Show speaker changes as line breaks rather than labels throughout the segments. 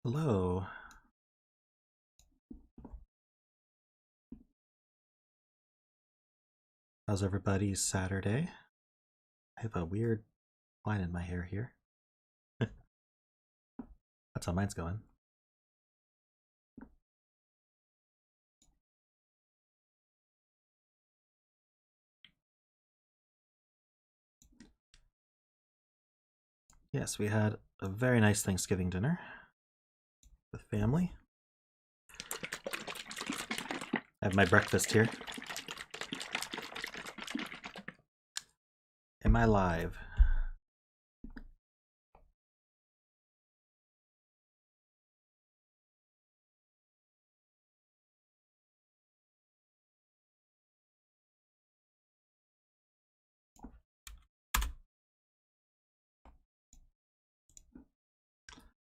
Hello. How's everybody's Saturday? I have a weird line in my hair here. That's how mine's going. Yes, we had a very nice Thanksgiving dinner with family. I have my breakfast here. Am I live?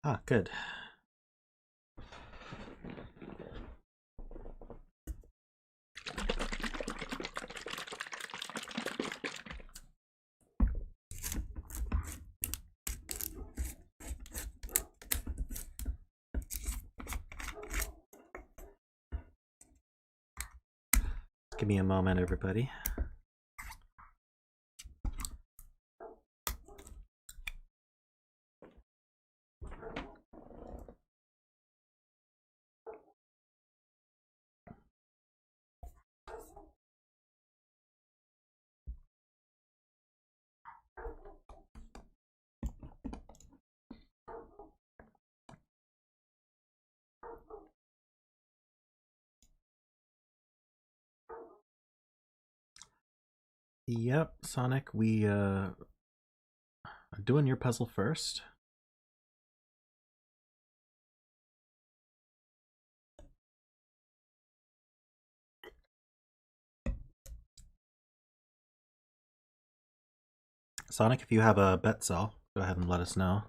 Ah, good. Give me a moment, everybody. Yep, Sonic, we are doing your puzzle first. Sonic, if you have a bet cell, go ahead and let us know.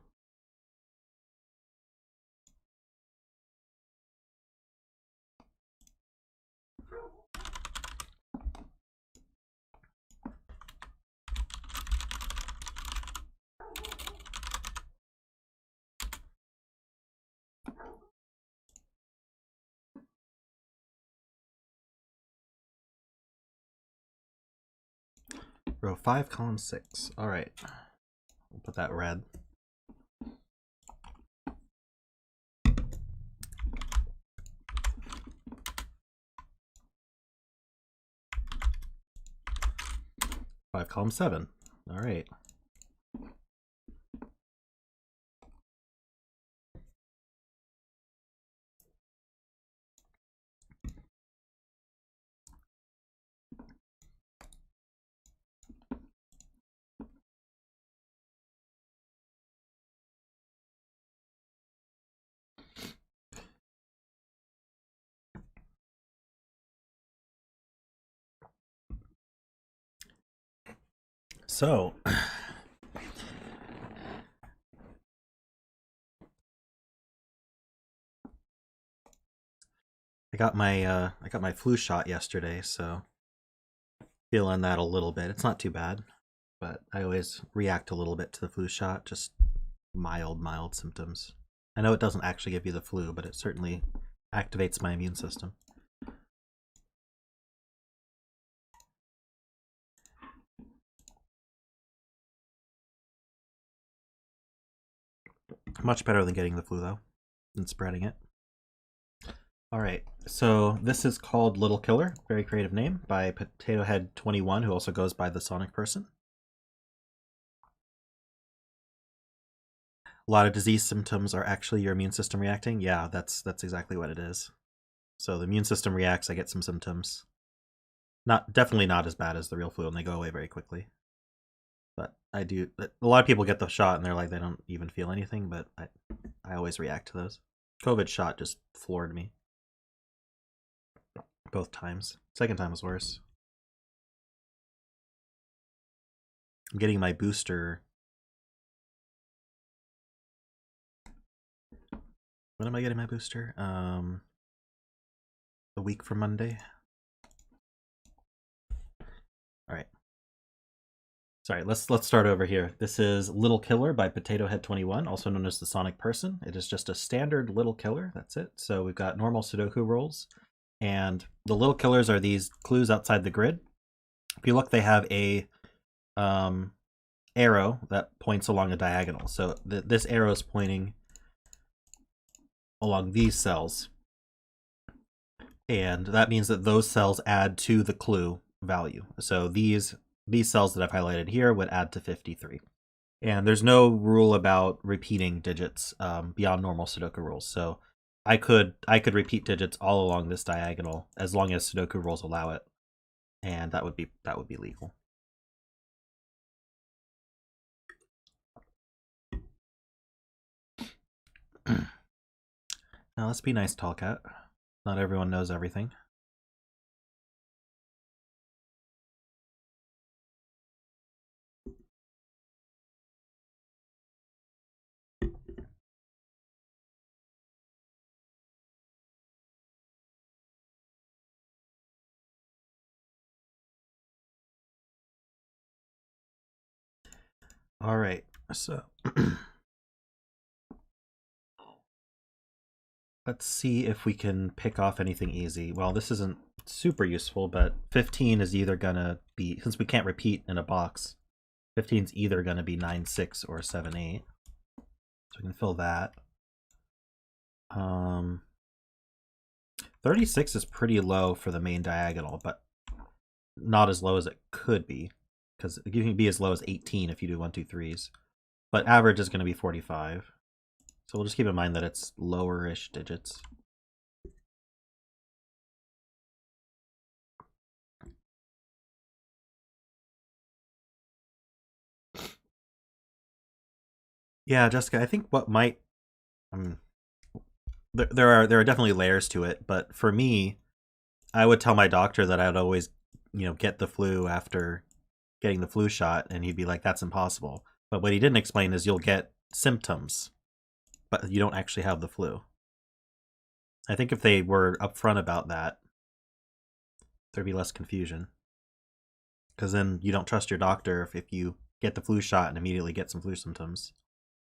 Row 5, column 6. Alright. We'll put that red. Five, column 7. Alright. So, I got my flu shot yesterday, so feeling that a little bit. It's not too bad, but I always react a little bit to the flu shot, just mild symptoms. I know it doesn't actually give you the flu, but it certainly activates my immune system. Much better than getting the flu, though, and spreading it. Alright, so this is called Little Killer, very creative name, by PotatoHead21, who also goes by the Sonic Person. A lot of disease symptoms are actually your immune system reacting. Yeah, that's exactly what it is. So the immune system reacts, I get some symptoms. Definitely not as bad as the real flu, and they go away very quickly. But I do. A lot of people get the shot and they're like they don't even feel anything, but I always react to those. COVID shot just floored me both times. Second time was worse. I'm getting my booster. When am I getting my booster? A week from Monday. All right. Sorry, let's start over here. This is Little Killer by PotatoHead21, also known as the Sonic Person. It is just a standard Little Killer, that's it. So we've got normal Sudoku rolls, and the Little Killers are these clues outside the grid. If you look, they have a arrow that points along a diagonal. So this arrow is pointing along these cells, and that means that those cells add to the clue value. So these cells that I've highlighted here would add to 53. And there's no rule about repeating digits beyond normal Sudoku rules. So I could repeat digits all along this diagonal as long as Sudoku rules allow it, and that would be legal. Now let's be nice, Tall Cat. Not everyone knows everything. All right, so let's see if we can pick off anything easy. Well, this isn't super useful, but 15 is either gonna be, since we can't repeat in a box, 15 is either gonna be 9-6 or 7-8. So we can fill that. 36 is pretty low for the main diagonal, but not as low as it could be, because you can be as low as 18 if you do 1, 2, 3s. But average is going to be 45. So we'll just keep in mind that it's lower-ish digits. Yeah, Jessica, I think what might there are definitely layers to it, but for me, I would tell my doctor that I'd always, get the flu after getting the flu shot, and he'd be like, that's impossible. But what he didn't explain is you'll get symptoms, but you don't actually have the flu. I think if they were upfront about that, there'd be less confusion. Because then you don't trust your doctor if you get the flu shot and immediately get some flu symptoms.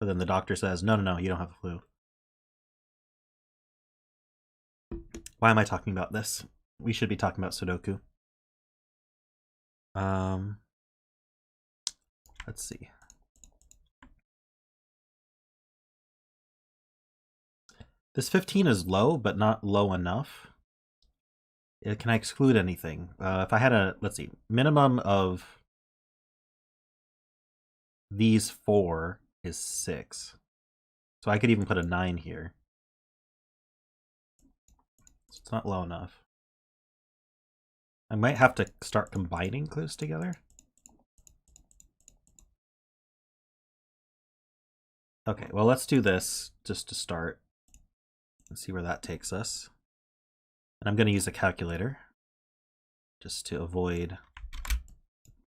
But then the doctor says, no, you don't have the flu. Why am I talking about this? We should be talking about Sudoku. Let's see. This 15 is low, but not low enough. Can I exclude anything? If I had a, let's see, minimum of these 4 is 6. So I could even put a 9 here. So it's not low enough. I might have to start combining clues together. Okay, well, let's do this just to start and see where that takes us. And I'm going to use a calculator just to avoid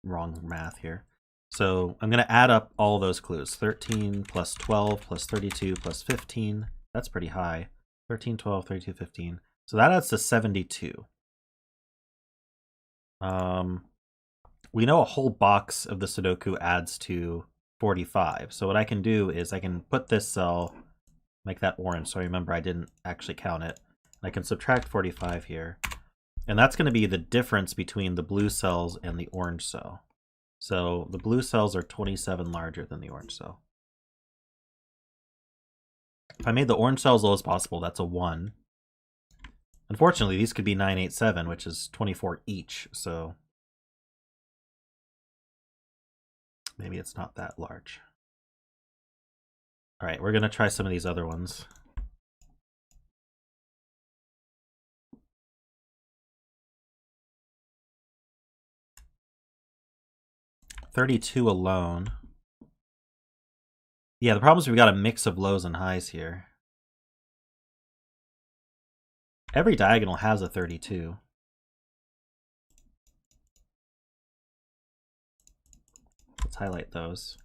wrong math here. So I'm going to add up all those clues. 13 plus 12 plus 32 plus 15. That's pretty high. 13, 12, 32, 15. So that adds to 72. We know a whole box of the Sudoku adds to 45. So what I can do is I can put this cell, make that orange, so remember I didn't actually count it. I can subtract 45 here. And that's going to be the difference between the blue cells and the orange cell. So the blue cells are 27 larger than the orange cell. If I made the orange cell as low as possible, that's a 1. Unfortunately, these could be 9, 8, 7, which is 24 each, so maybe it's not that large. All right, we're going to try some of these other ones. $32 alone. Yeah, the problem is we've got a mix of lows and highs here. Every diagonal has a 32. Let's highlight those.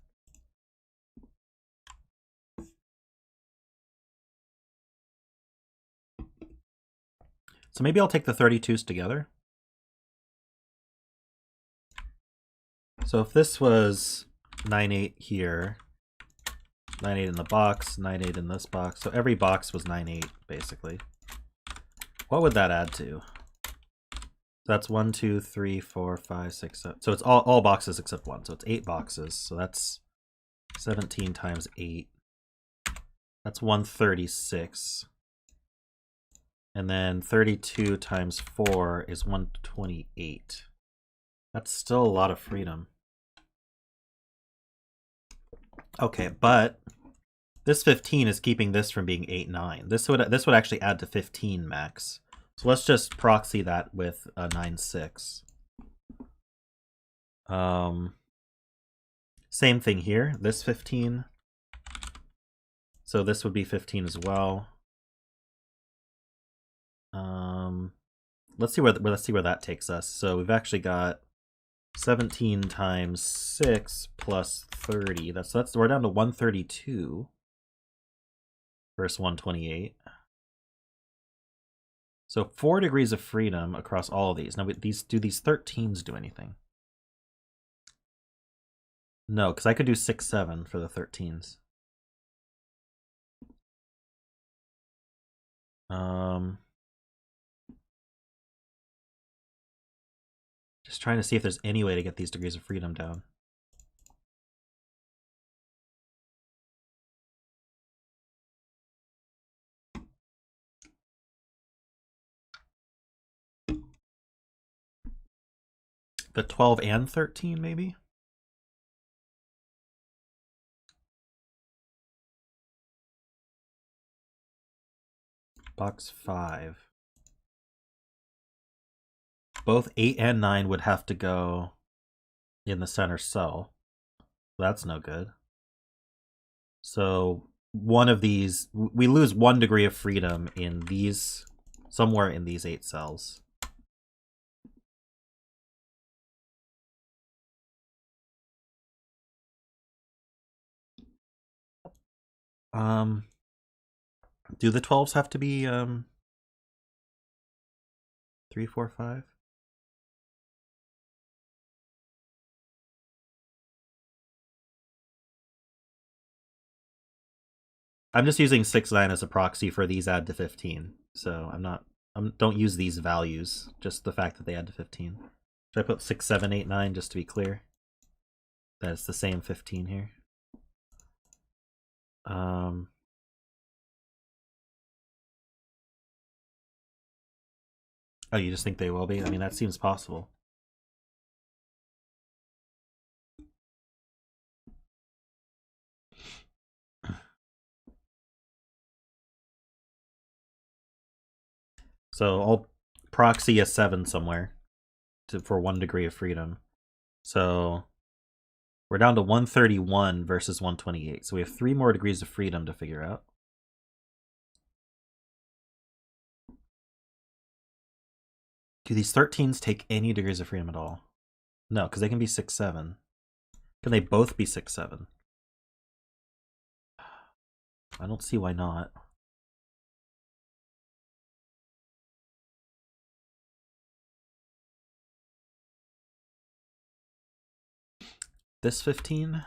So maybe I'll take the 32s together. So if this was 9-8 here, 9-8 in the box, 9-8 in this box, so every box was 9-8 basically. What would that add to? That's 1, 2, 3, 4, 5, 6, 7. So it's all boxes except one. So it's 8 boxes. So that's 17 times 8. That's 136. And then 32 times 4 is 128. That's still a lot of freedom. Okay, but this 15 is keeping this from being 8, 9. This would actually add to 15 max. So let's just proxy that with a 9, 6. Same thing here. This 15. So this would be 15 as well. Let's see where that takes us. So we've actually got 17 times 6 plus 30. That's we're down to 132 versus 128. So 4 degrees of freedom across all of these. Now, do these 13s do anything? No, because I could do 6, 7 for the 13s. Just trying to see if there's any way to get these degrees of freedom down. The 12 and 13, maybe? Box 5. Both 8 and 9 would have to go in the center cell. That's no good. So one of these, we lose 1 degree of freedom in these, somewhere in these 8 cells. Do the 12s have to be 3, 4, 5? I'm just using 6, 9 as a proxy for these add to 15. So don't use these values, just the fact that they add to 15. Should I put 6, 7, 8, 9 just to be clear? That it's the same 15 here. Oh, you just think they will be? I mean, that seems possible. So I'll proxy a 7 somewhere for 1 degree of freedom. So we're down to 131 versus 128. So we have 3 more degrees of freedom to figure out. Do these 13s take any degrees of freedom at all? No, because they can be 6, 7. Can they both be 6, 7? I don't see why not. This 15?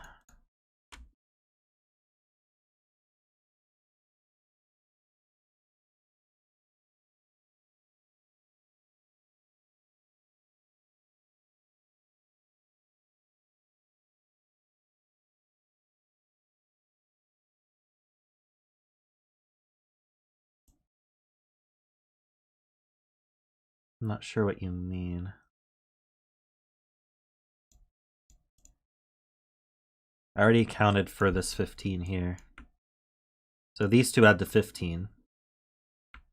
I'm not sure what you mean. I already accounted for this 15 here. So these two add to 15.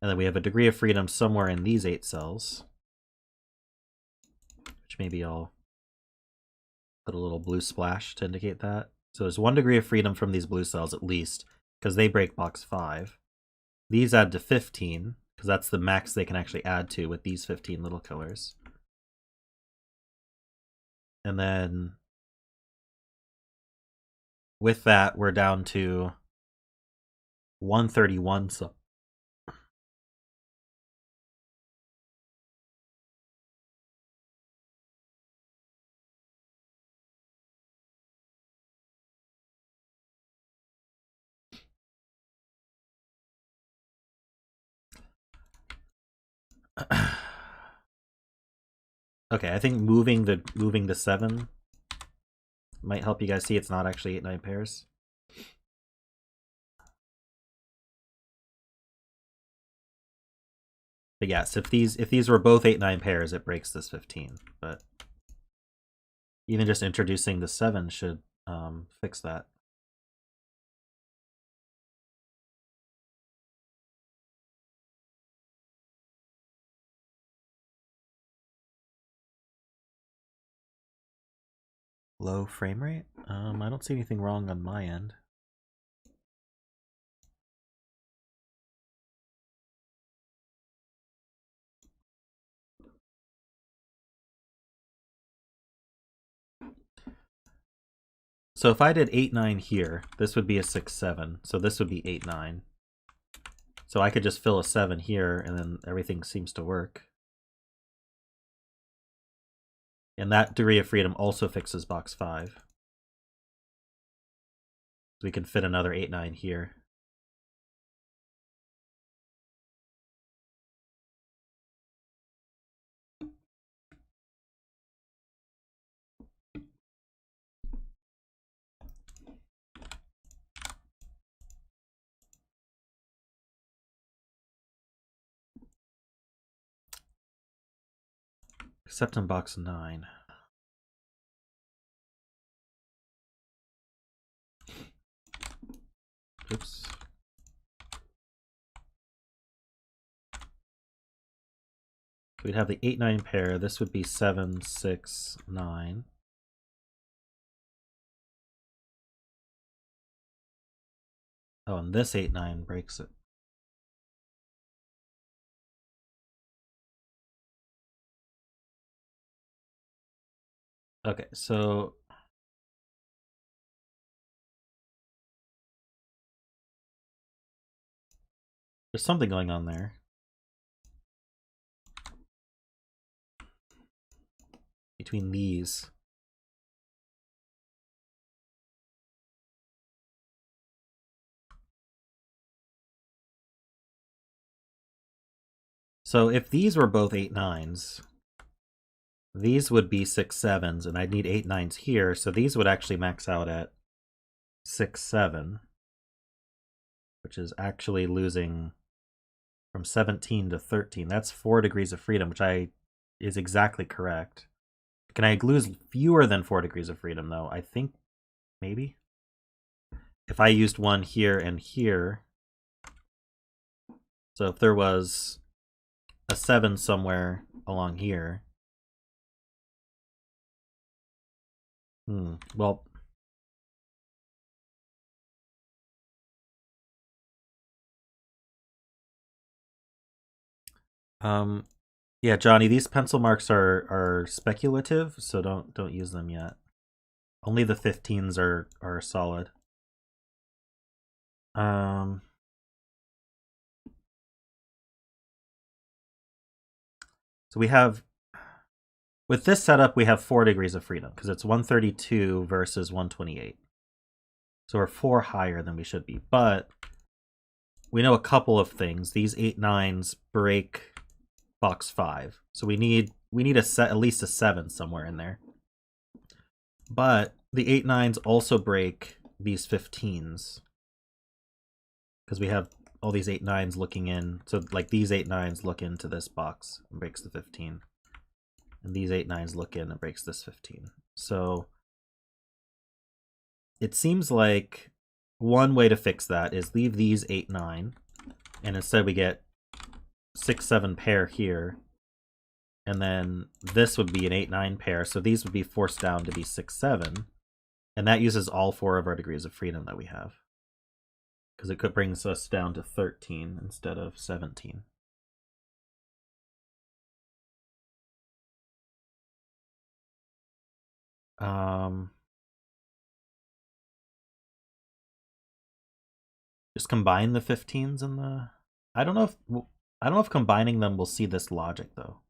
And then we have a degree of freedom somewhere in these 8 cells. Which maybe I'll put a little blue splash to indicate that. So there's 1 degree of freedom from these blue cells at least, because they break box 5. These add to 15, because that's the max they can actually add to with these 15 little colors. And then with that, we're down to 131. So Okay, I think moving the 7 might help you guys see it's not actually 8-9 pairs. But yes, if these were both 8-9 pairs, it breaks this 15. But even just introducing the 7 should fix that. Low frame rate? I don't see anything wrong on my end. So if I did 8-9 here, this would be a 6-7. So this would be 8-9. So I could just fill a 7 here, and then everything seems to work. And that degree of freedom also fixes box 5. So we can fit another 8-9 here. Except in box 9. Oops. We'd have the 8-9 pair. This would be 7, 6, 9. Oh, and this 8-9 breaks it. Okay, so there's something going on there. Between these. So if these were both 8-9s, these would be 6-7s, and I'd need 8-9s here, so these would actually max out at 6-7, which is actually losing from 17 to 13. That's 4 degrees of freedom, which is exactly correct. Can I lose fewer than 4 degrees of freedom, though? I think maybe. If I used one here and here, so if there was a 7 somewhere along here, well, yeah, Johnny, these pencil marks are speculative, so don't use them yet. Only the 15s are solid. So we have, with this setup, we have 4 degrees of freedom because it's 132 versus 128. So we're 4 higher than we should be. But we know a couple of things. These 8-9s break box 5. So we need at least a 7 somewhere in there. But the 8-9s also break these 15s. Because we have all these 8-9s looking in. So like these 8-9s look into this box and breaks the 15. And these 8-9s look in and breaks this 15. So it seems like one way to fix that is leave these 8-9, and instead we get 6-7 pair here, and then this would be an 8-9 pair, so these would be forced down to be 6-7, and that uses all 4 of our degrees of freedom that we have, because it could bring us down to 13 instead of 17. Just combine the 15s and the... I don't know if combining them will see this logic though.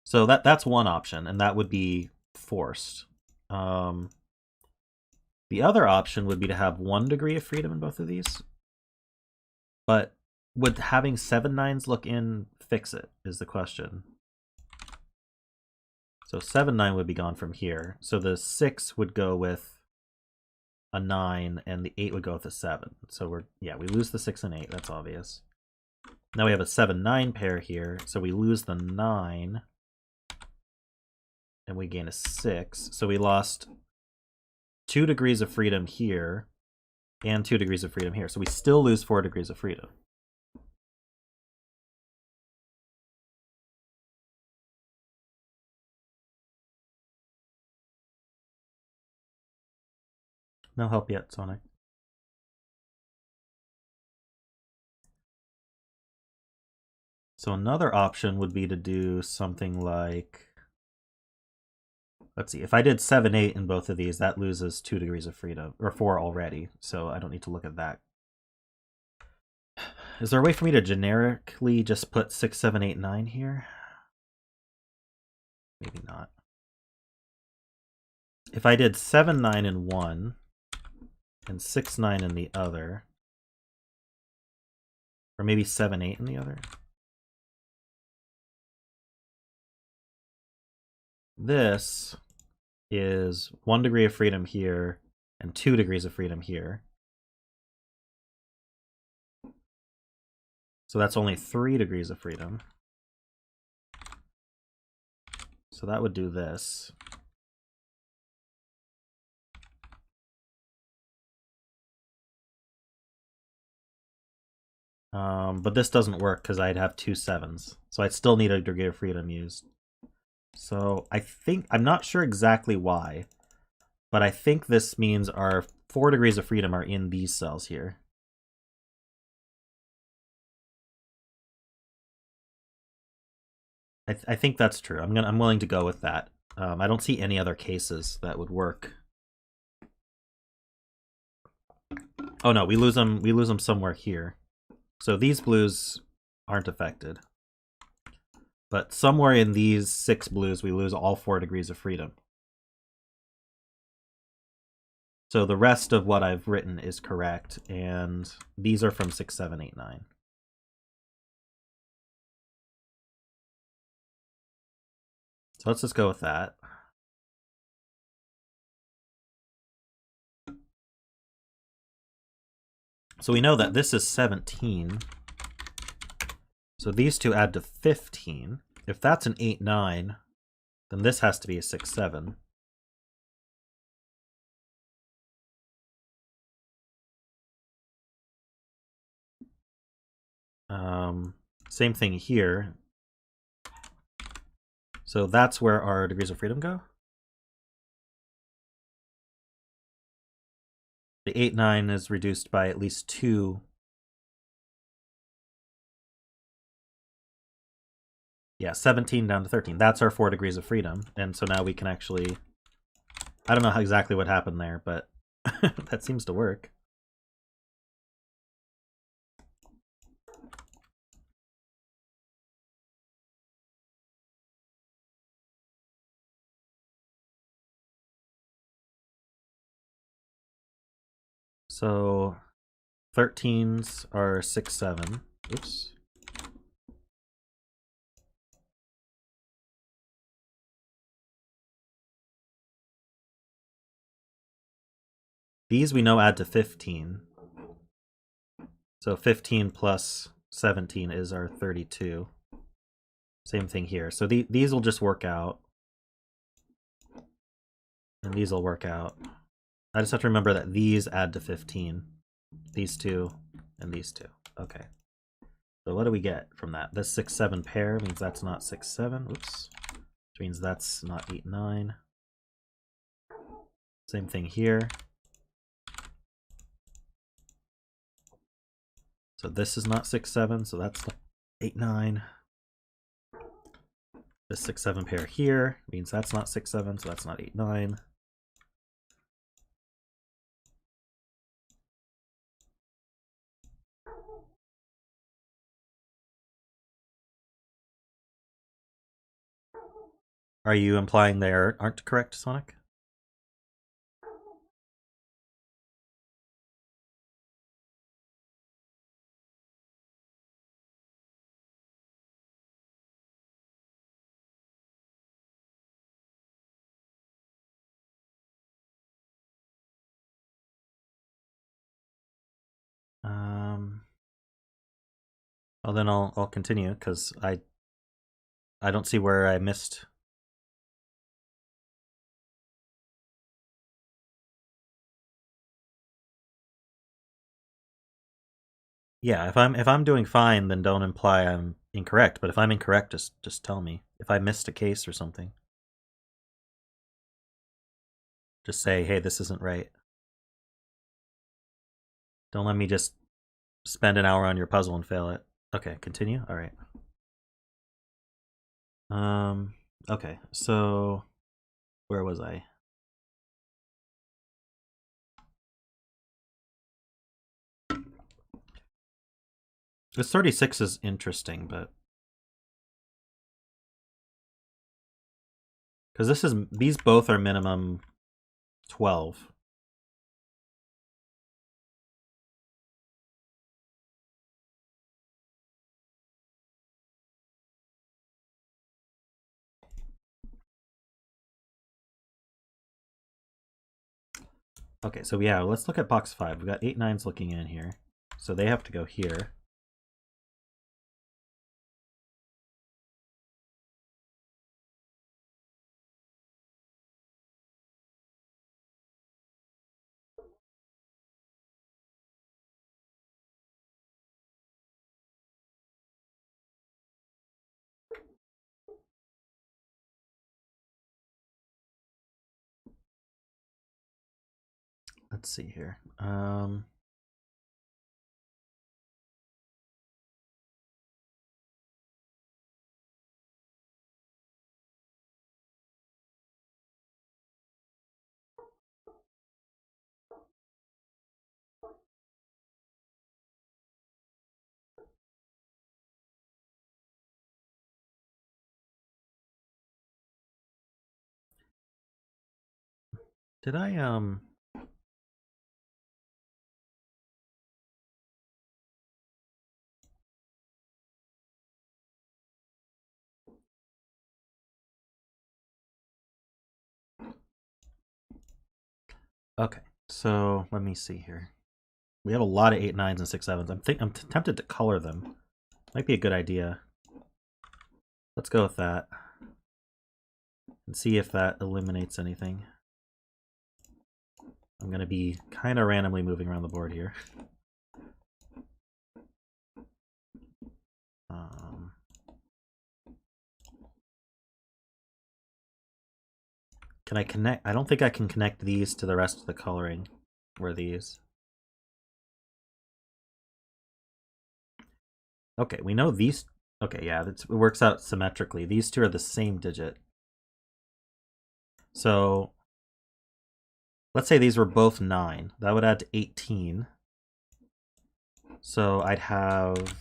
So that's one option, and that would be forced. The other option would be to have 1 degree of freedom in both of these. But would having 7 9s look in fix it, is the question. So 7 9 would be gone from here. So the 6 would go with a 9, and the 8 would go with a 7. So we lose the 6 and 8, that's obvious. Now we have a 7 9 pair here, so we lose the 9, and we gain a 6. So we lost 2 degrees of freedom here, and 2 degrees of freedom here. So we still lose 4 degrees of freedom. No help yet, Sonic. So another option would be to do something like, let's see, if I did 7 8 in both of these, that loses 2 degrees of freedom, or 4 already, so I don't need to look at that. Is there a way for me to generically just put 6 7 8 9 here? Maybe not. If I did 7 9 in one and 6 9 in the other, or maybe 7 8 in the other, this is 1 degree of freedom here and 2 degrees of freedom here. So that's only 3 degrees of freedom. So that would do this. But this doesn't work because I'd have 2 7s. So I'd still need a degree of freedom used. So I think, I'm not sure exactly why, but I think this means our 4 degrees of freedom are in these cells here. I think that's true. I'm willing to go with that. I don't see any other cases that would work. Oh no, we lose them somewhere here. So these blues aren't affected. But somewhere in these 6 blues, we lose all 4 degrees of freedom. So the rest of what I've written is correct, and these are from 6 7 8 9. So let's just go with that. So we know that this is 17. So these two add to 15. If that's an 8 9, then this has to be a 6 7. Same thing here. So that's where our degrees of freedom go. The 8 9 is reduced by at least 2. Yeah, 17 down to 13. That's our 4 degrees of freedom. And so now we can actually, I don't know exactly what happened there, but that seems to work. So 13s are 6 7. Oops. These we know add to 15. So 15 plus 17 is our 32. Same thing here. So these will just work out. And these will work out. I just have to remember that these add to 15. These two and these two. Okay. So what do we get from that? This 6 7 pair means that's not 6 7. Oops. Which means that's not 8 9. Same thing here. So this is not 6 7, so that's 8 9. This 6 7 pair here means that's not 6 7, so that's not 8 9. Are you implying they aren't correct, Sonic? Well, then I'll continue because I don't see where I missed. Yeah, if I'm doing fine, then don't imply I'm incorrect. But if I'm incorrect, just tell me. If I missed a case or something, just say, hey, this isn't right. Don't let me just spend an hour on your puzzle and fail it. Okay, continue. All right. Okay, so where was I? This 36 is interesting, but because these both are minimum 12. Okay, so yeah, let's look at box 5. We've got 8 9s looking in here. So they have to go here. Let's see here. Did I Okay, so let me see here. We have a lot of 8 9s and 6 7s. I'm tempted to color them. Might be a good idea. Let's go with that and see if that eliminates anything. I'm gonna be kind of randomly moving around the board here. Can I connect? I don't think I can connect these to the rest of the coloring. Or these. Okay, we know these. Okay, yeah, it works out symmetrically. These two are the same digit. So let's say these were both 9. That would add to 18. So I'd have,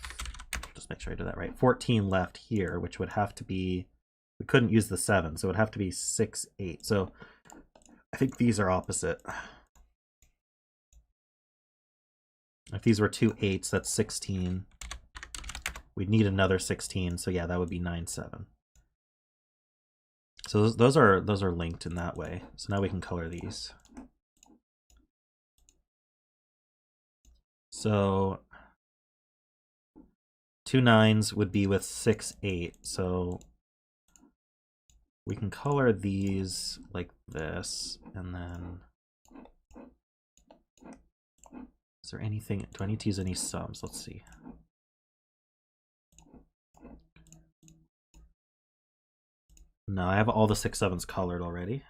just make sure I do that right, 14 left here, which would have to be, we couldn't use the 7, so it would have to be 6, 8. So I think these are opposite. If these were 2 8s, that's 16. We'd need another 16, so yeah, that would be 9, 7. So those are linked in that way. So now we can color these. So 2 9s would be with 6 8. So we can color these like this, and then is there anything? Do I need to use any sums? Let's see. No, I have all the 6 7s colored already.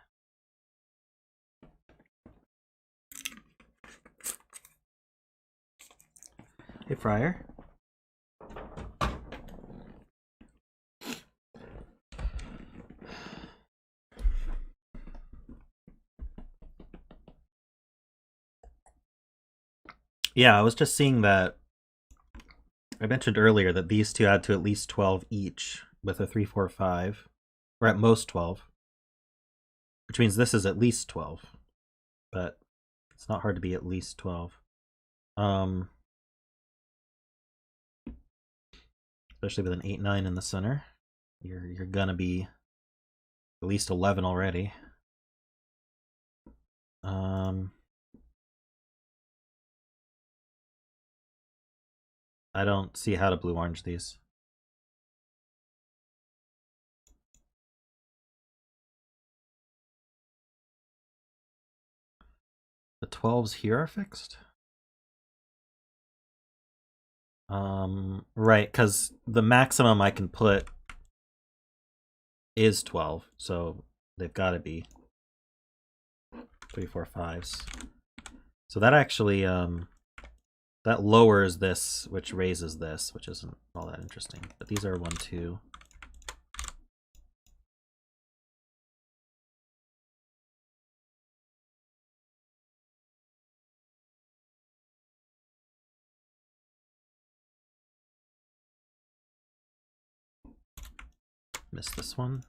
Hey, Friar. Yeah, I was just seeing that. I mentioned earlier that these two add to at least 12 each with a 3 4 5, or at most 12, which means this is at least 12, but it's not hard to be at least 12. Especially with an 8 9 in the center, you're gonna be at least 11 already. I don't see how to blue-orange these. The 12s here are fixed? Right, because the maximum I can put is 12, so they've got to be 3, 4, 5s. So that actually, that lowers this, which raises this, which isn't all that interesting. But these are 1, 2. Missed this one.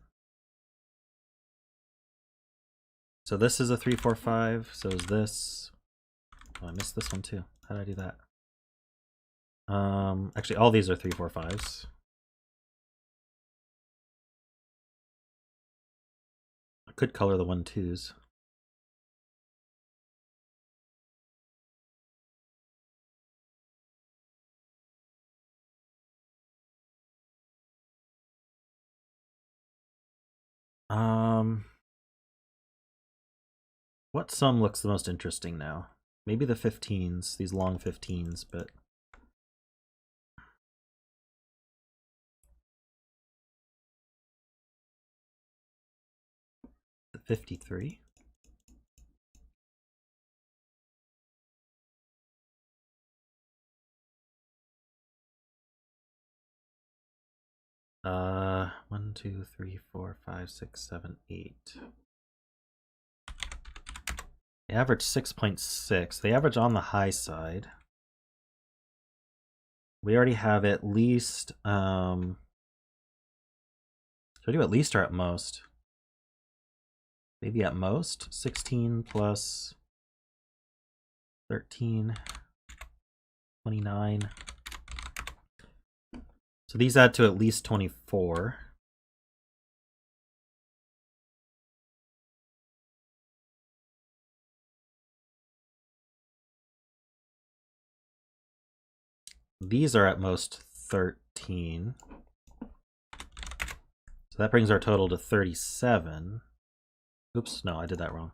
So this is a 3, 4, 5. So is this. Oh, I missed this one too. How did I do that? Actually, all these are 3, 4, 5s. I could color the 1, 2s. What sum looks the most interesting now? Maybe the 15s, these long 15s, but the 53. One, 2, 3, 4, 5, 6, 7, 8. They average 6.6. They average on the high side. We already have at least, should I do at least or at most? Maybe at most. 16 plus 13, 29. So these add to at least 24. These are at most 13. So that brings our total to 37. Oops, no, I did that wrong.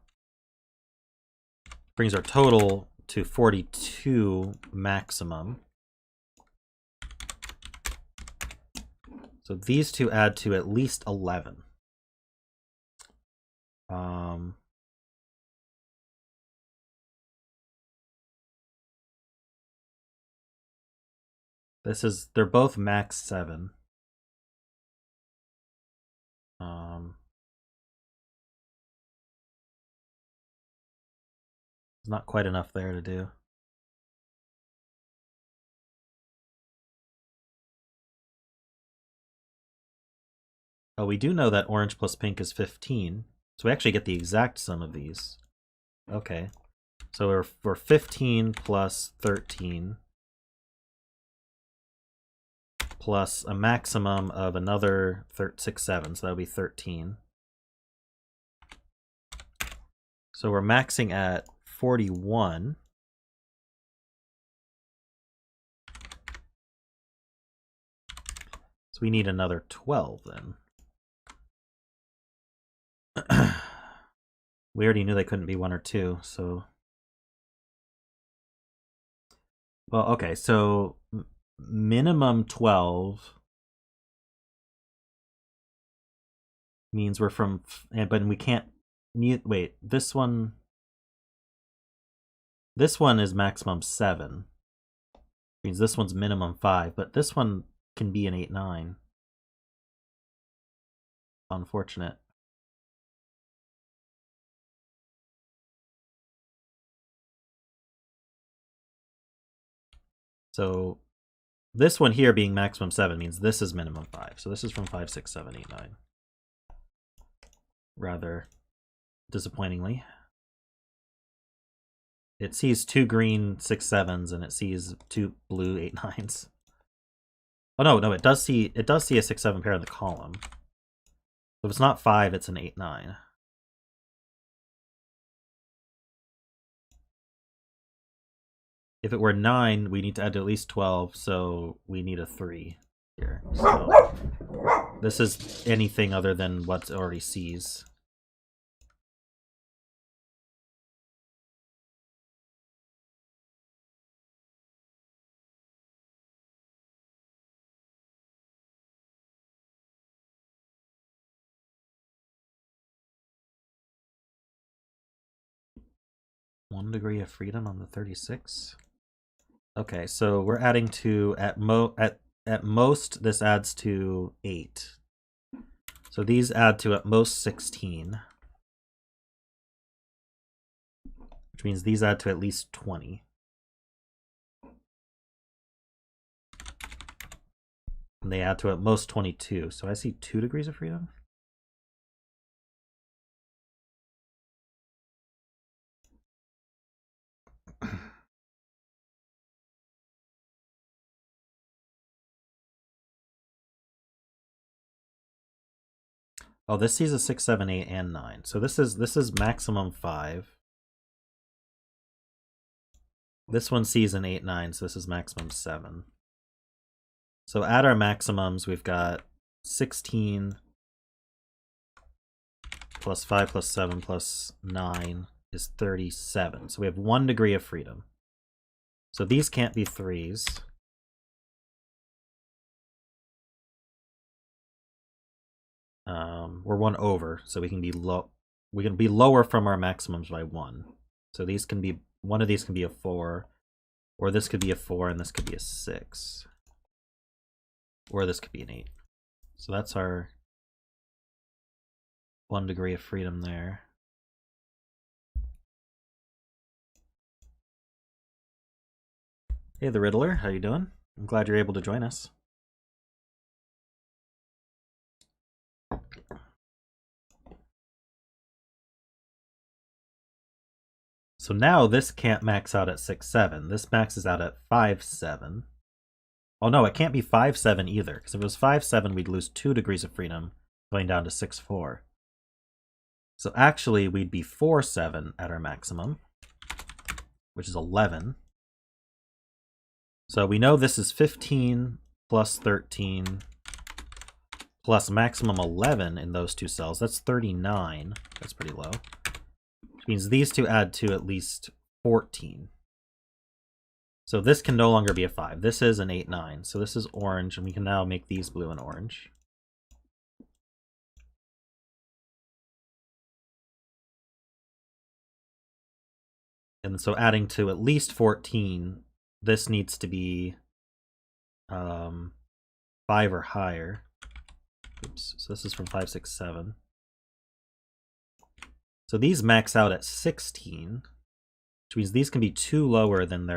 Brings our total to 42 maximum. So these two add to at least 11. They're both max 7. There's not quite enough there to do. Oh, we do know that orange plus pink is 15. So we actually get the exact sum of these. Okay. So we're 15 plus 13 plus a maximum of another 6, 7. So that would be 13. So we're maxing at 41. So we need another 12 then. We already knew they couldn't be 1 or 2, so... Well, okay, so minimum 12 means we're from... But we can't... Wait, this one... This one is maximum 7. Means this one's minimum 5, but this one can be an 8, 9. Unfortunate. So this one here being maximum 7 means this is minimum 5. So this is from 5, 6, 7, 8, 9. Rather disappointingly. It sees 2 green 6, 7s and it sees 2 blue 8, 9s. Oh no, it does see a 6, 7 pair in the column. So if it's not 5, it's an 8, 9. If it were 9, we need to add to at least 12, so we need a 3 here. So this is anything other than what's already C's. One degree of freedom on the 36. Okay, so we're adding to at most this adds to 8. So these add to at most 16. Which means these add to at least 20. And they add to at most 22. So I see 2 degrees of freedom. Oh, this sees a 6, 7, 8, and 9. So this is maximum 5. This one sees an 8, 9, so this is maximum 7. So at our maximums, we've got 16 plus 5 plus 7 plus 9 is 37. So we have 1 degree of freedom. So these can't be 3s. We're 1 over, so we can be lower from our maximums by 1. So these can be, one of these can be a 4, or this could be a 4 and this could be a 6. Or this could be an 8. So that's our 1 degree of freedom there. Hey, the Riddler, how you doing? I'm glad you're able to join us. So now this can't max out at 6, 7. This maxes out at 5, 7. Oh no, it can't be 5, 7 either, because if it was 5, 7, we'd lose 2 degrees of freedom, going down to 6, 4. So actually, we'd be 4, 7 at our maximum, which is 11. So we know this is 15 plus 13 plus maximum 11 in those two cells. That's 39. That's pretty low. Which means these two add to at least 14. So this can no longer be a 5. This is an 8, 9. So this is orange, and we can now make these blue and orange. And so adding to at least 14, this needs to be 5 or higher. Oops. So this is from 5, 6, 7. So these max out at 16, which means these can be 2 lower than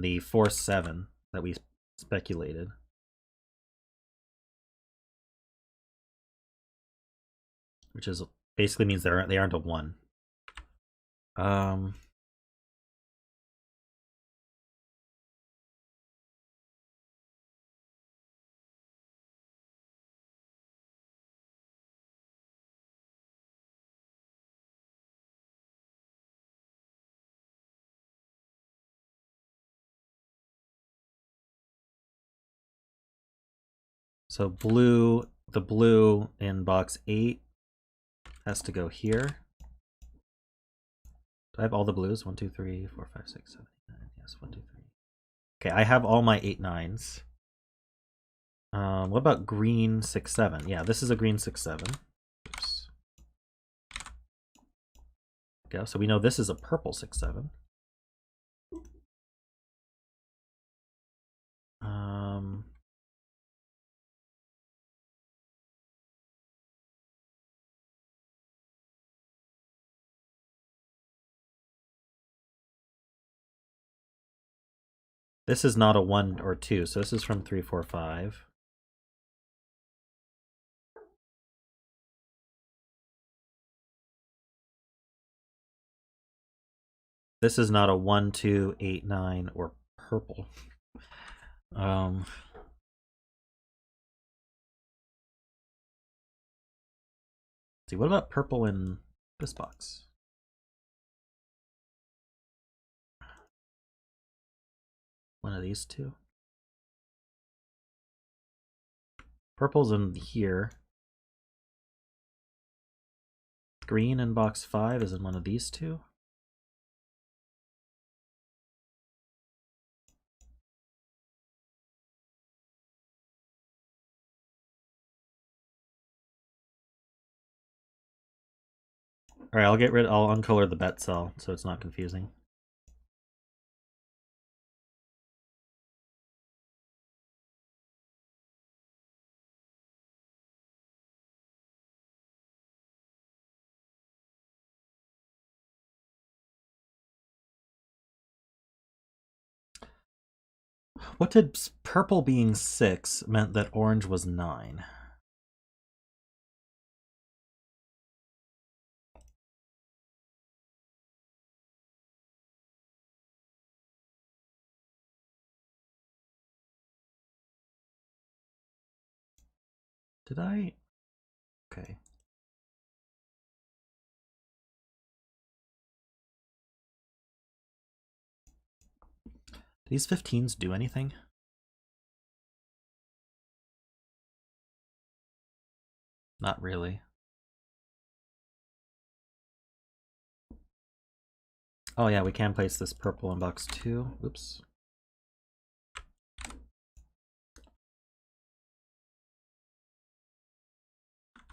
the 4, 7 that we speculated. Which is basically means they aren't a 1. So the blue in box 8 has to go here. Do I have all the blues? 1, 2, 3, 4, 5, 6, 7, 8, 9. Yes, 1, 2, 3. Okay, I have all my 8, 9s. What about green 6, 7? Yeah, this is a green 6, 7. Oops. Okay, so we know this is a purple 6, 7. This is not a 1 or 2, so this is from 3, 4, 5. This is not a 1, 2, 8, 9, or purple. See, what about purple in this box? One of these two. Purple's in here. Green in box 5 is in one of these two. Alright, I'll uncolor the bet cell so it's not confusing. What did purple being 6 meant that orange was 9? Did I? Okay. Do these 15s do anything? Not really. Oh yeah, we can place this purple in box 2. Oops.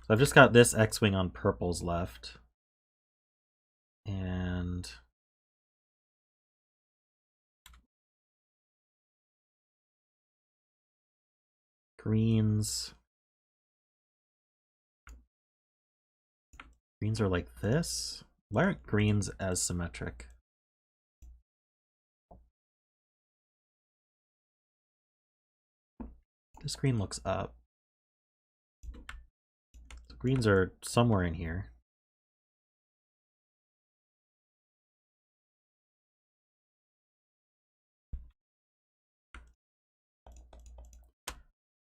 So I've just got this X-Wing on purples left. And greens. Greens are like this? Why aren't greens as symmetric? This green looks up. So greens are somewhere in here.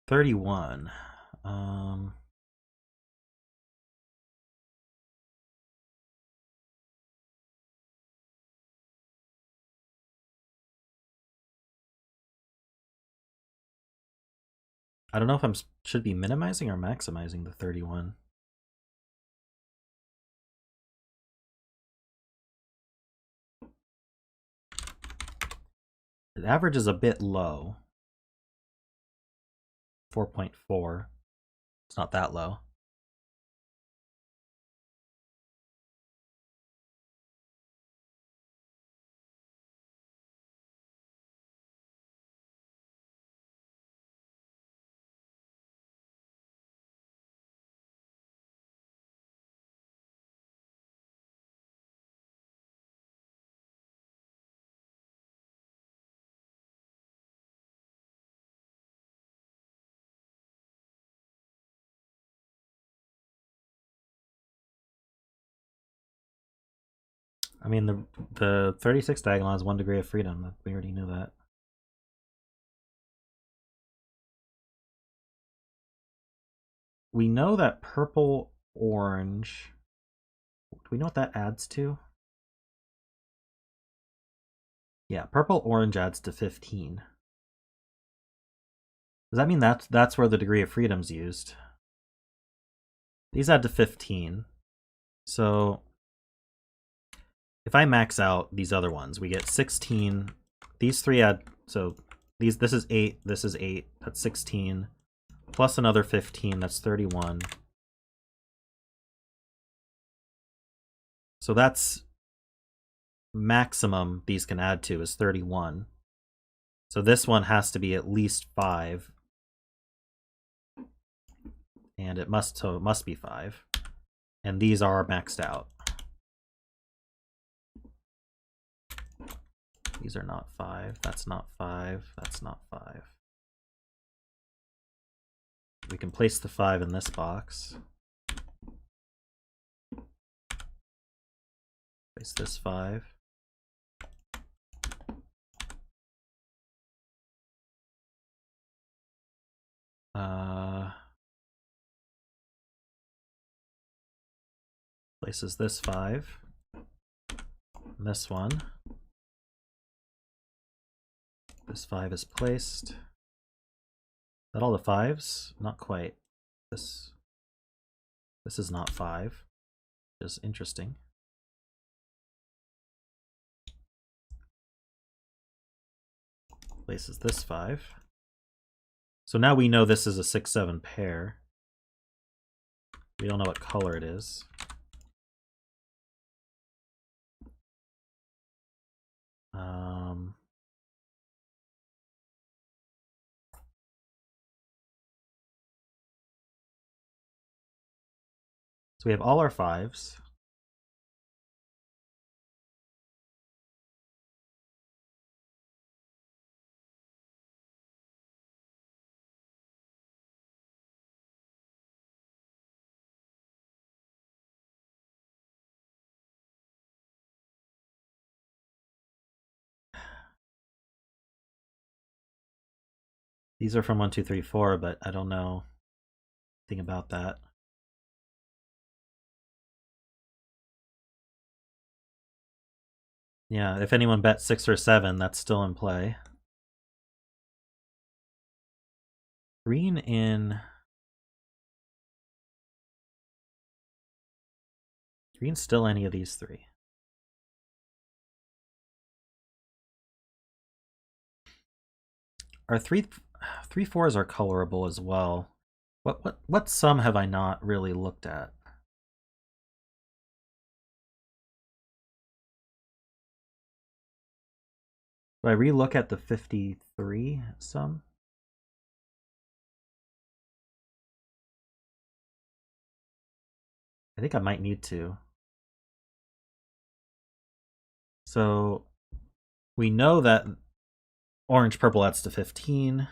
$31. I don't know if I should be minimizing or maximizing the 31. The average is a bit low. 4.4. It's not that low. I mean, the 36 diagonal has 1 degree of freedom. We already knew that. We know that purple, orange... Do we know what that adds to? Yeah, purple, orange adds to 15. Does that mean that's where the degree of freedom's used? These add to 15. So if I max out these other ones, we get 16. These three add, so this is 8, this is 8, that's 16. Plus another 15, that's 31. So that's maximum these can add to is 31. So this one has to be at least 5. And it must be 5. And these are maxed out. These are not 5. That's not 5. That's not 5. We can place the 5 in this box. Place this 5. Places this 5. And this one. This 5 is placed. Is that all the 5s? Not quite. This is not 5, which is interesting. Places this 5. So now we know this is a 6-7 pair. We don't know what color it is. So we have all our 5s. These are from 1, 2, 3, 4, but I don't know anything about that. Yeah, if anyone bet 6 or 7, that's still in play. Green in... Green's still any of these 3. Our 3 4s are colorable as well. What sum have I not really looked at? Do I relook at the 53 sum? I think I might need to. So we know that orange purple adds to 15.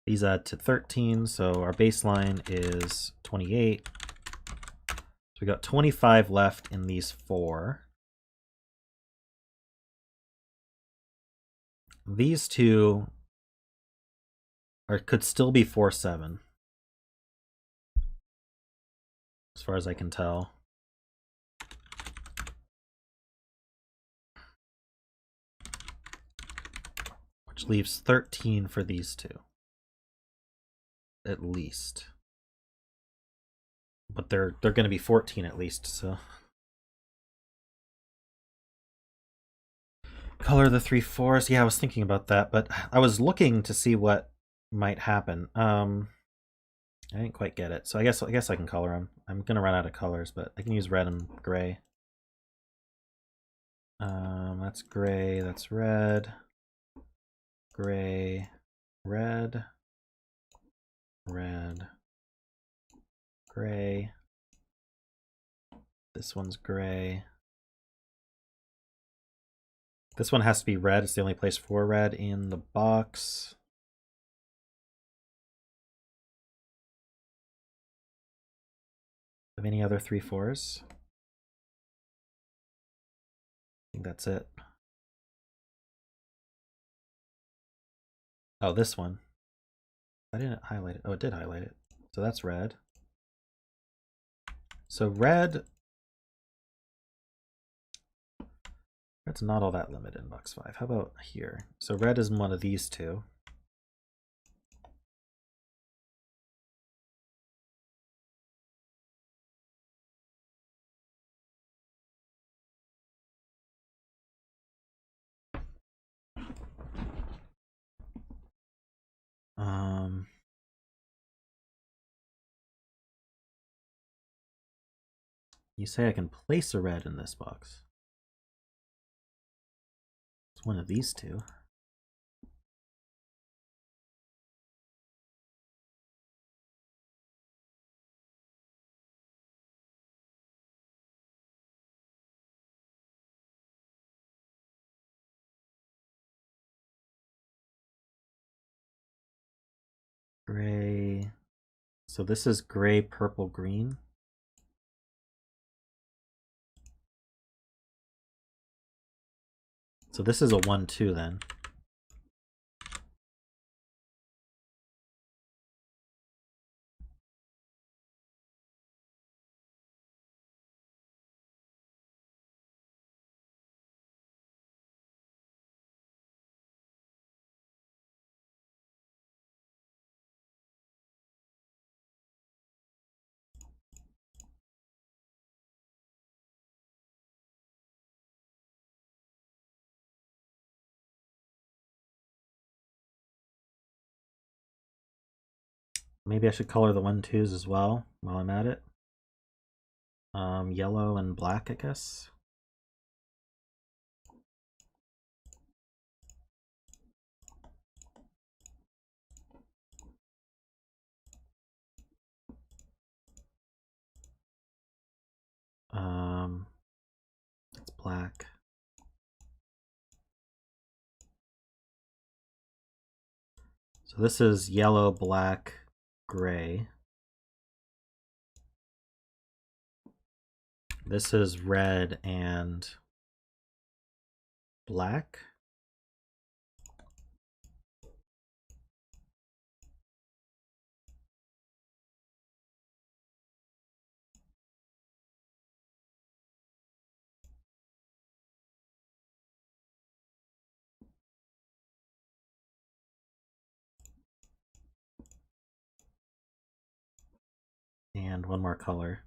These add to 13, so our baseline is 28. So we got 25 left in these 4. These 2 could still be 4-7, as far as I can tell. Which leaves 13 for these 2. At least. But they're going to be 14 at least, so... Color the 3 4s. Yeah, I was thinking about that, but I was looking to see what might happen. I didn't quite get it, so I guess I can color them. I'm gonna run out of colors, but I can use red and gray. That's gray. That's red. Gray. Red. Red. Gray. This one's gray. This one has to be red. It's the only place for red in the box. Have any other 3 4s? I think that's it. Oh, this one. I didn't highlight it. Oh, it did highlight it. So that's red. So red's not all that limited in box 5. How about here? So red is one of these 2. You say I can place a red in this box. It's one of these 2. Gray. So this is gray, purple, green. So this is a 1-2 then. Maybe I should color the 1-2s as well while I'm at it. Yellow and black, I guess. It's black. So this is yellow, black, gray. This is red and black. And one more color.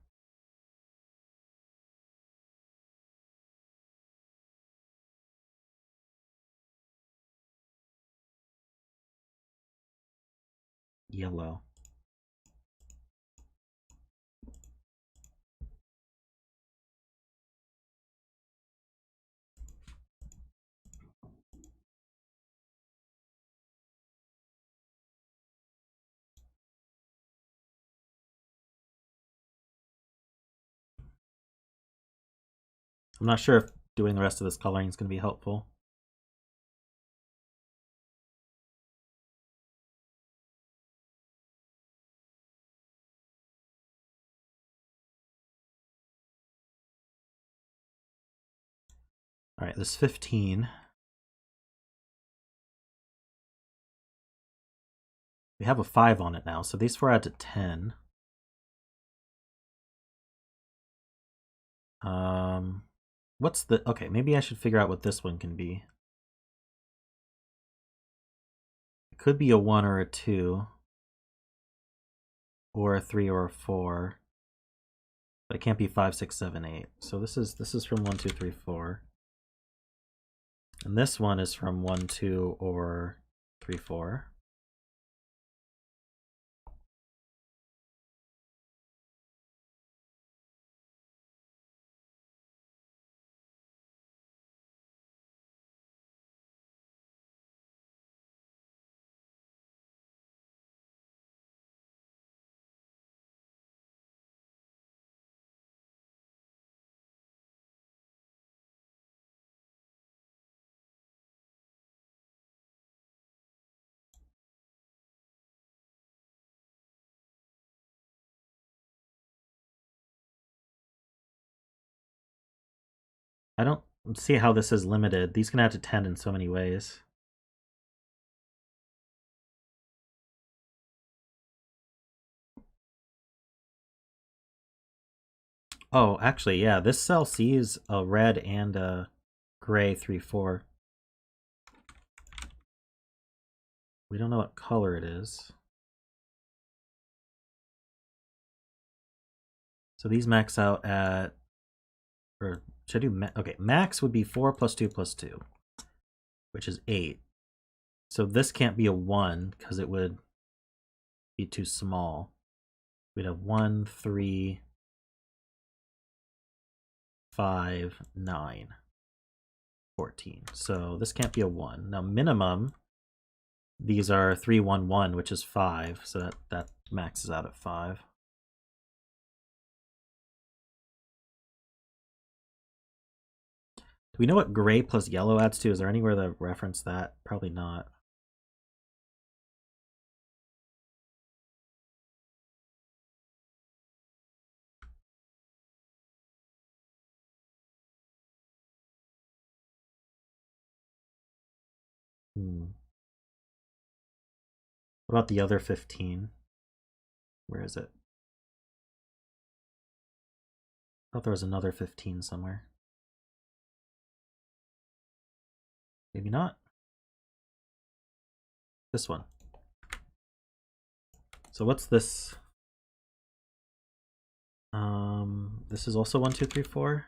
Yellow. I'm not sure if doing the rest of this coloring is going to be helpful. All right, this 15. We have a 5 on it now, so these 4 add to 10. What's the... Okay, maybe I should figure out what this one can be. It could be a 1 or a 2. Or a 3 or a 4. But it can't be 5, 6, 7, 8. So this is from 1, 2, 3, 4. And this one is from 1, 2, or 3, 4. I don't see how this is limited. These can add to 10 in so many ways. Oh, actually, yeah, this cell sees a red and a gray 3, 4. We don't know what color it is. So these max out at... Or should I do... Okay, max would be 4 plus 2 plus 2, which is 8. So this can't be a 1 because it would be too small. We'd have 1, 3, 5, 9, 14. So this can't be a 1. Now minimum, these are 3, 1, 1, which is 5. So that maxes out at 5. Do we know what gray plus yellow adds to? Is there anywhere that reference that? Probably not. What about the other 15? Where is it? I thought there was another 15 somewhere. Maybe not. This one. So what's this? This is also 1, 2, 3, 4.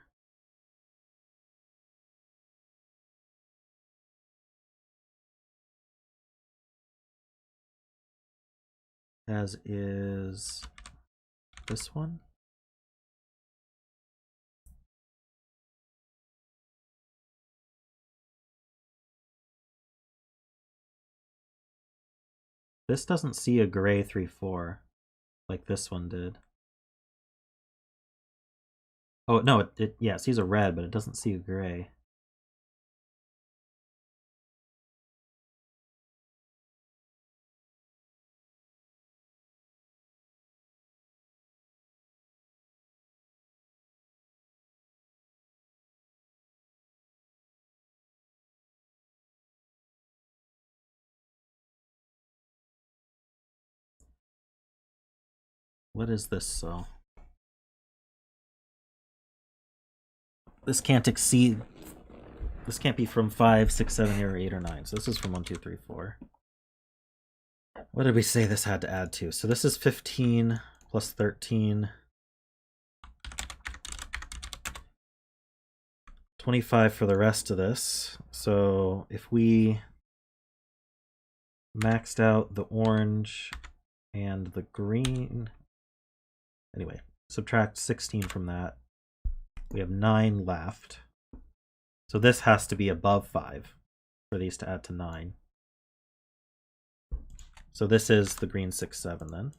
as is this one. This doesn't see a gray 3/4 like this one did. Oh, no, yeah, it sees a red, but it doesn't see a gray. What is this cell? This can't exceed. This can't be from 5, 6, 7, or 8, or 9. So this is from 1, 2, 3, 4. What did we say this had to add to? So this is 15 plus 13. 25 for the rest of this. So if we maxed out the orange and the green, anyway, subtract 16 from that, we have 9 left. So this has to be above 5 for these to add to 9. So this is the green 6, 7 then.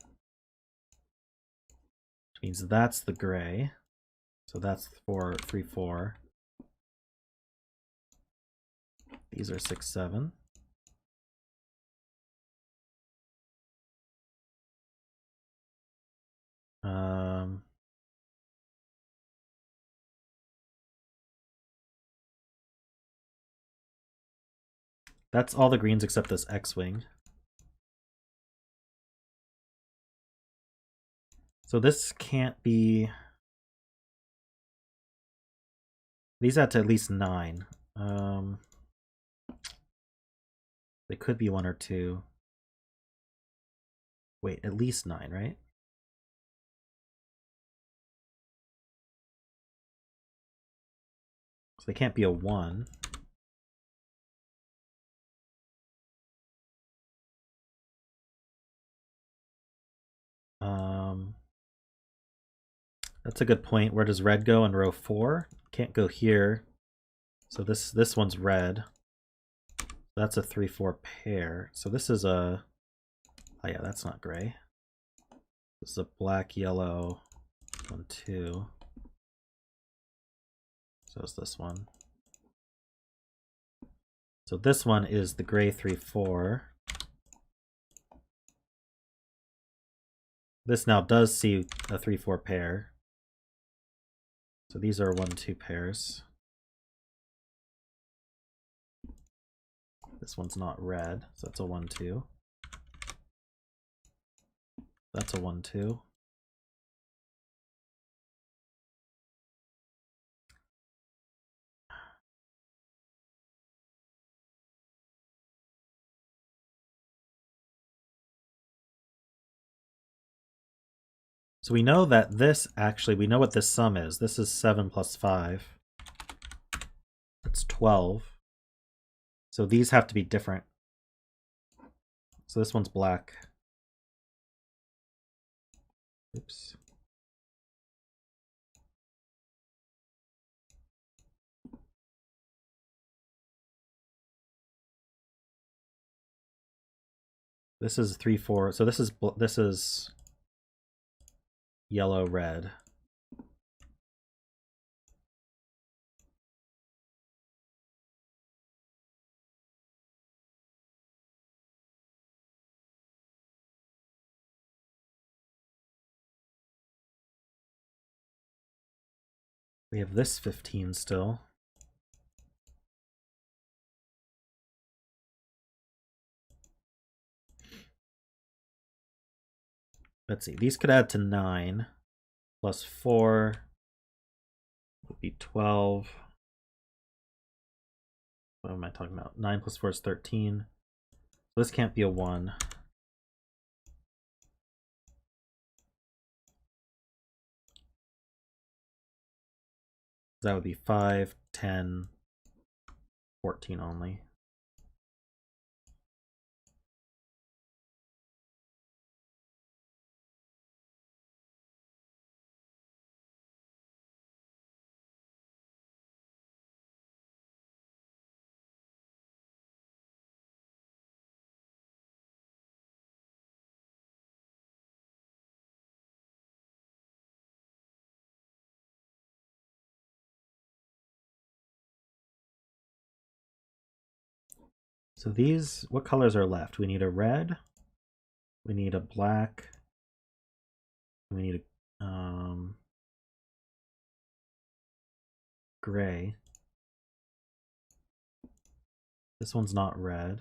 Which means that's the gray. So that's 4, 3, 4. These are 6, 7. That's all the greens except this X-wing. So this can't be... These add to at least 9. They could be 1 or 2. Wait, at least 9, right? So they can't be a 1. That's a good point. Where does red go in row 4? Can't go here. So this one's red. That's a 3, 4 pair. So this is a... Oh yeah, that's not gray. This is a black, yellow, 1, 2. So is this one. So this one is the gray 3, 4. This now does see a 3, 4 pair. So these are 1, 2 pairs. This one's not red, so that's a 1, 2. That's a 1, 2. So we know that this, actually, we know what this sum is. This is 7 plus 5. That's 12. So these have to be different. So this one's black. Oops. This is 3, 4. So this is yellow, red. We have this 15 still. Let's see, these could add to 9. Plus 4 would be 12. What am I talking about? 9 plus 4 is 13. So this can't be a 1. That would be 5, 10, 14 only. So these, what colors are left? We need a red, we need a black, we need a gray. This one's not red.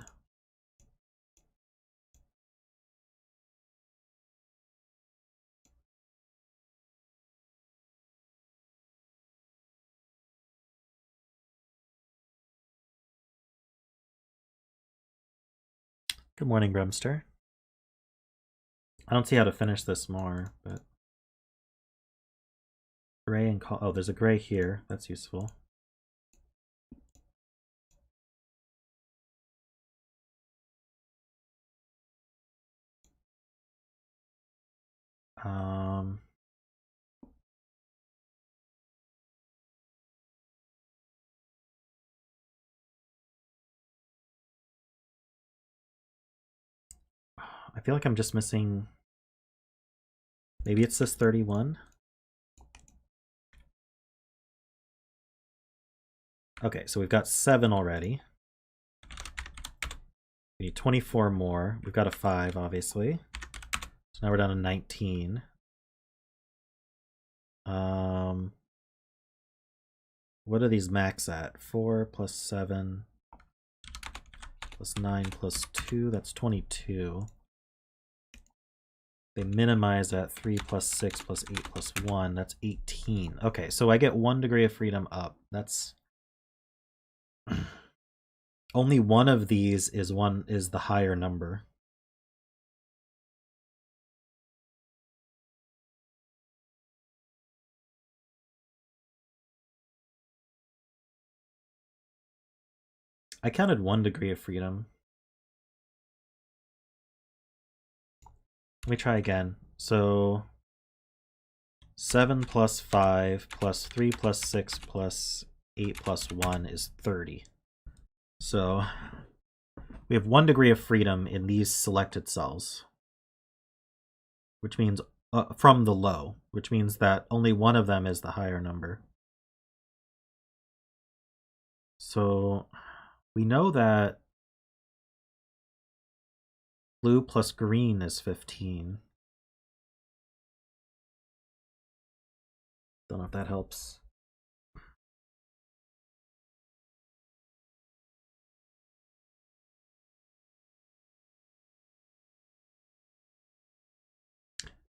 Good morning, Grumster. I don't see how to finish this more, but gray and oh, there's a gray here. That's useful. I feel like I'm just missing. Maybe it's this 31. Okay, so we've got 7 already. We need 24 more. We've got a 5, obviously. So now we're down to 19. What are these max at? 4 plus 7 plus 9 plus 2, that's 22. They minimize at 3 plus 6 plus 8 plus 1, that's 18. Okay, so I get 1 degree of freedom up. That's only one of these is the higher number. I counted 1 degree of freedom. Let me try again. So 7 plus 5 plus 3 plus 6 plus 8 plus 1 is 30. So we have 1 degree of freedom in these selected cells, which means from the low, which means that only one of them is the higher number. So we know that blue plus green is 15. Don't know if that helps.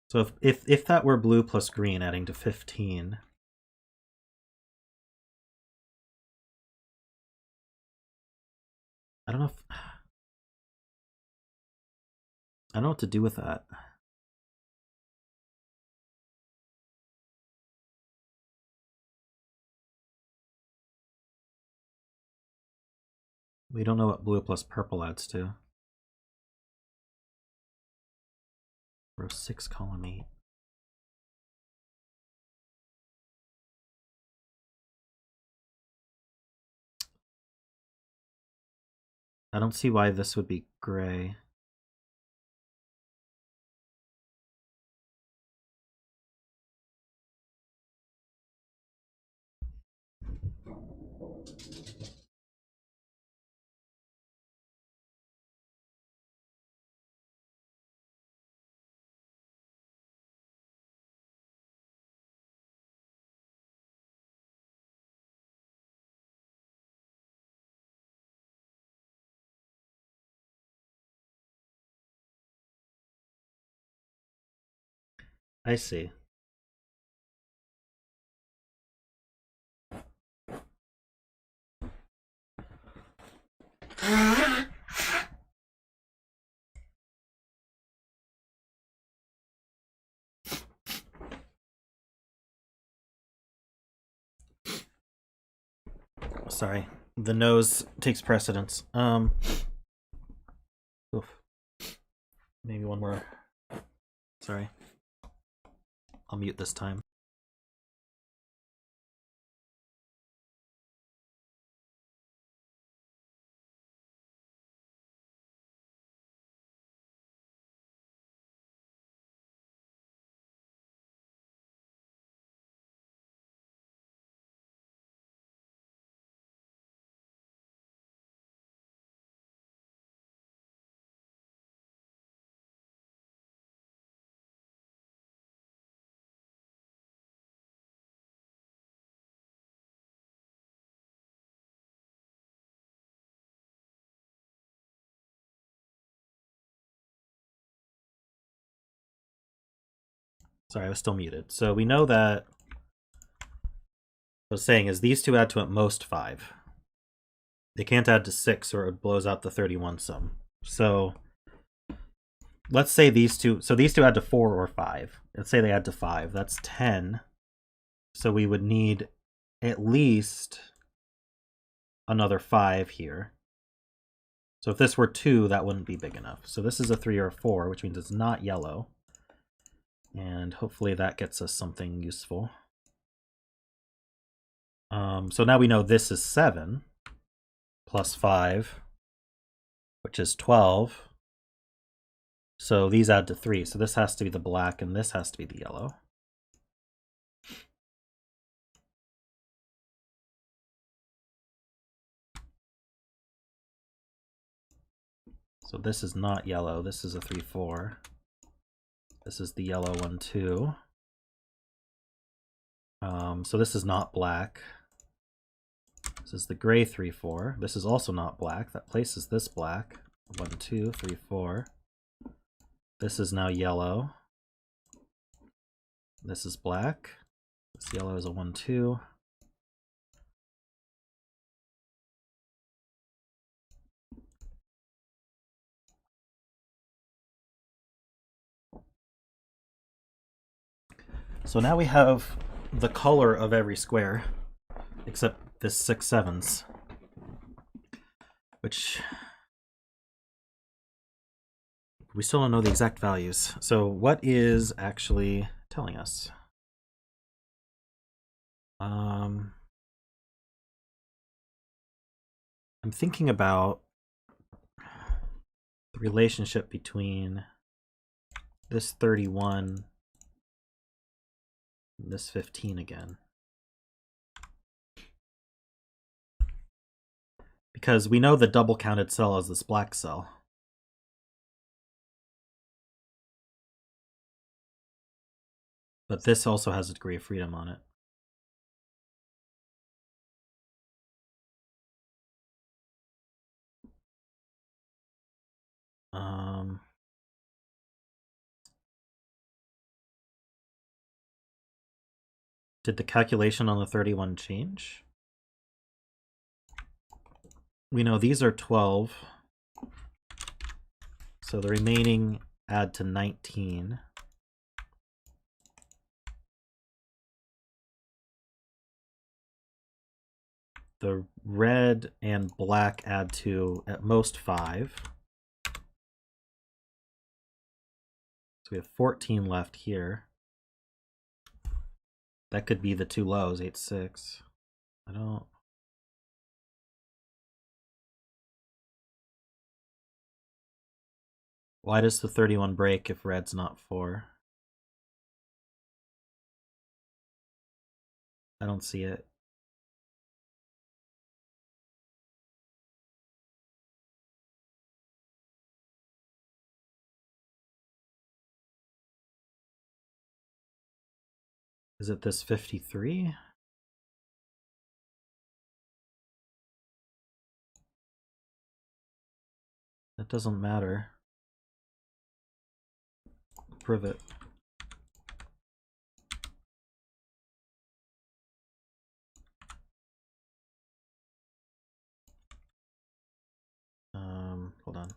So if that were blue plus green adding to 15, I don't know what to do with that. We don't know what blue plus purple adds to. Row 6, column 8. I don't see why this would be gray. I see. Sorry, the nose takes precedence. Oof. Maybe one more. Sorry. I'll mute this time. Sorry, I was still muted. So we know that what I was saying is these two add to at most 5. They can't add to 6 or it blows out the 31 sum. So let's say these two, so these two add to 4 or 5. Let's say they add to 5. That's 10. So we would need at least another 5 here. So if this were 2, that wouldn't be big enough. So this is a 3 or a 4, which means it's not yellow. And hopefully that gets us something useful. So now we know this is 7 plus 5, which is 12. So these add to 3. So this has to be the black and this has to be the yellow. So this is not yellow. This is a 3, 4. This is the yellow 1, 2. So this is not black. This is the gray 3, 4. This is also not black. That places this black. 1, 2, 3, 4. This is now yellow. This is black. This yellow is a 1, 2. So now we have the color of every square, except this 6 7s, which we still don't know the exact values. So what is actually telling us? I'm thinking about the relationship between this 31 and this 15 again. Because we know the double counted cell is this black cell. But this also has a degree of freedom on it. Did the calculation on the 31 change? We know these are 12. So the remaining add to 19. The red and black add to at most 5. So we have 14 left here. That could be the two lows, 8, 6. I don't... Why does the 31 break if red's not 4? I don't see it. Is it this 53? That doesn't matter. Prove it. Hold on.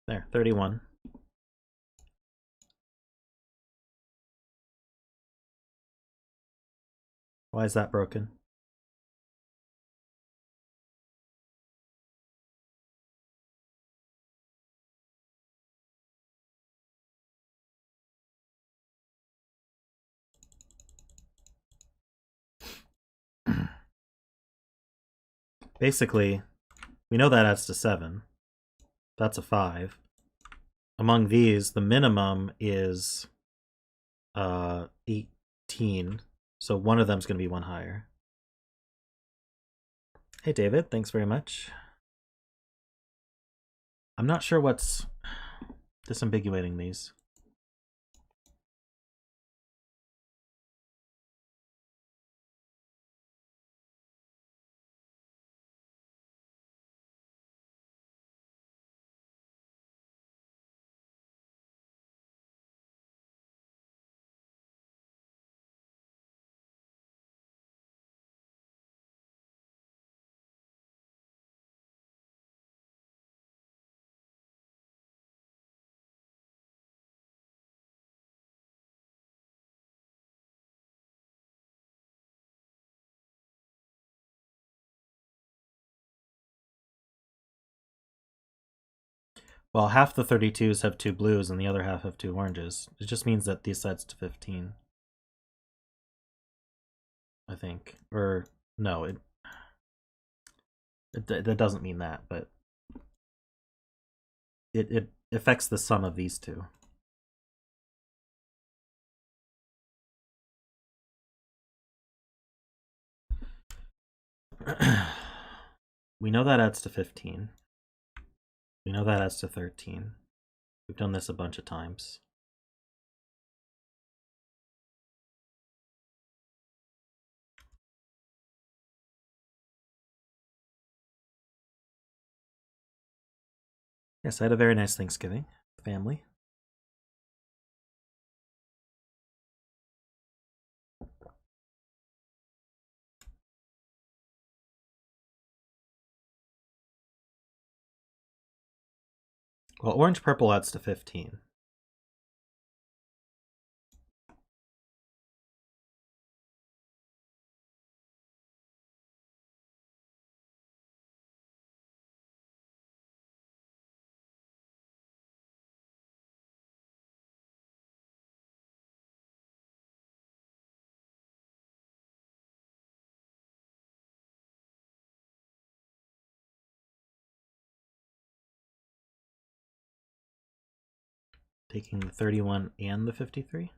There, 31. Why is that broken? Basically, we know that adds to 7. That's a 5. Among these, the minimum is 18. So one of them's going to be one higher. Hey, David. Thanks very much. I'm not sure what's disambiguating these. Well, half the 32s have 2 blues and the other half have 2 oranges. It just means that these adds to 15. I think. Or, no, that doesn't mean that, but it affects the sum of these two. We know that adds to 15. We know that adds to 13. We've done this a bunch of times. Yes, I had a very nice Thanksgiving. Family. Well, orange-purple adds to 15. Taking the 31 and the 53.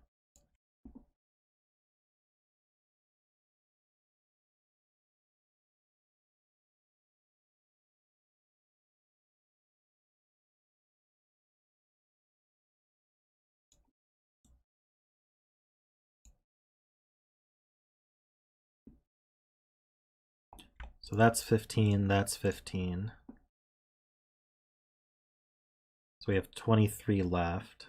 So that's 15, that's 15. So we have 23 left.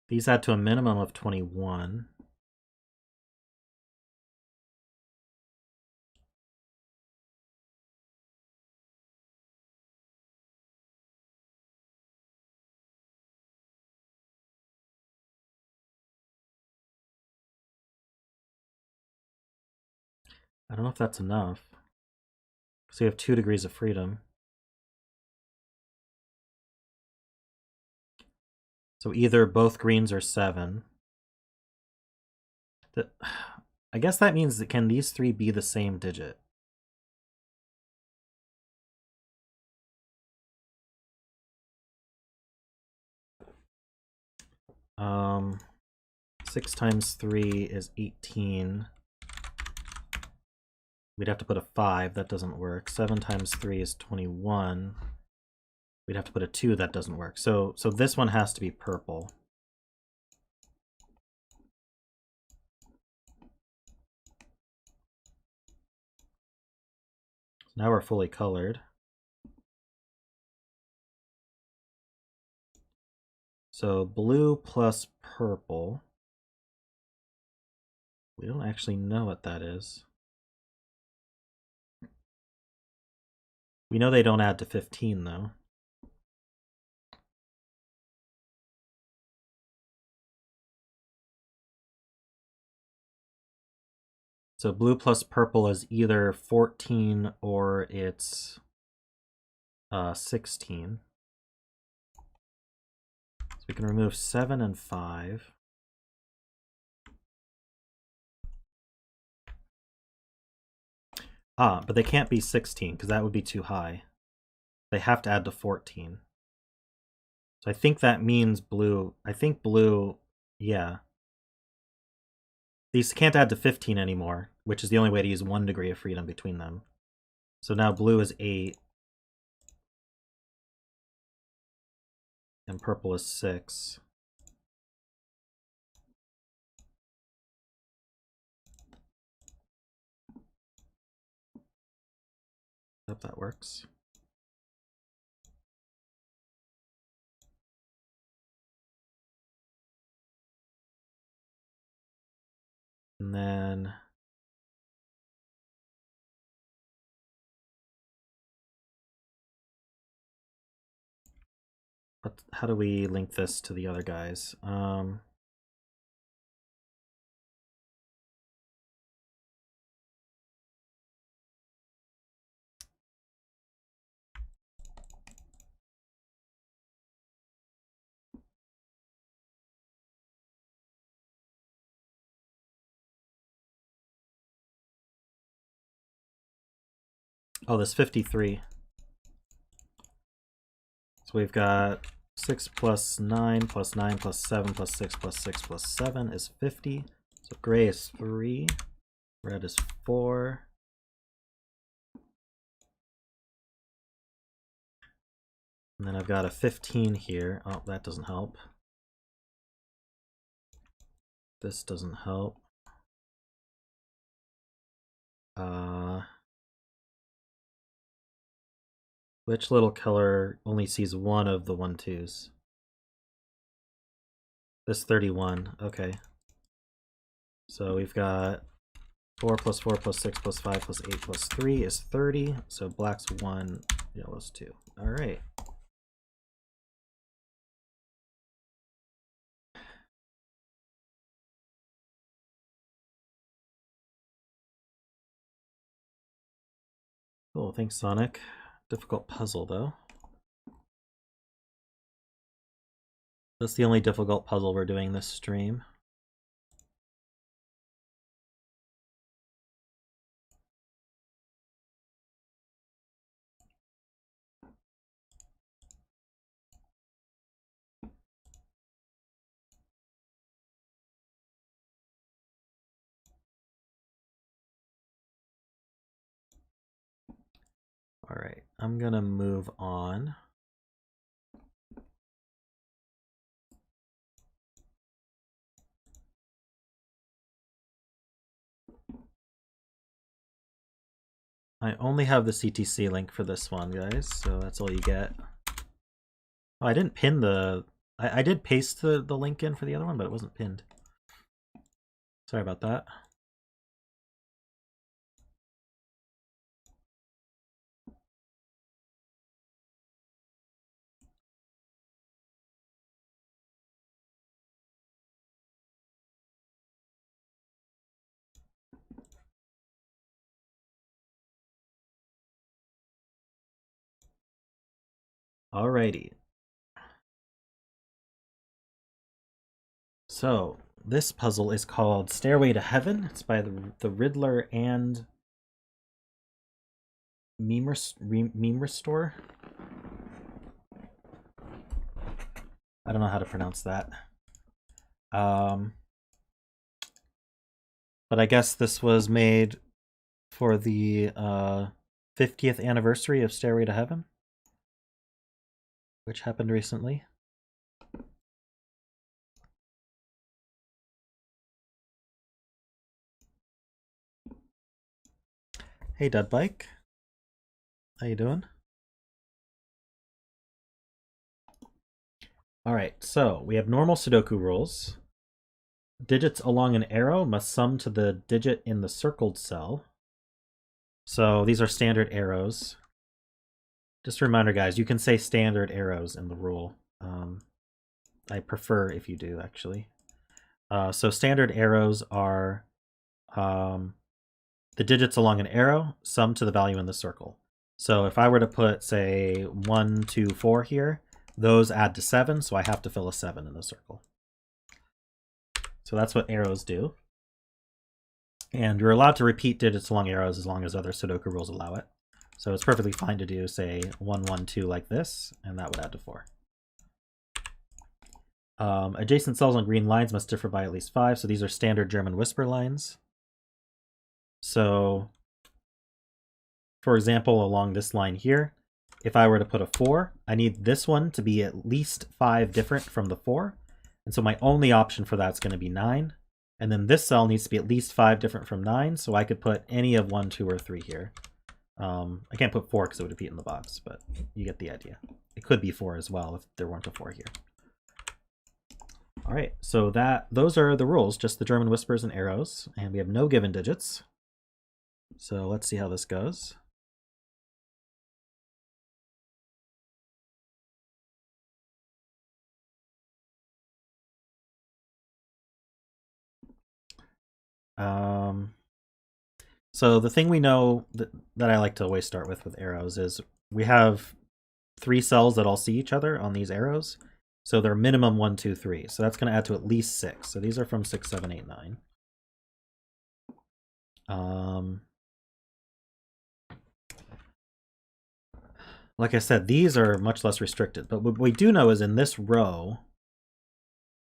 These add to a minimum of 21. I don't know if that's enough. So you have 2 degrees of freedom. So either both greens are 7. I guess that means that can these 3 be the same digit? Um, 6 times 3 is 18. We'd have to put a 5, that doesn't work. 7 times 3 is 21. We'd have to put a 2, that doesn't work. So this one has to be purple. Now we're fully colored. So blue plus purple. We don't actually know what that is. We know they don't add to 15, though. So blue plus purple is either 14 or it's 16. So we can remove 7 and 5. But they can't be 16 because that would be too high. They have to add to 14. So I think that means blue. I think blue, yeah. These can't add to 15 anymore, which is the only way to use 1 degree of freedom between them. So now blue is 8. And purple is 6. I hope that works. And then how do we link this to the other guys? Oh, this 53. So we've got 6 plus 9 plus 9 plus 7 plus 6 plus 6 plus 7 is 50. So gray is 3, red is 4. And then I've got a 15 here. Oh, that doesn't help. This doesn't help. Which little color only sees one of the 1-2s? This 31, okay. So we've got 4 plus 4 plus 6 plus 5 plus 8 plus 3 is 30. So black's 1, yellow's 2. All right. Cool, thanks, Sonic. Difficult puzzle, though. That's the only difficult puzzle we're doing this stream. All right, I'm gonna move on. I only have the CTC link for this one, guys, so that's all you get. Oh, I didn't pin the... I did paste the link in for the other one, but it wasn't pinned. Sorry about that. Alrighty. So, this puzzle is called Stairway to Heaven. It's by TheRiddler and Memeristor. I don't know how to pronounce that. But I guess this was made for the 50th anniversary of Stairway to Heaven, which happened recently. Hey, Deadbike. How you doing? All right, so we have normal Sudoku rules. Digits along an arrow must sum to the digit in the circled cell. So these are standard arrows. Just a reminder, guys, you can say standard arrows in the rule. I prefer if you do, actually. So standard arrows are the digits along an arrow sum to the value in the circle. So if I were to put, say, 1, 2, 4 here, those add to 7, so I have to fill a 7 in the circle. So that's what arrows do. And you're allowed to repeat digits along arrows as long as other Sudoku rules allow it. So it's perfectly fine to do, say, 1, 1, 2 like this, and that would add to 4. Adjacent cells on green lines must differ by at least 5, so these are standard German whisper lines. So, for example, along this line here, if I were to put a 4, I need this one to be at least 5 different from the 4. And so my only option for that is going to be 9. And then this cell needs to be at least 5 different from 9, so I could put any of 1, 2, or 3 here. I can't put 4 because it would repeat in the box, but you get the idea. It could be 4 as well if there weren't a 4 here. All right, so those are the rules, just the German whispers and arrows, and we have no given digits. So let's see how this goes. So the thing we know that I like to always start with arrows is we have 3 cells that all see each other on these arrows. So they're minimum 1, 2, 3. So that's going to add to at least 6. So these are from 6, 7, 8, 9. Like I said, these are much less restricted. But what we do know is in this row,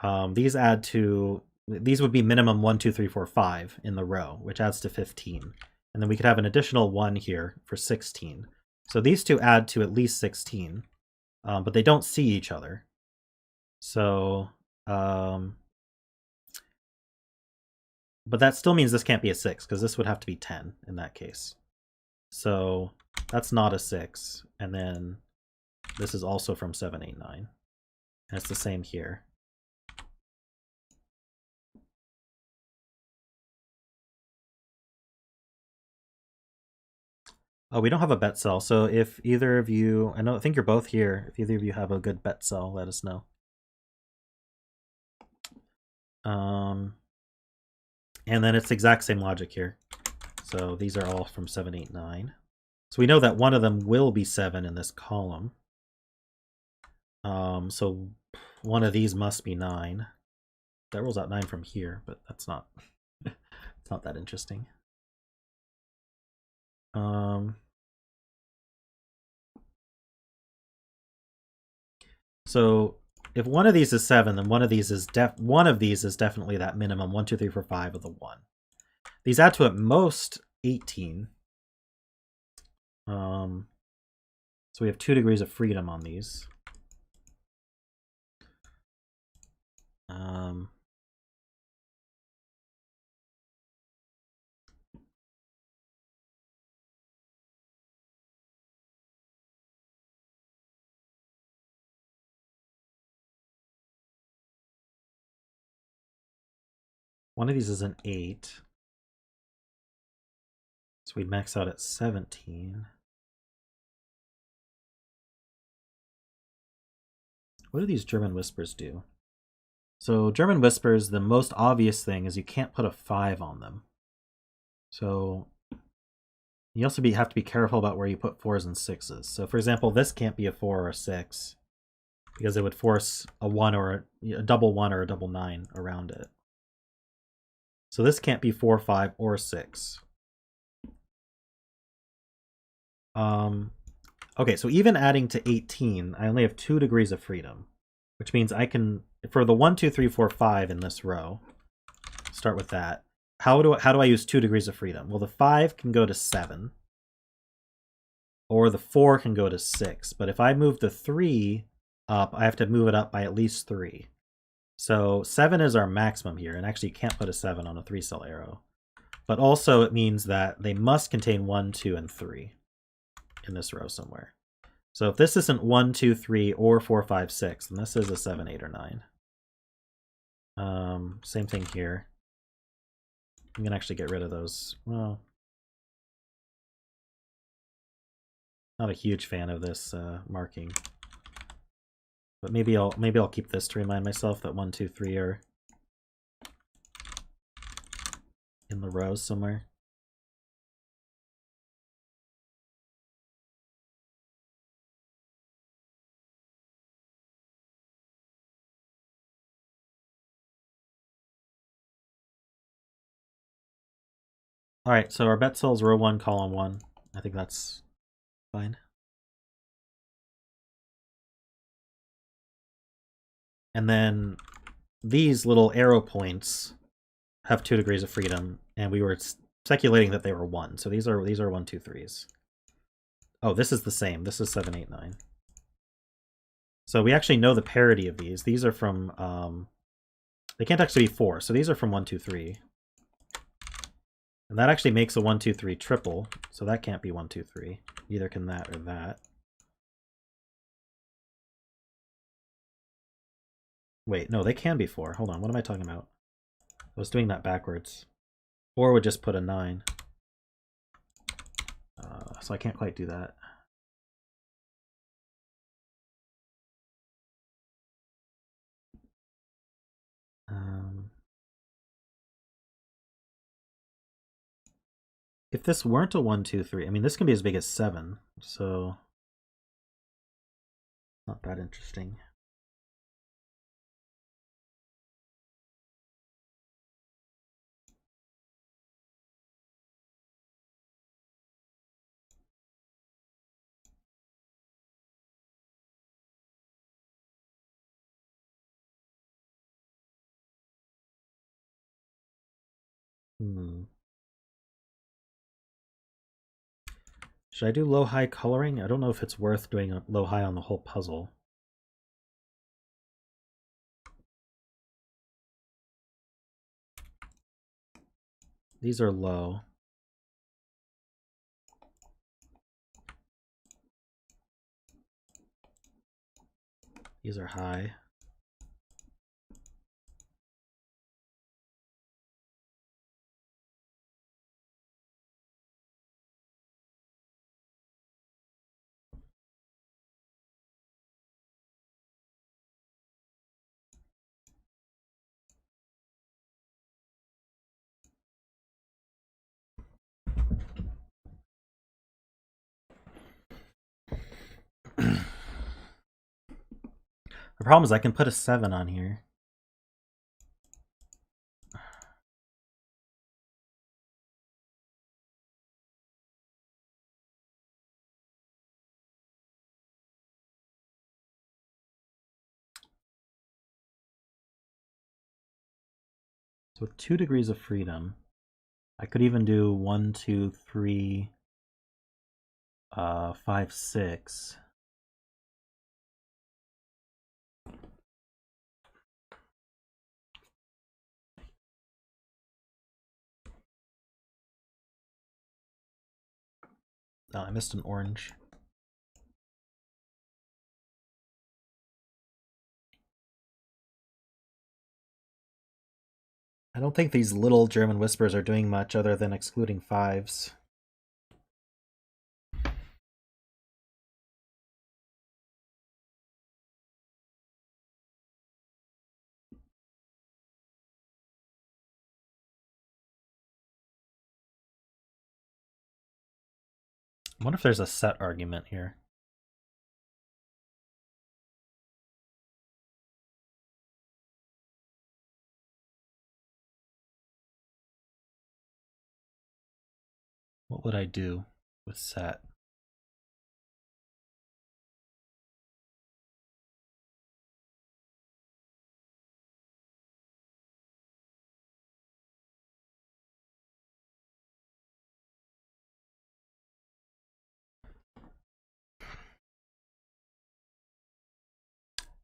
these would be minimum 1, 2, 3, 4, 5 in the row, which adds to 15. And then we could have an additional 1 here for 16. So these two add to at least 16, but they don't see each other. So, but that still means this can't be a 6, because this would have to be 10 in that case. So that's not a 6. And then this is also from 7, 8, 9. And it's the same here. Oh, we don't have a bet cell. So if either of you, I think you're both here. If either of you have a good bet cell, let us know. And then it's the exact same logic here. So these are all from 7, 8, 9. So we know that one of them will be 7 in this column. So one of these must be 9. That rules out 9 from here, but that's not it's not that interesting. So if one of these is 7, then one of these is definitely that minimum 1, 2, 3, 4, 5 of the 1. These add to at most 18. So we have 2 degrees of freedom on these. One of these is an 8. So we'd max out at 17. What do these German whispers do? So German whispers, the most obvious thing is you can't put a 5 on them. So you also have to be careful about where you put 4s and 6s. So for example, this can't be a 4 or a 6 because it would force a 1 or a double 1 or a double 9 around it. So this can't be 4, 5, or 6. Okay, so even adding to 18, I only have 2 degrees of freedom, which means I can, for the 1, 2, 3, 4, 5 in this row, start with that. How do I use 2 degrees of freedom? Well, the 5 can go to 7, or the 4 can go to 6. But if I move the 3 up, I have to move it up by at least 3. So 7 is our maximum here, and actually you can't put a 7 on a 3-cell arrow. But also it means that they must contain 1, 2, and 3 in this row somewhere. So if this isn't 1, 2, 3, or 4, 5, 6, then this is a 7, 8, or 9. Same thing here. I'm gonna actually get rid of those. Well, not a huge fan of this marking, but maybe I'll keep this to remind myself that 1, 2, 3 are in the rows somewhere. All right, so our bet cells row 1, column 1. I think that's fine. And then these little arrow points have 2 degrees of freedom, and we were speculating that they were 1. So these are 1, 2, 3s. Oh, this is the same. This is 7, 8, 9. So we actually know the parity of these. These are from they can't actually be 4, so these are from 1, 2, 3. And that actually makes a 1, 2, 3 triple, so that can't be 1, 2, 3. Either can that or that. Wait, no, they can be 4. Hold on, what am I talking about? I was doing that backwards. 4 would just put a 9. So I can't quite do that. If this weren't a 1, 2, 3, I mean, this can be as big as 7, so not that interesting. Should I do low-high coloring? I don't know if it's worth doing a low-high on the whole puzzle. These are low. These are high. The problem is I can put a 7 on here. So with 2 degrees of freedom, I could even do 1, 2, 3, 5, 6. Oh, I missed an orange. I don't think these little German whispers are doing much other than excluding 5s. I wonder if there's a set argument here. What would I do with set?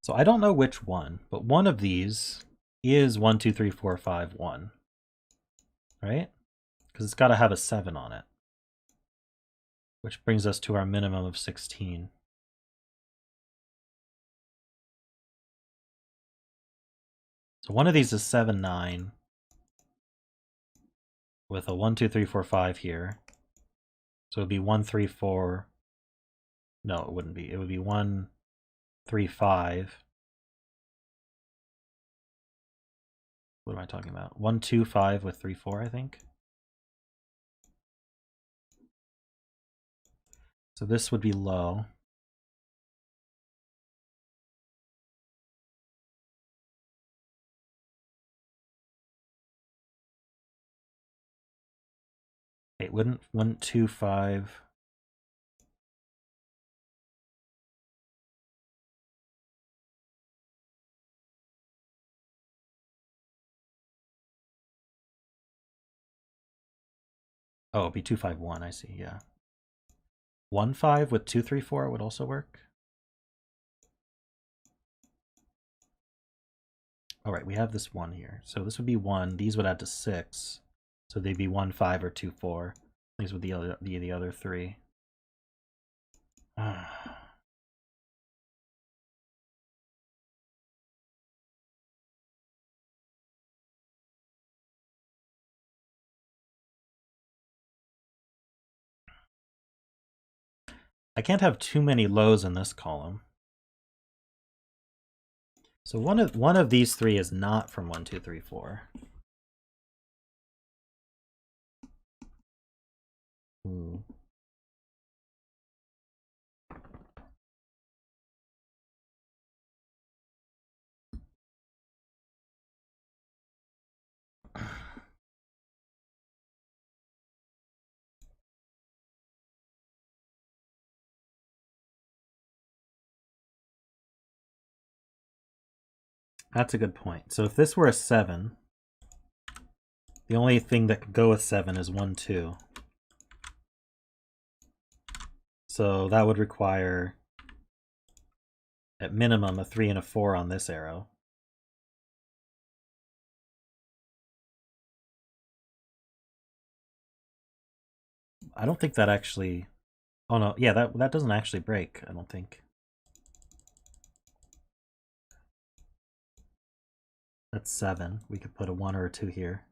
So I don't know which one, but one of these is 1, 2, 3, 4, 5, 1. Right? Because it's got to have a 7 on it. Which brings us to our minimum of 16. So one of these is 7, 9. With a 1, 2, 3, 4, 5 here. So it would be 1, 3, 4. No, it wouldn't be. It would be 1, 3, 5. What am I talking about? 1, 2, 5 with 3, 4, I think. So this would be low. It wouldn't 1, 2, 5. Oh, it'd be 2, 5, 1, I see, yeah. 1, 5 with 2, 3, 4 would also work. All right, we have this 1 here. So this would be 1. These would add to 6. So they'd be 1, 5, or 2, 4. These would be the other 3. I can't have too many lows in this column. So one of these three is not from 1, 2, 3, 4. Ooh. That's a good point. So if this were a 7, the only thing that could go with 7 is 1, 2. So that would require, at minimum, a 3 and a 4 on this arrow. I don't think that actually... Oh no, yeah, that doesn't actually break, I don't think. That's 7. We could put a 1 or a 2 here.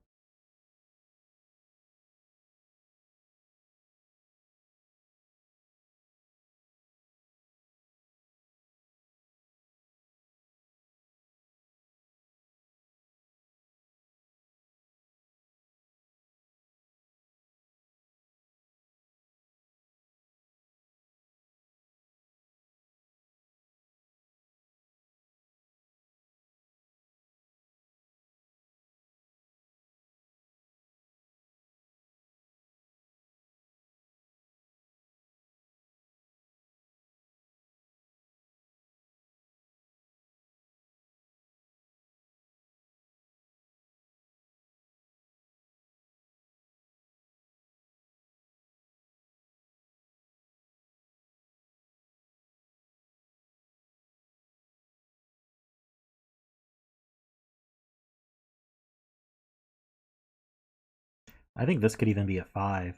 I think this could even be a 5.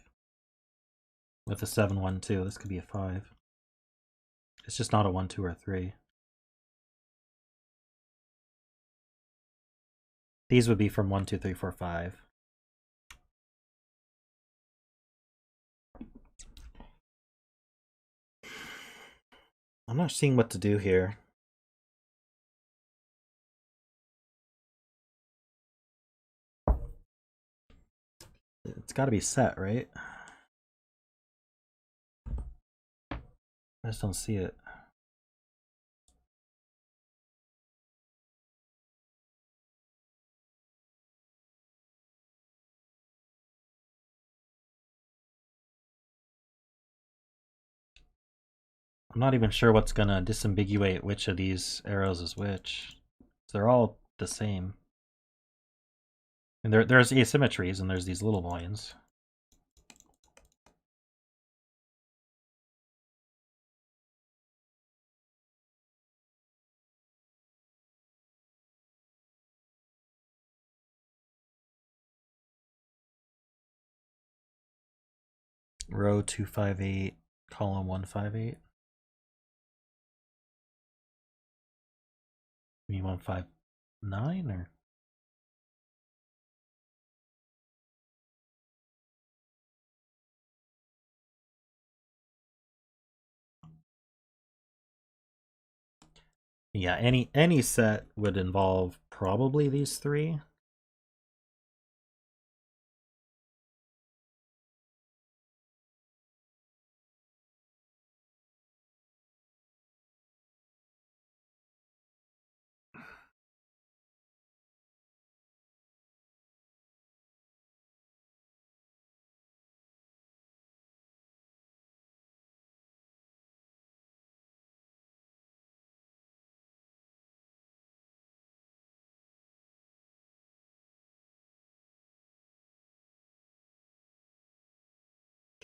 With a 7, 1, 2, this could be a 5. It's just not a 1, 2, or 3. These would be from 1, 2, 3, 4, 5. I'm not seeing what to do here. It's got to be set, right? I just don't see it. I'm not even sure what's gonna disambiguate which of these arrows is which. They're all the same. And there's asymmetries, and there's these little lines. Row 258, column 158. You mean 159 or? Yeah, any set would involve probably these three.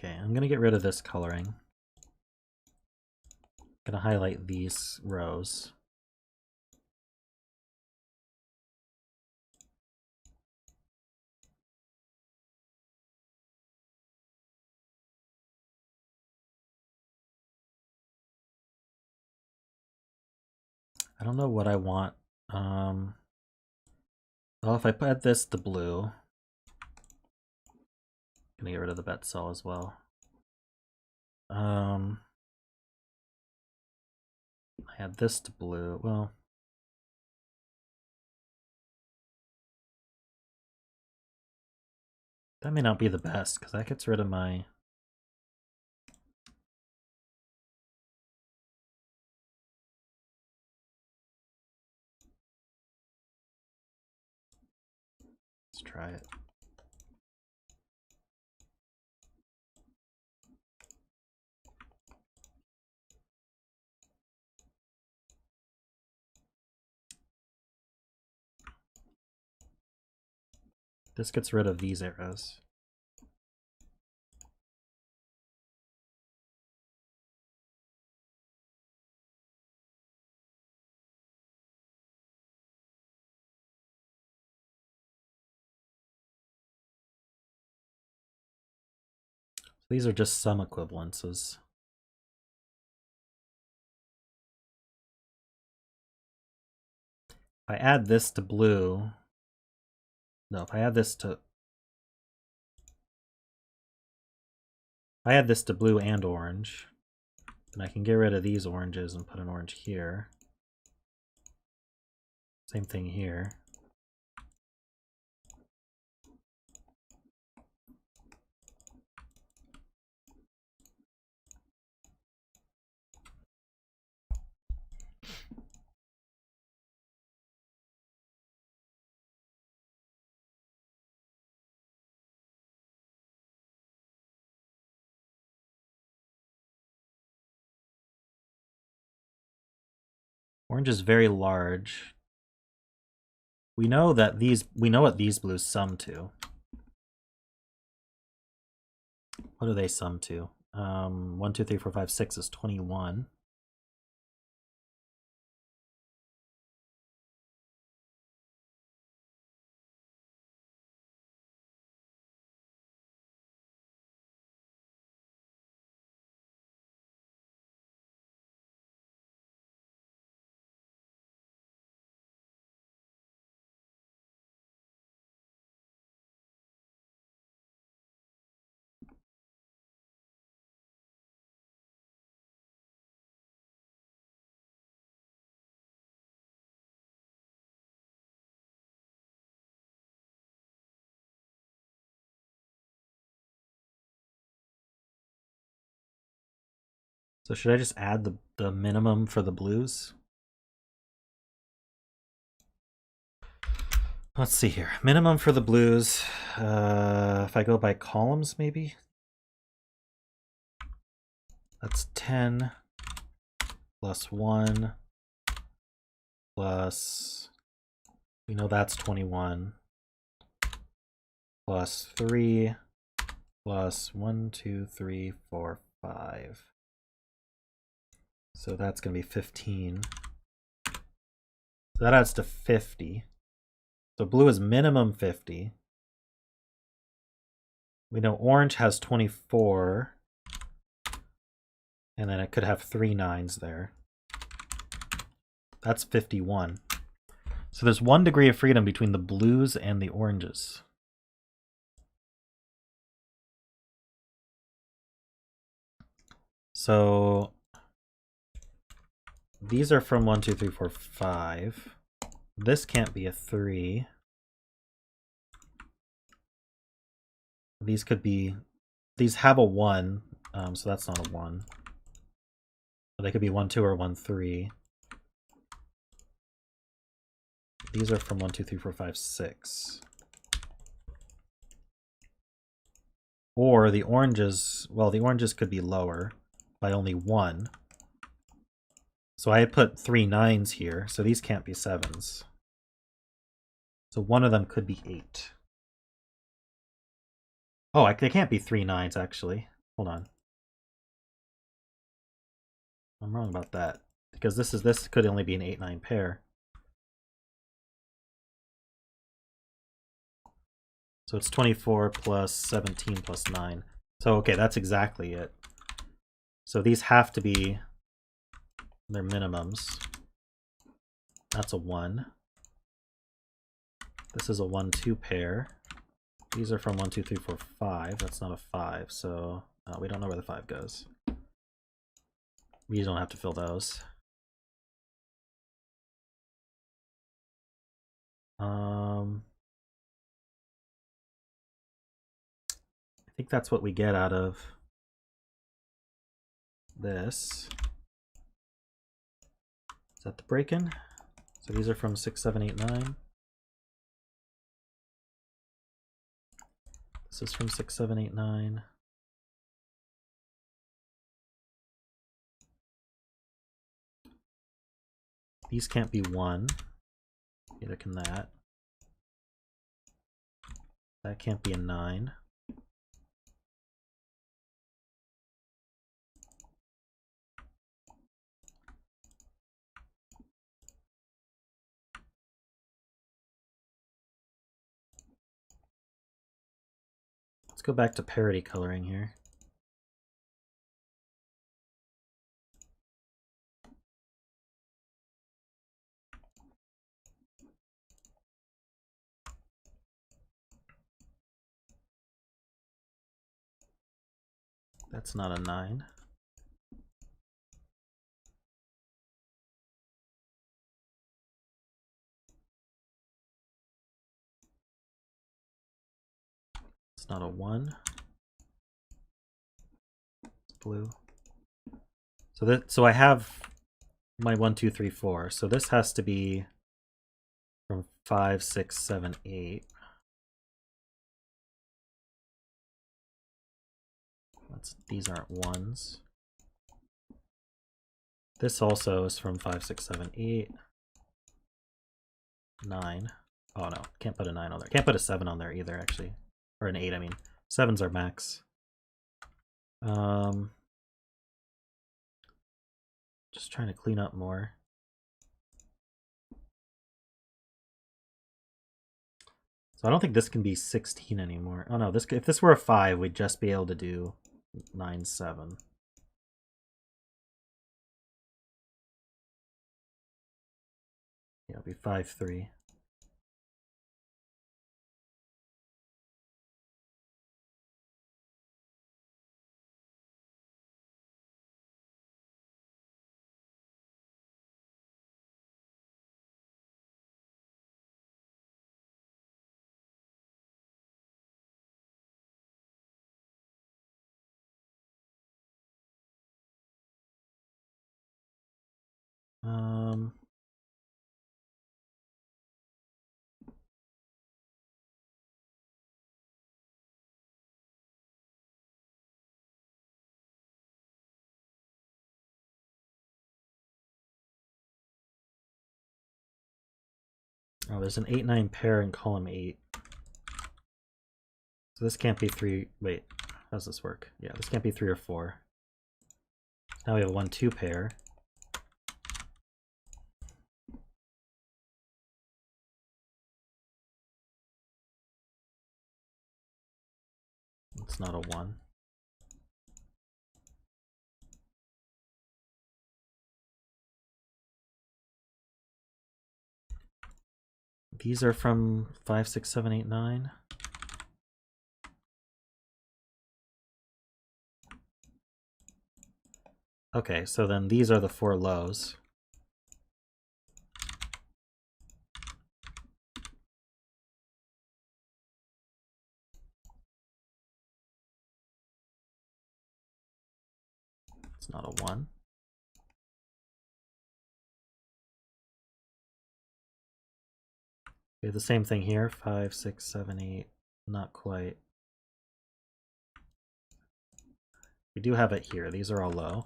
Okay, I'm gonna get rid of this coloring. I'm gonna highlight these rows. I don't know what I want. Well, if I put this to blue, I'm gonna get rid of the bet cell as well. Add this to blue. Well, that may not be the best, because that gets rid of my... Let's try it. This gets rid of these arrows. These are just some equivalences. If I add this to blue, no, if I add this to blue and orange, then I can get rid of these oranges and put an orange here. Same thing here. Orange is very large. We know that what these blues sum to. What do they sum to? 1, 2, 3, 4, 5, 6 is 21. So should I just add the minimum for the blues? Let's see here. Minimum for the blues. If I go by columns, maybe? That's 10 plus 1 plus... We know that's 21. Plus 3 plus 1, 2, 3, 4, 5. So that's going to be 15. So that adds to 50. So blue is minimum 50. We know orange has 24. And then it could have 3 9s there. That's 51. So there's 1 degree of freedom between the blues and the oranges. So these are from 1, 2, 3, 4, 5. This can't be a 3. These could be, these have a 1, so that's not a 1. But they could be 1, 2, or 1, 3. These are from 1, 2, 3, 4, 5, 6. Or the oranges, well, the oranges could be lower by only 1. So I had put 3 9s here, so these can't be 7s. So one of them could be 8. Oh, they can't be 3 9s, actually. Hold on. I'm wrong about that, because this could only be an 8 9 pair. So it's 24 plus 17 plus 9. So okay, that's exactly it. So these have to be their minimums. That's a 1. This is a 1 2 pair. These are from 1 2 3 4 5. That's not a 5, so we don't know where the 5 goes. We don't have to fill those. I think that's what we get out of this. Is that the break-in? So these are from 6, 7, 8, 9. This is from 6, 7, 8, 9. These can't be 1. Neither can that. That can't be a 9. Let's go back to parity coloring here. That's not a 9. It's not a 1. It's blue. So I have my 1, 2, 3, 4. So this has to be from 5, 6, 7, 8. These aren't 1s. This also is from 5, 6, 7, 8. 9. Oh no, can't put a 9 on there. Can't put a 7 on there either, actually. Or an 8, I mean. 7s are max. Just trying to clean up more. So I don't think this can be 16 anymore. Oh no, if this were a 5, we'd just be able to do 9, 7. Yeah, it'll be 5, 3. Oh, there's an 8, 9 pair in column 8. So this can't be 3. Wait, how does this work? Yeah, this can't be 3 or 4. Now we have a 1, 2 pair. It's not a 1. These are from 5, 6, 7, 8, 9. Okay, so then these are the 4 lows. It's not a 1. We have the same thing here, 5, 6, 7, 8, not quite. We do have it here, these are all low.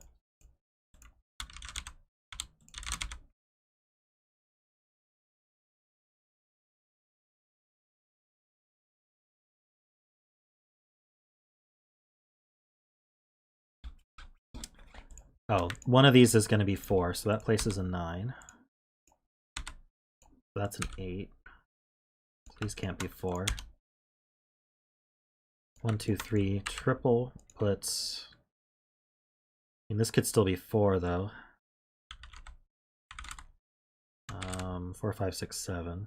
Oh, one of these is going to be 4, so that places a 9. So that's an 8. So these can't be 4. 1, 2, 3, triple puts... I mean, this could still be 4, though. 4, 5, 6, 7.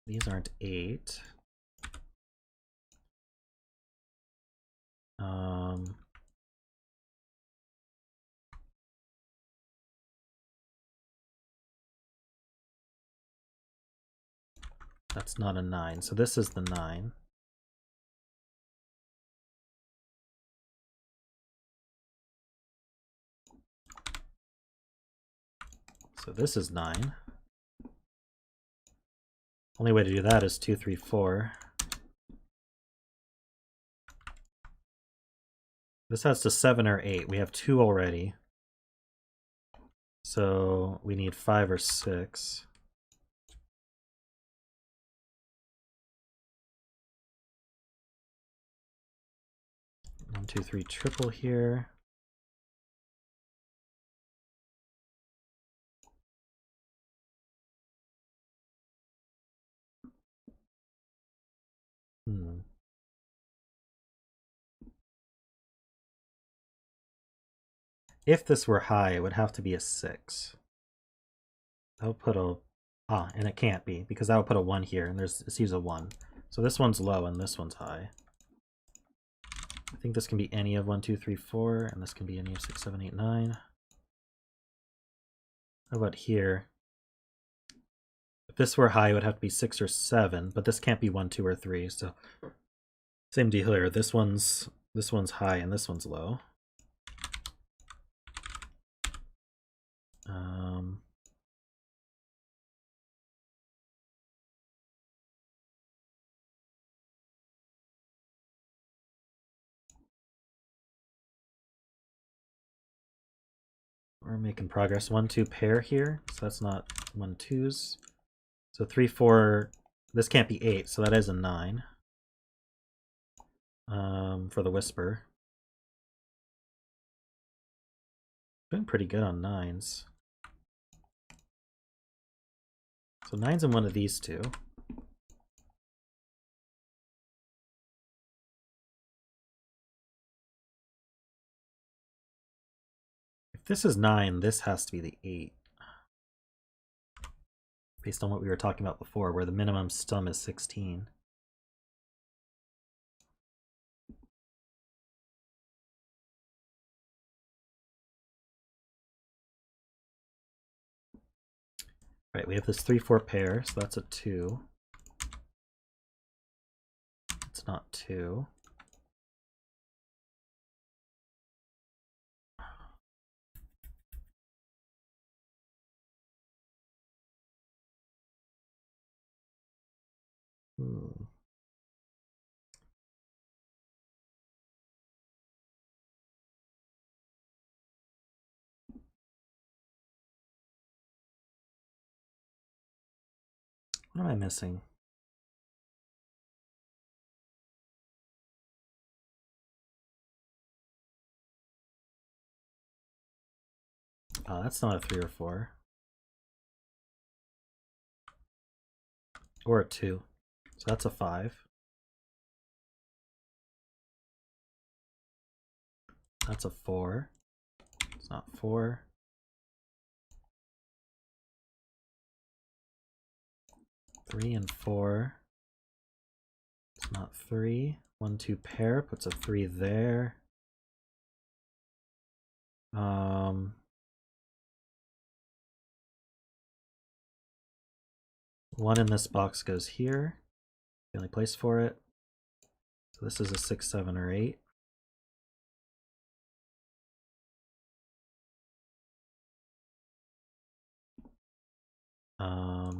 These aren't 8. That's not a 9, so this is the 9. So this is 9. Only way to do that is 2, 3, 4. This has to 7 or 8. We have 2 already. So we need 5 or 6. One, two, three, triple here. If this were high, it would have to be a 6. That would put a... and it can't be, because that would put a 1 here, and it sees a 1. So this one's low, and this one's high. I think this can be any of 1, 2, 3, 4, and this can be any of 6, 7, 8, 9. How about here? If this were high, it would have to be 6 or 7, but this can't be 1, 2, or 3, so... Same deal here. This one's high, and this one's low. We're making progress. 1, 2 pair here, so that's not 1, 2s. So 3, 4, this can't be 8, so that is a 9. For the Whisper. Doing pretty good on 9s. So 9's in one of these two. If this is 9, this has to be the 8. Based on what we were talking about before, where the minimum stum is 16. Right, we have this 3, 4 pair, so that's a 2. It's not 2. What am I missing? Oh, that's not a 3 or 4. Or a 2. So that's a 5. That's a 4. It's not 4. Three and 4. It's not 3. 1, 2 pair puts a 3 there. 1 in this box goes here. The only place for it. So this is a 6, 7, or 8.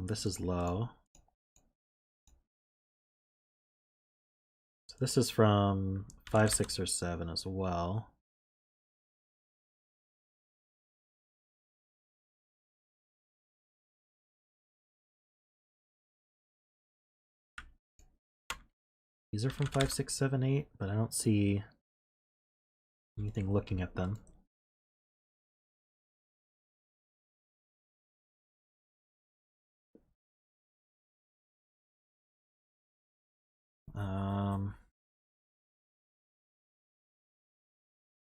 This is low. So this is from 5, 6, or 7 as well. These are from 5, 6, 7, 8, but I don't see anything looking at them.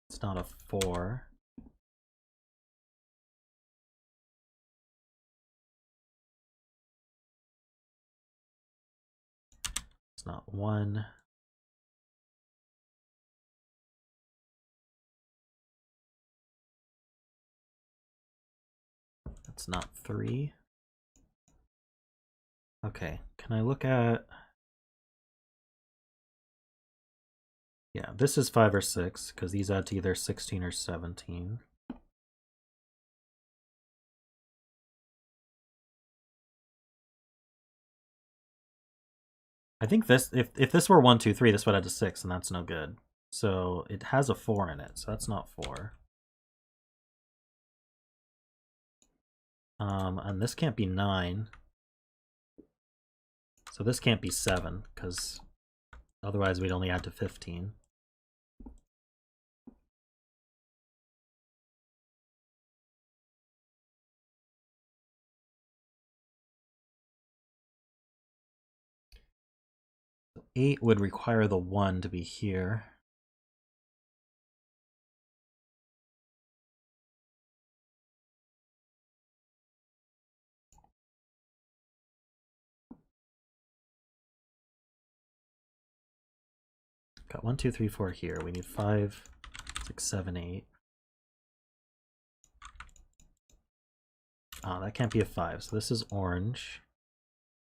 It's not a 4. That's not 1. That's not 3. Okay, can I look at... Yeah, this is 5 or 6, because these add to either 16 or 17. I think this, if this were 1, 2, 3, this would add to 6, and that's no good. So it has a 4 in it, so that's not 4. And this can't be 9. So this can't be 7, because otherwise we'd only add to 15. So 8 would require the 1 to be here. Got 1, 2, 3, 4 here. We need 5, 6, 7, 8. Oh, that can't be a 5. So this is orange.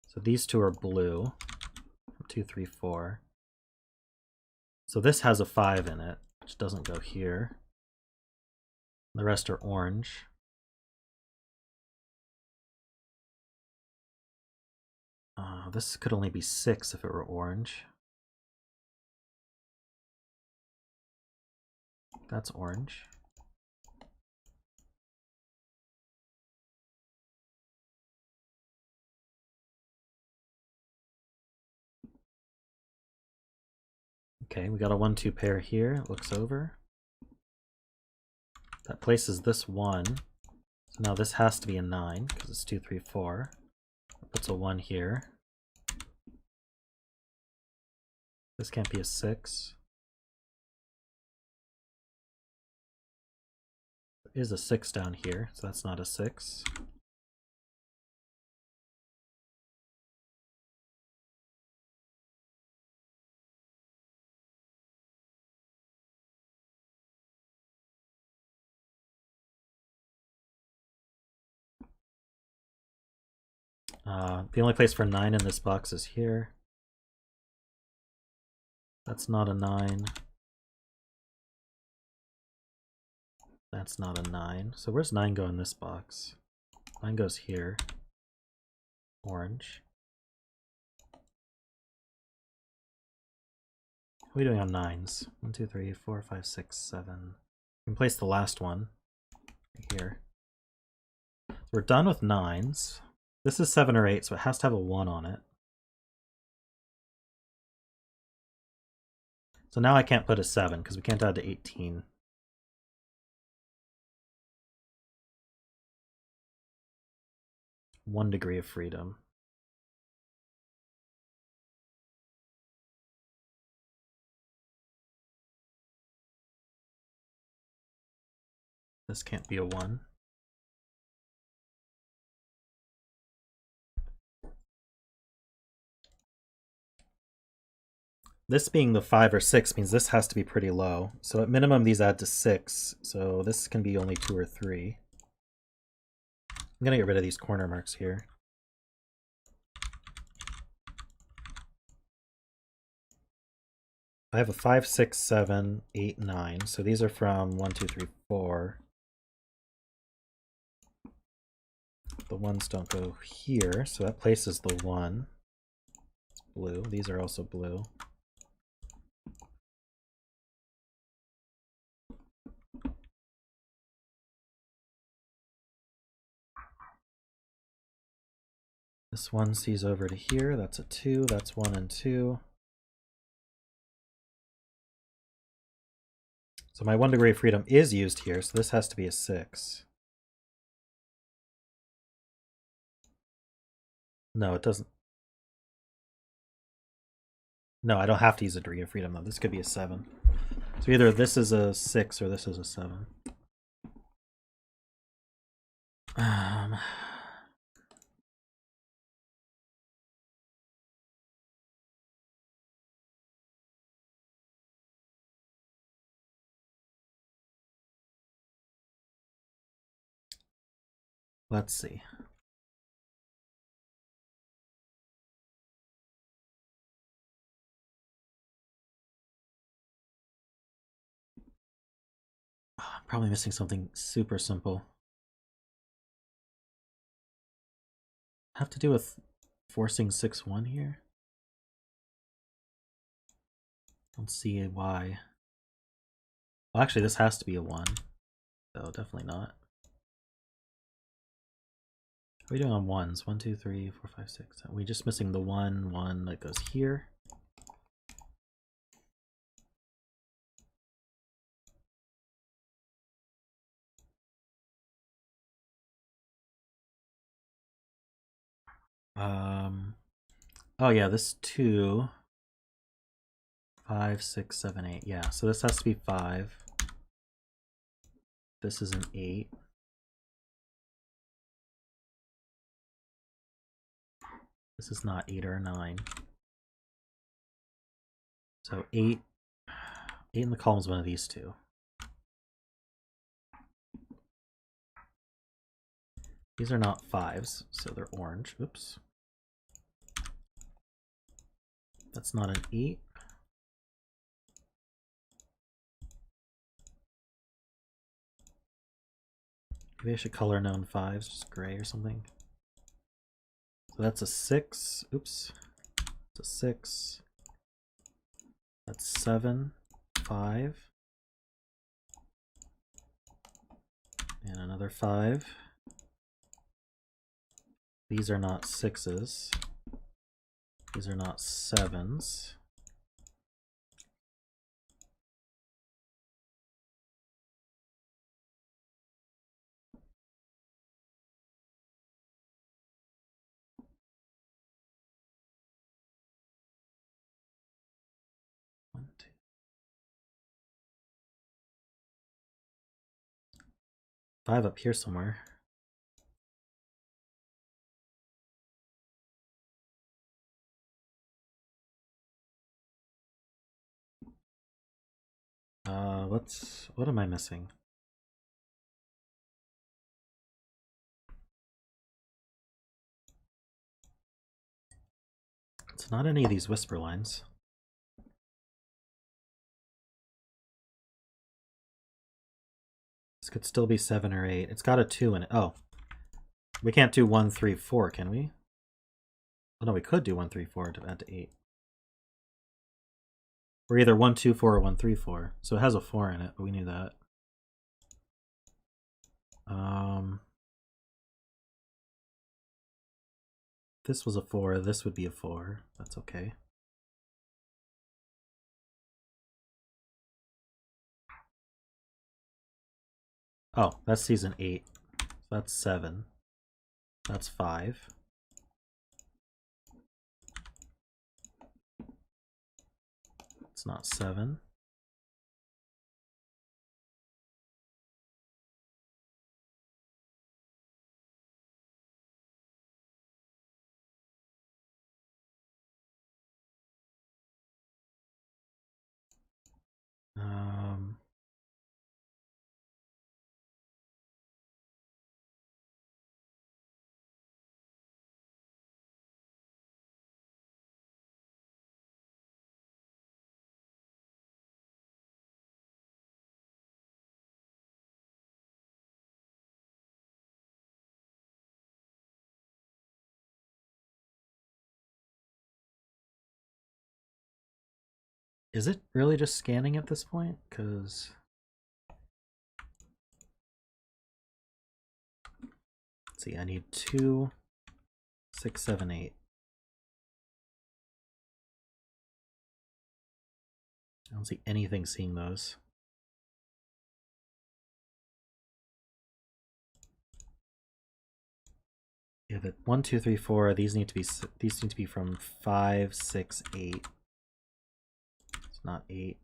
So these two are blue. 2, 3, 4. So this has a 5 in it, which doesn't go here. The rest are orange. This could only be 6 if it were orange. That's orange. Okay, we got a 1, 2 pair here. It looks over. That places this 1. So now this has to be a 9, because it's 2, 3, 4. It puts a 1 here. This can't be a 6. There is a 6 down here, so that's not a 6. The only place for 9 in this box is here. That's not a 9. That's not a 9. So where's 9 go in this box? 9 goes here. Orange. What are we doing on 9s? 1, 2, 3, 4, 5, 6, 7. We can place the last one right here. So we're done with 9s. This is 7 or 8, so it has to have a 1 on it. So now I can't put a 7 because we can't add to 18. One degree of freedom. This can't be a 1. This being the 5 or 6 means this has to be pretty low. So at minimum these add to 6. So this can be only 2 or 3. I'm gonna get rid of these corner marks here. I have a 5, 6, 7, 8, 9. So these are from 1, 2, 3, 4. The 1s don't go here, so that places the 1. It's blue. These are also blue. This 1 sees over to here. That's a 2. That's 1 and 2. So my 1 degree of freedom is used here, so this has to be a 6. No, it doesn't. No, I don't have to use a degree of freedom, though. This could be a 7. So either this is a 6 or this is a 7. Let's see. Oh, I'm probably missing something super simple. Have to do with forcing 6-1 here? Don't see why. Well, actually, this has to be a 1. So definitely not. What are we doing on 1s? 1, 2, 3, 4, 5, 6. Are we just missing the 1, 1 that goes here? Oh yeah, this 2, 5, 6, 7, 8. Yeah, so this has to be 5. This is an 8. This is not 8 or a 9. So 8 in the column is one of these two. These are not 5s, so they're orange. Oops. That's not an 8. Maybe I should color known 5s, just gray or something. So that's a 6. Oops. It's a 6. That's 7, 5. And another 5. These are not 6s. These are not 7s. One, two. 5 up here somewhere. What am I missing? It's not any of these whisper lines. This could still be 7 or 8. It's got a 2 in it. Oh. We can't do 1, 3, 4, can we? Oh no, we could do 1, 3, 4 to add to 8. We're either 1, 2, 4 or 1, 3, 4. So it has a 4 in it, but we knew that. This was a 4, this would be a 4. That's okay. Oh, that's season 8. So that's 7. That's 5. It's not 7. Is it really just scanning at this point? Because let's see, I need 2, 6, 7, 8. I don't see anything seeing those. Yeah, but 1, 2, 3, 4. These need to be from 5, 6, 8. It's not 8.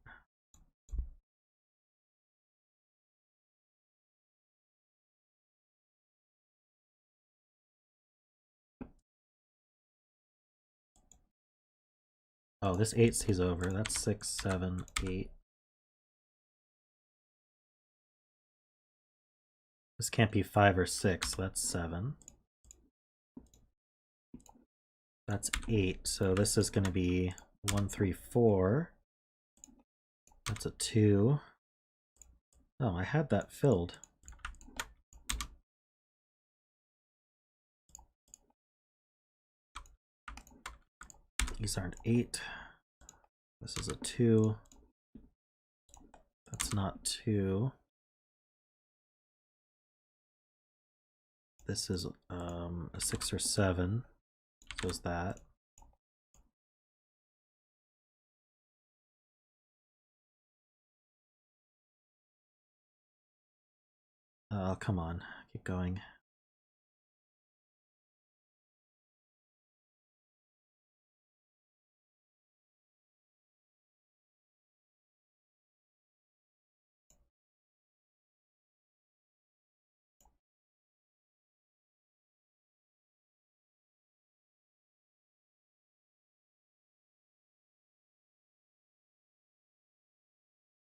Oh, this 8 stays over. That's 6, 7, 8. This can't be 5 or 6, so that's 7. That's 8, so this is going to be 1, 3, 4. That's a 2. Oh, I had that filled. These aren't 8. This is a 2. That's not 2. This is a 6 or 7. So is that. Oh, come on. Keep going.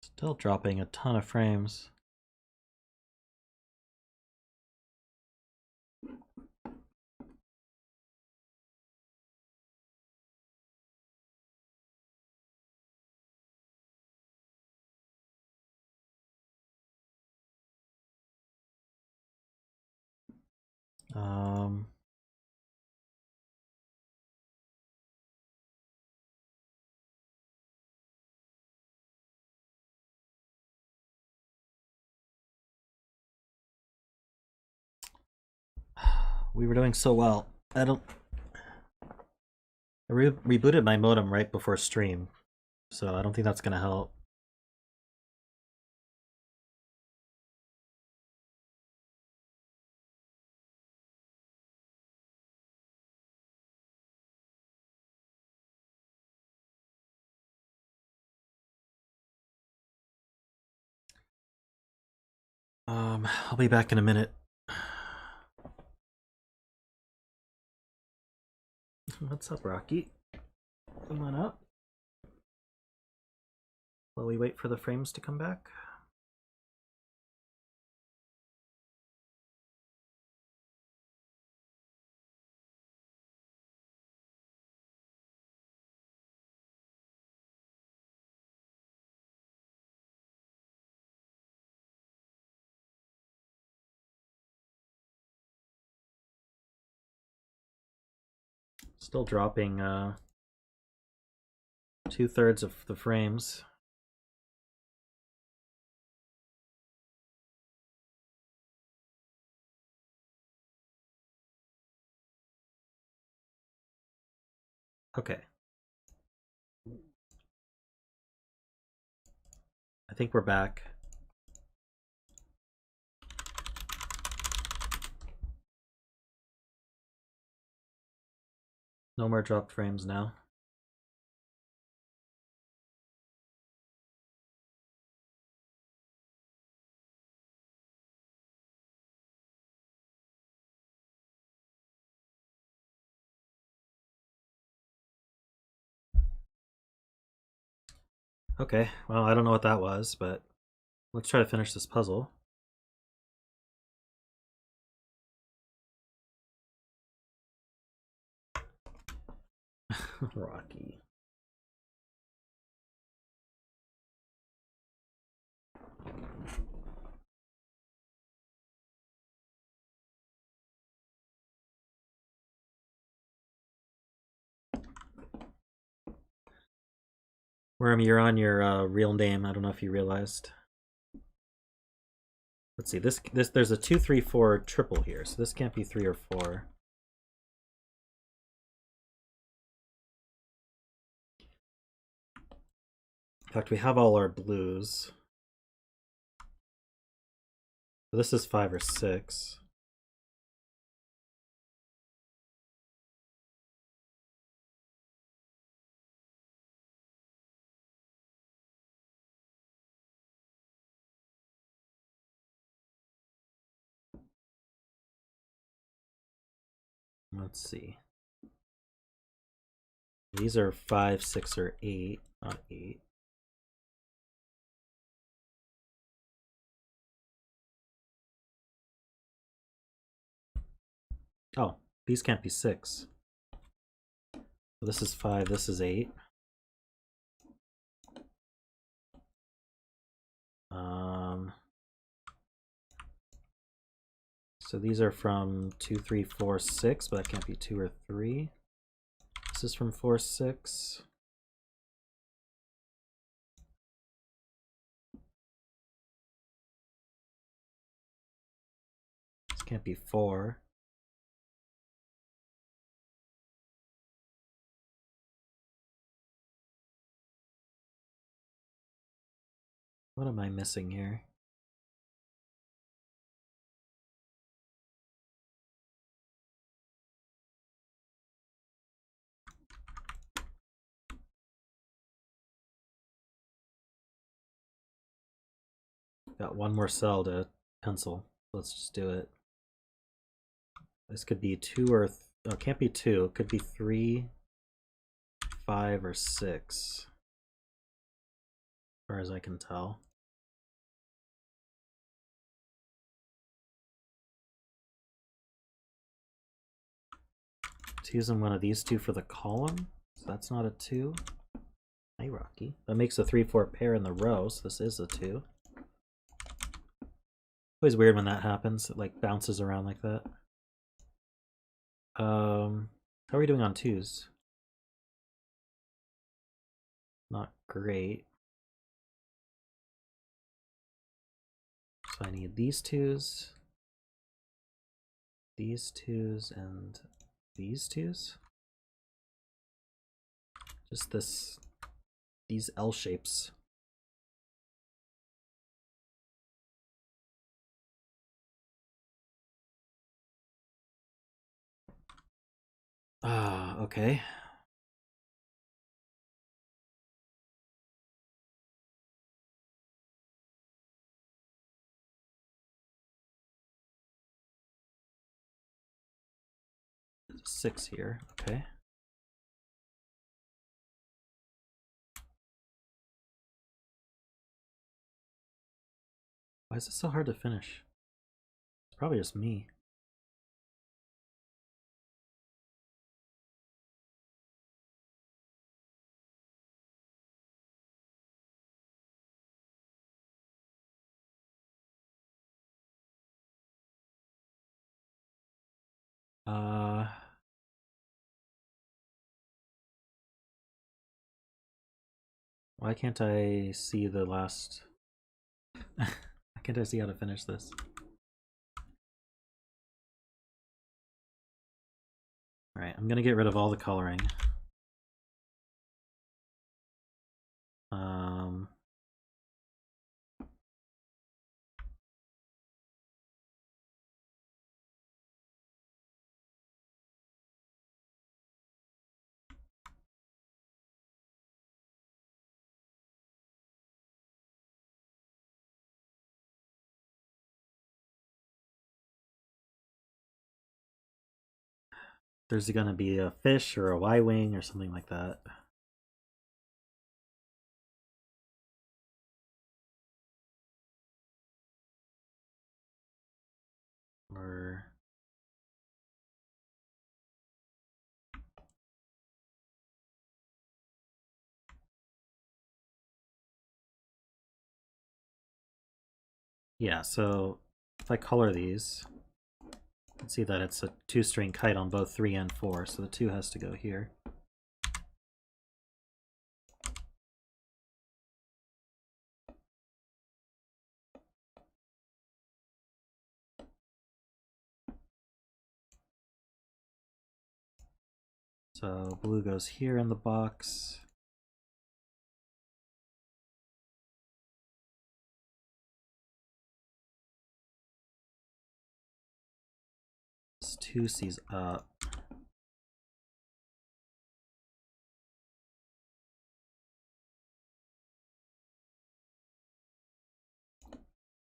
Still dropping a ton of frames. We were doing so well. I rebooted my modem right before stream, so I don't think that's gonna help. I'll be back in a minute. What's up, Rocky? Come on up. While we wait for the frames to come back. Still dropping 2/3 of the frames. Okay. I think we're back. No more dropped frames now. Okay, well, I don't know what that was, but let's try to finish this puzzle. Rocky. Worm, you're on your real name. I don't know if you realized. Let's see. This there's a 2, 3, 4 triple here, so this can't be 3 or 4. In fact, we have all our blues. So this is 5 or 6. Let's see. These are 5, 6, or 8, not 8. Oh, these can't be 6. So this is 5, this is 8. So these are from 2, 3, 4, 6, but that can't be 2 or 3. This is from 4, 6. This can't be 4. What am I missing here? Got one more cell to pencil. Let's just do it. This could be 2 or... oh, it can't be 2. It could be 3, 5, or 6. As far as I can tell. It's using one of these two for the column. So that's not a 2. Hey, Rocky. That makes a 3, 4 pair in the row, so this is a 2. Always weird when that happens. It like bounces around like that. How are we doing on 2s? Not great. So I need these 2s, these 2s, and these 2s. Just these L shapes. Ah, okay. There's a 6 here, okay. Why is it so hard to finish? It's probably just me. Why can't I see the last... Why can't I see how to finish this? Alright, I'm gonna get rid of all the coloring. There's gonna be a fish or a Y-wing or something like that. Or... yeah, so if I color these, you can see that it's a 2-string kite on both 3 and 4, so the 2 has to go here. So blue goes here in the box. This 2 sees up.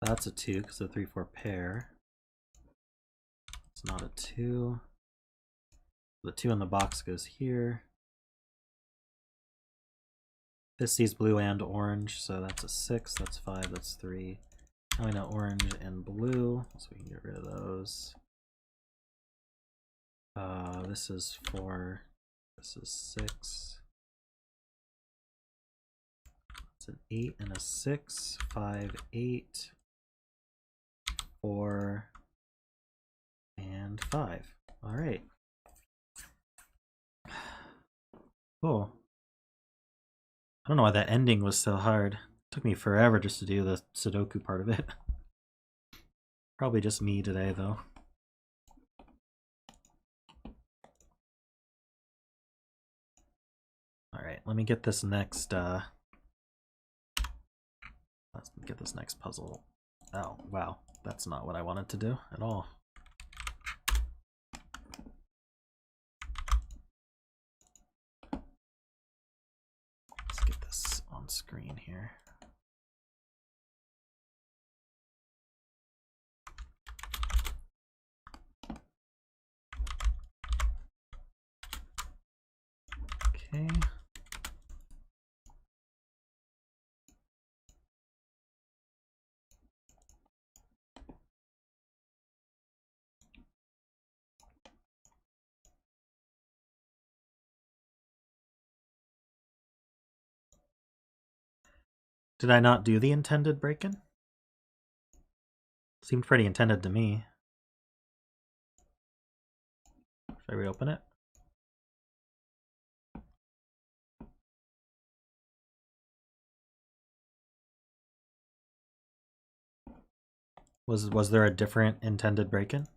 That's a 2 because of 3, 4 pair. It's not a 2. The 2 in the box goes here. This sees blue and orange, so that's a 6, that's 5, that's 3. Now we know orange and blue, so we can get rid of those. This is 4. This is 6. It's an 8 and a 6. 5, 8. 4, and 5. All right. Cool. I don't know why that ending was so hard. It took me forever just to do the Sudoku part of it. Probably just me today, though. All right, let me get this next. Let's get this next puzzle. Oh wow, that's not what I wanted to do at all. Let's get this on screen here. Okay. Did I not do the intended break-in? Seemed pretty intended to me. Should I reopen it? Was there a different intended break-in?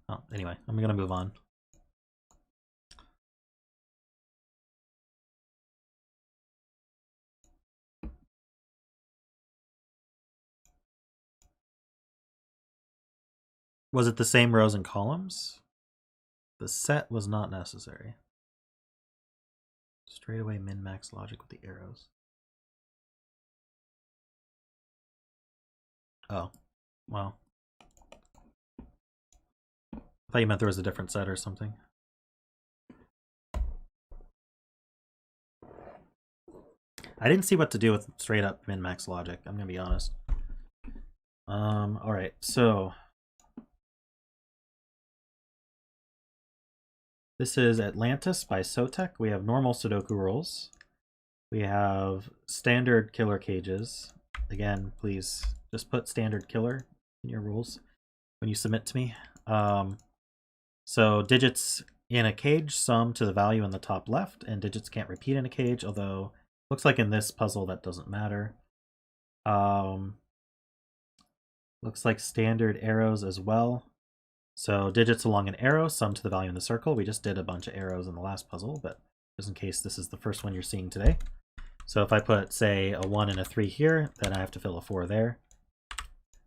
Oh, anyway, I'm gonna move on. Was it the same rows and columns? The set was not necessary. Straight away min-max logic with the arrows. Oh, well. I thought you meant there was a different set or something. I didn't see what to do with straight up min-max logic, I'm gonna be honest. Alright, so this is Atlantis by Sotek. We have normal Sudoku rules. We have standard killer cages. Again, please just put standard killer in your rules when you submit to me. So digits in a cage sum to the value in the top left, and digits can't repeat in a cage, although looks like in this puzzle that doesn't matter. Looks like standard arrows as well. So digits along an arrow sum to the value in the circle. We just did a bunch of arrows in the last puzzle, but just in case this is the first one you're seeing today. So if I put, say, a 1 and a 3 here, then I have to fill a 4 there.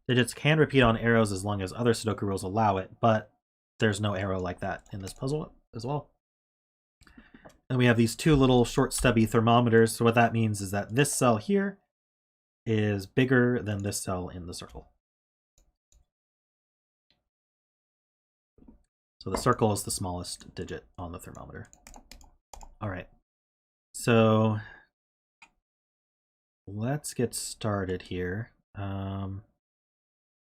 Digits can repeat on arrows as long as other Sudoku rules allow it, but there's no arrow like that in this puzzle as well. And we have these two little short stubby thermometers. So what that means is that this cell here is bigger than this cell in the circle. So the circle is the smallest digit on the thermometer. All right, so let's get started here.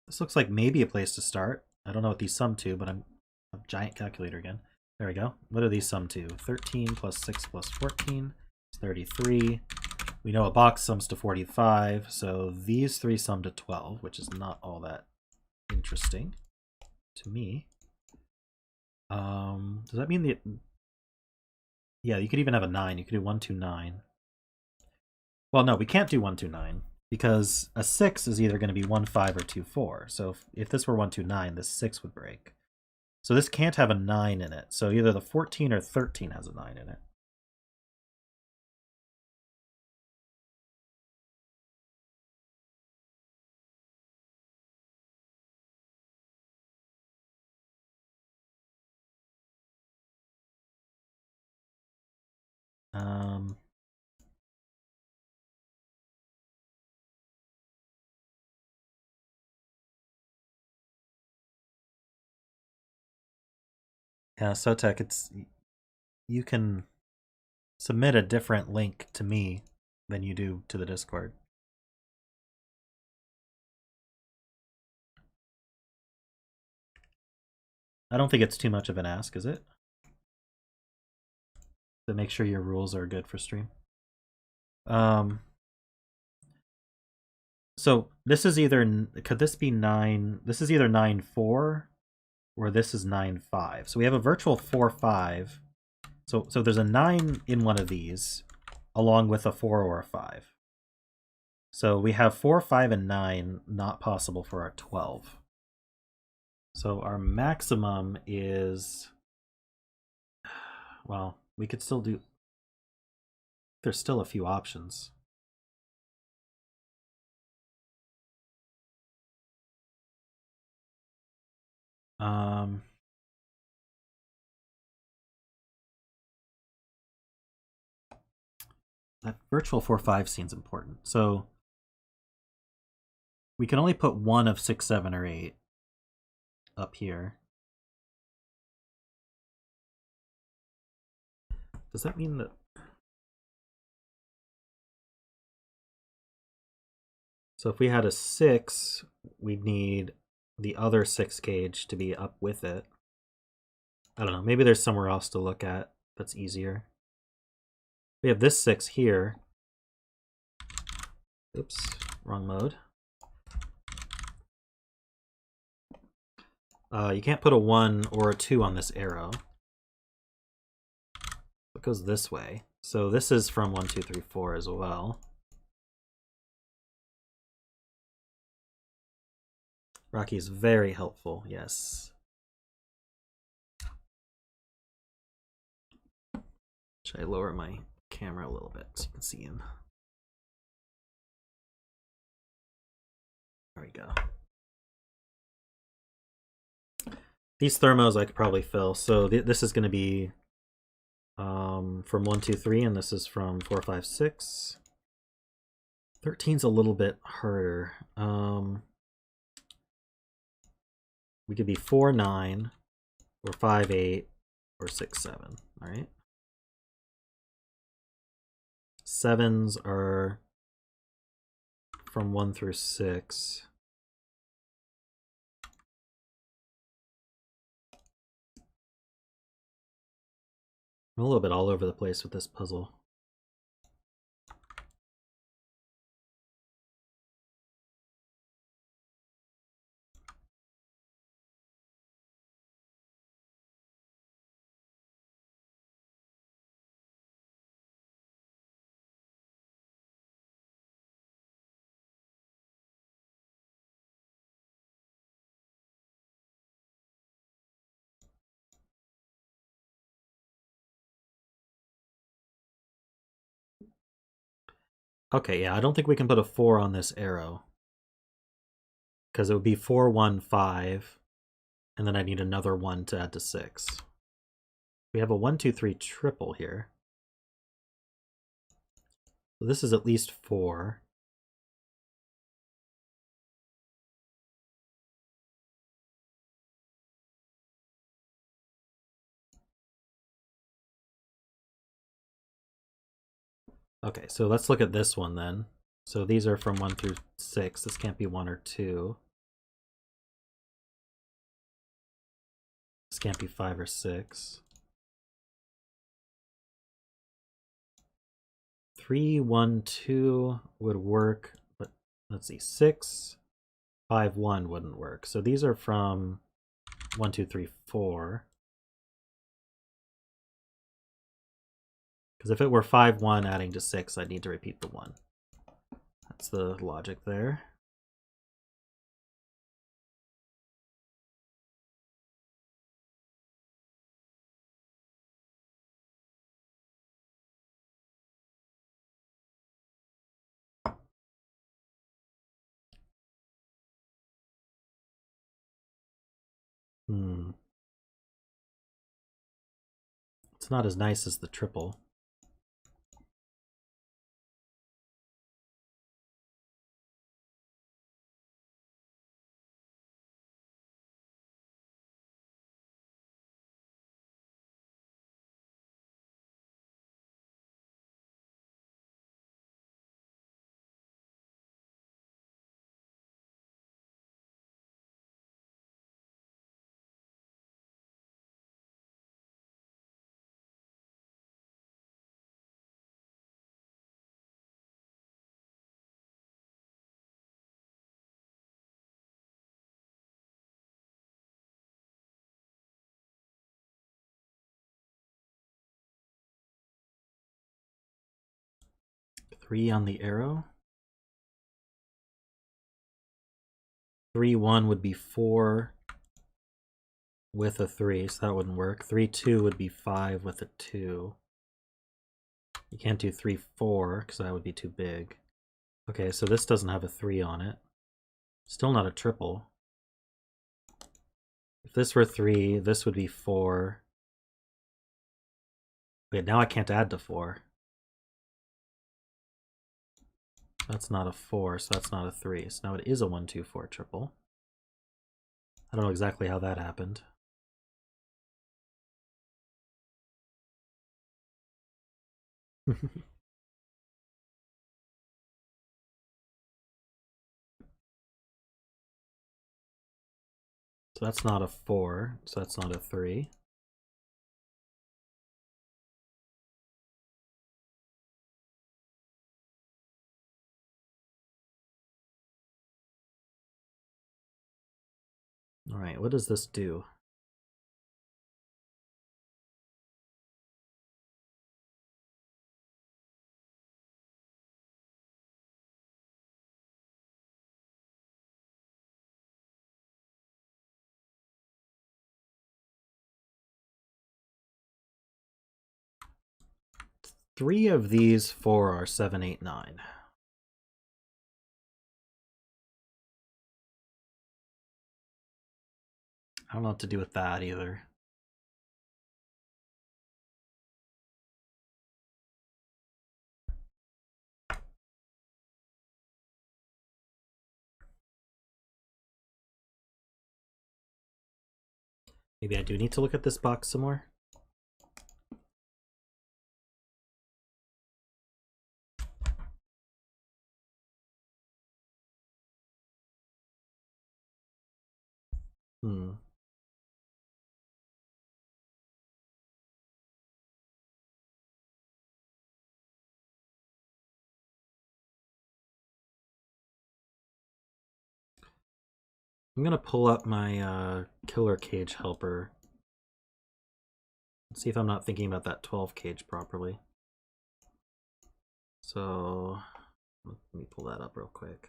This looks like maybe a place to start. I don't know what these sum to, but I'm a giant calculator again. There we go. What do these sum to? 13 plus 6 plus 14 is 33. We know a box sums to 45, so these three sum to 12, which is not all that interesting to me. Does that mean that... Yeah, you could even have a 9. You could do 1, 2, 9. Well, no, we can't do 1, 2, 9, because a 6 is either going to be 1, 5, or 2, 4. So if this were 1, 2, 9, this 6 would break. So this can't have a 9 in it. So either the 14 or 13 has a 9 in it. Yeah, Sotek, you can submit a different link to me than you do to the Discord. I don't think it's too much of an ask, is it? To make sure your rules are good for stream. So this is either, could this be 9? This is either 9-4 or this is 9-5. So we have a virtual 4-5. So there's a 9 in one of these, along with a 4 or a 5. So we have 4, 5, and 9 not possible for our 12. So our maximum is, well, we could still do, there's still a few options. That virtual 4-5 seems important. So we can only put one of 6, 7, or 8 up here. Does that mean that... So if we had a 6, we'd need the other 6 gauge to be up with it. I don't know, maybe there's somewhere else to look at that's easier. We have this 6 here. Oops, wrong mode. You can't put a 1 or a 2 on this arrow. It goes this way. So this is from 1, 2, 3, 4 as well. Rocky is very helpful, yes. Should I lower my camera a little bit so you can see him? There we go. These thermos I could probably fill. So this is going to be from 1, 2, 3, and this is from 4, 5, 6. 13's a little bit harder. We could be 4, 9, or 5, 8, or 6, 7. All right. 7s are from 1 through 6. I'm a little bit all over the place with this puzzle. Okay, yeah, I don't think we can put a 4 on this arrow. Because it would be 4, 1, 5, and then I need another 1 to add to 6. We have a 1, 2, 3 triple here. So this is at least 4. Okay, so let's look at this one then. So these are from 1 through 6. This can't be 1 or 2. This can't be 5 or 6. 3, 1, 2 would work, but let's see, 6, 5, 1 wouldn't work. So these are from 1, 2, 3, 4. Because if it were 5, 1 adding to 6, I'd need to repeat the 1. That's the logic there. It's not as nice as the triple. 3 on the arrow. 3-1 would be 4 with a 3, so that wouldn't work. 3-2 would be 5 with a 2. You can't do 3-4 because that would be too big. Okay, so this doesn't have a 3 on it. Still not a triple. If this were 3, this would be 4. Wait, now I can't add to 4. That's not a 4, so that's not a 3. So now it is a 1-2-4 triple. I don't know exactly how that happened. So that's not a 4, so that's not a 3. All right, what does this do? Three of these 4 are 7, 8, 9. I don't know what to do with that either. Maybe I do need to look at this box some more. I'm gonna pull up my killer cage helper. Let's see if I'm not thinking about that 12 cage properly. So let me pull that up real quick.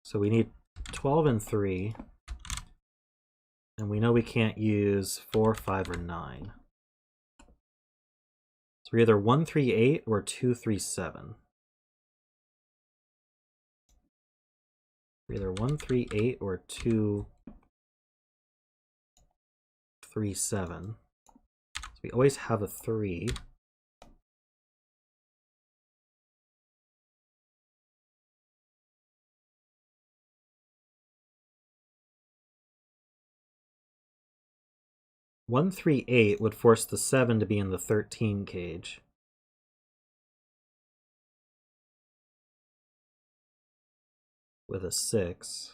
So we need 12 and 3. And we know we can't use 4, 5, or 9. So we're either 1, 3, 8 or 2, 3, 7. We're either 1, 3, 8 or 2, 3, 7. So we always have a 3. One, 3, 8 would force the 7 to be in the 13 cage. With a 6.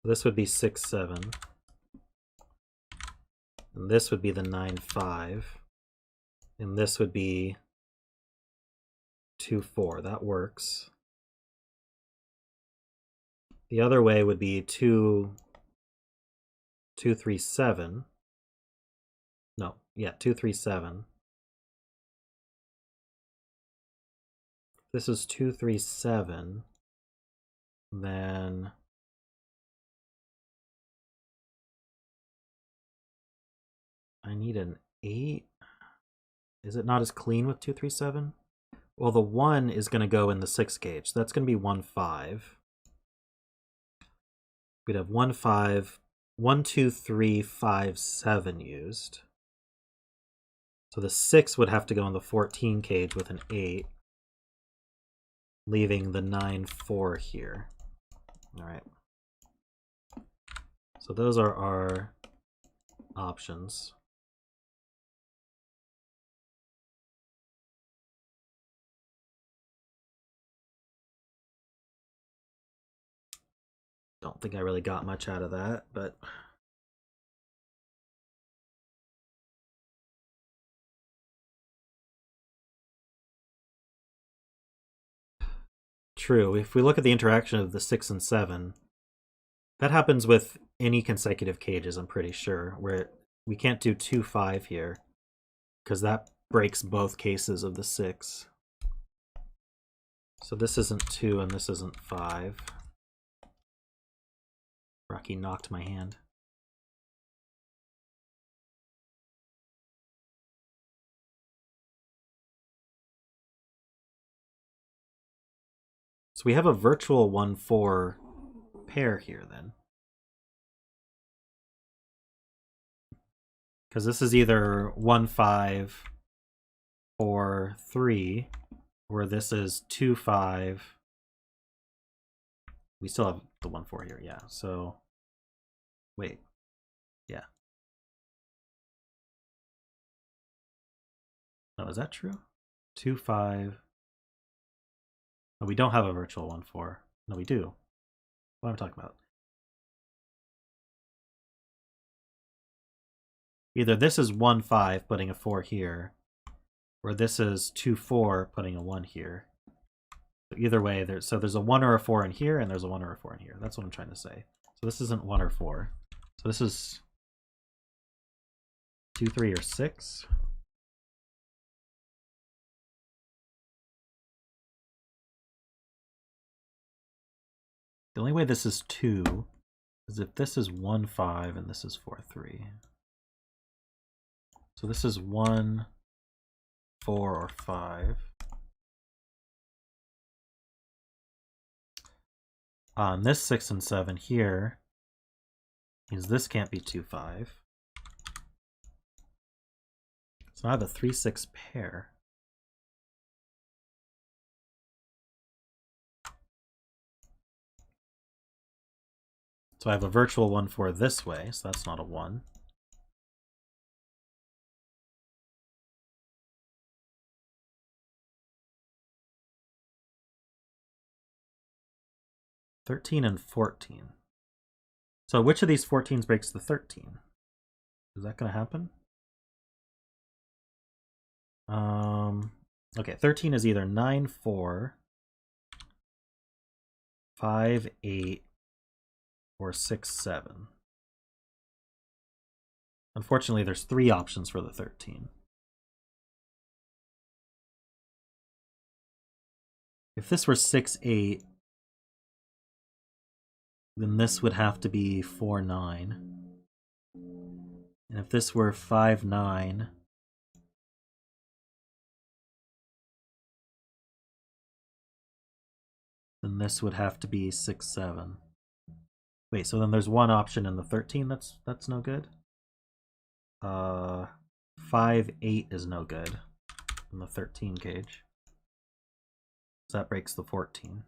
This would be 6, 7. And this would be the 9, 5. And this would be 2, 4. That works. The other way would be 2, 3, 7. No, yeah, 2, 3, 7. This is 2, 3, 7. Then I need an 8. Is it not as clean with 2, 3, 7? Well, the 1 is going to go in the 6 gauge. So that's going to be 1, 5. We'd have 1, 5, 1, 2, 3, 5, 7 used. So the 6 would have to go in the 14 cage with an 8, leaving the 9, 4 here. All right. So those are our options. Don't think I really got much out of that, but true. If we look at the interaction of the 6 and 7, that happens with any consecutive cages, I'm pretty sure, where we can't do 2, 5 here, because that breaks both cases of the 6. So this isn't 2 and this isn't 5. Rocky knocked my hand. So we have a virtual 1-4 pair here then. Because this is either 1-5 or 3, or this is 2-5. We still have the 1-4 here, yeah. So, wait, yeah. No, is that true? 2-5. No, we don't have a virtual 1-4. No, we do. What am I talking about? Either this is 1-5, putting a 4 here, or this is 2-4, putting a 1 here. So either way, there's a 1 or a 4 in here, and there's a 1 or a 4 in here. That's what I'm trying to say. So this isn't 1 or 4. So this is 2, 3, or 6. The only way this is 2 is if this is 1-5 and this is 4-3. So this is 1, 4, or 5. On this 6 and 7 here means this can't be 2-5. So I have a 3-6 pair. So I have a virtual 1-4 this way, so that's not a 1. (13) and 14. So which of these 14s breaks the 13? Is that going to happen? Okay, 13 is either 9-4, 5-8, or 6-7. Unfortunately, there's 3 options for the 13. If this were 6-8, then this would have to be 4-9. And if this were 5-9, then this would have to be 6-7. Wait, so then there's one option in the 13 that's no good? 5-8 is no good in the 13 cage. So that breaks the 14.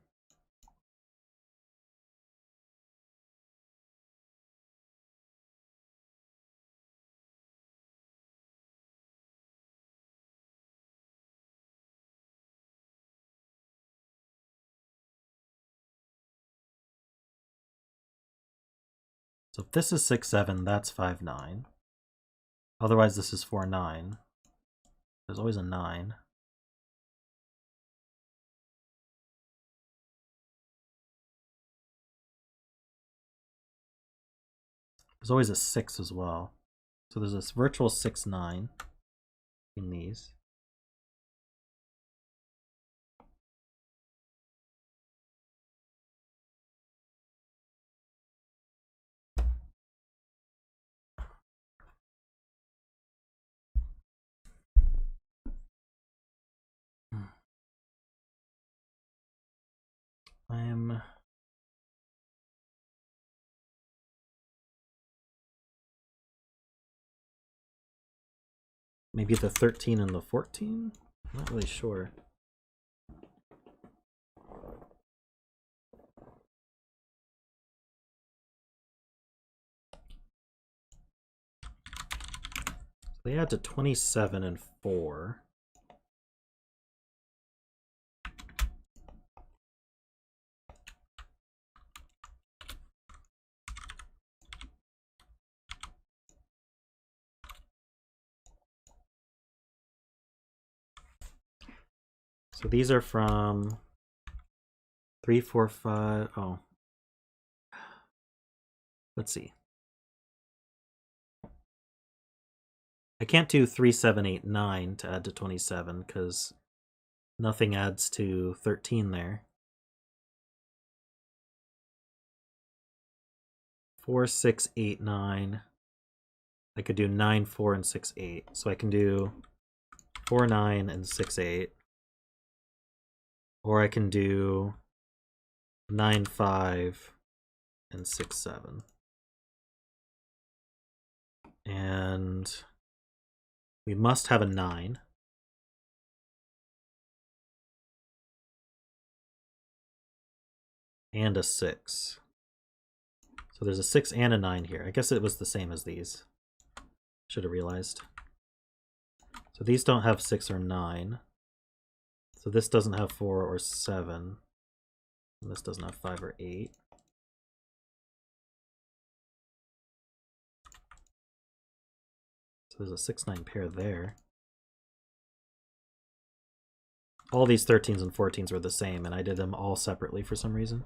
So if this is 6-7, that's 5-9. Otherwise, this is 4-9. There's always a 9. There's always a 6 as well. So there's this virtual 6-9 in these. I'm maybe the 13 and the 14? I'm not really sure. They add to 27 and 4. So these are from 3, 4, 5. Oh. Let's see. I can't do 3, 7, 8, 9 to add to 27 because nothing adds to 13 there. 4, 6, 8, 9. I could do 9, 4, and 6, 8. So I can do 4, 9, and 6, 8. Or I can do 9, 5, and 6, 7. And we must have a 9. And a 6. So there's a 6 and a 9 here. I guess it was the same as these. Should have realized. So these don't have 6 or 9. So this doesn't have 4 or 7. And this doesn't have 5 or 8. So there's a 6-9 pair there. All these 13s and 14s were the same, and I did them all separately for some reason.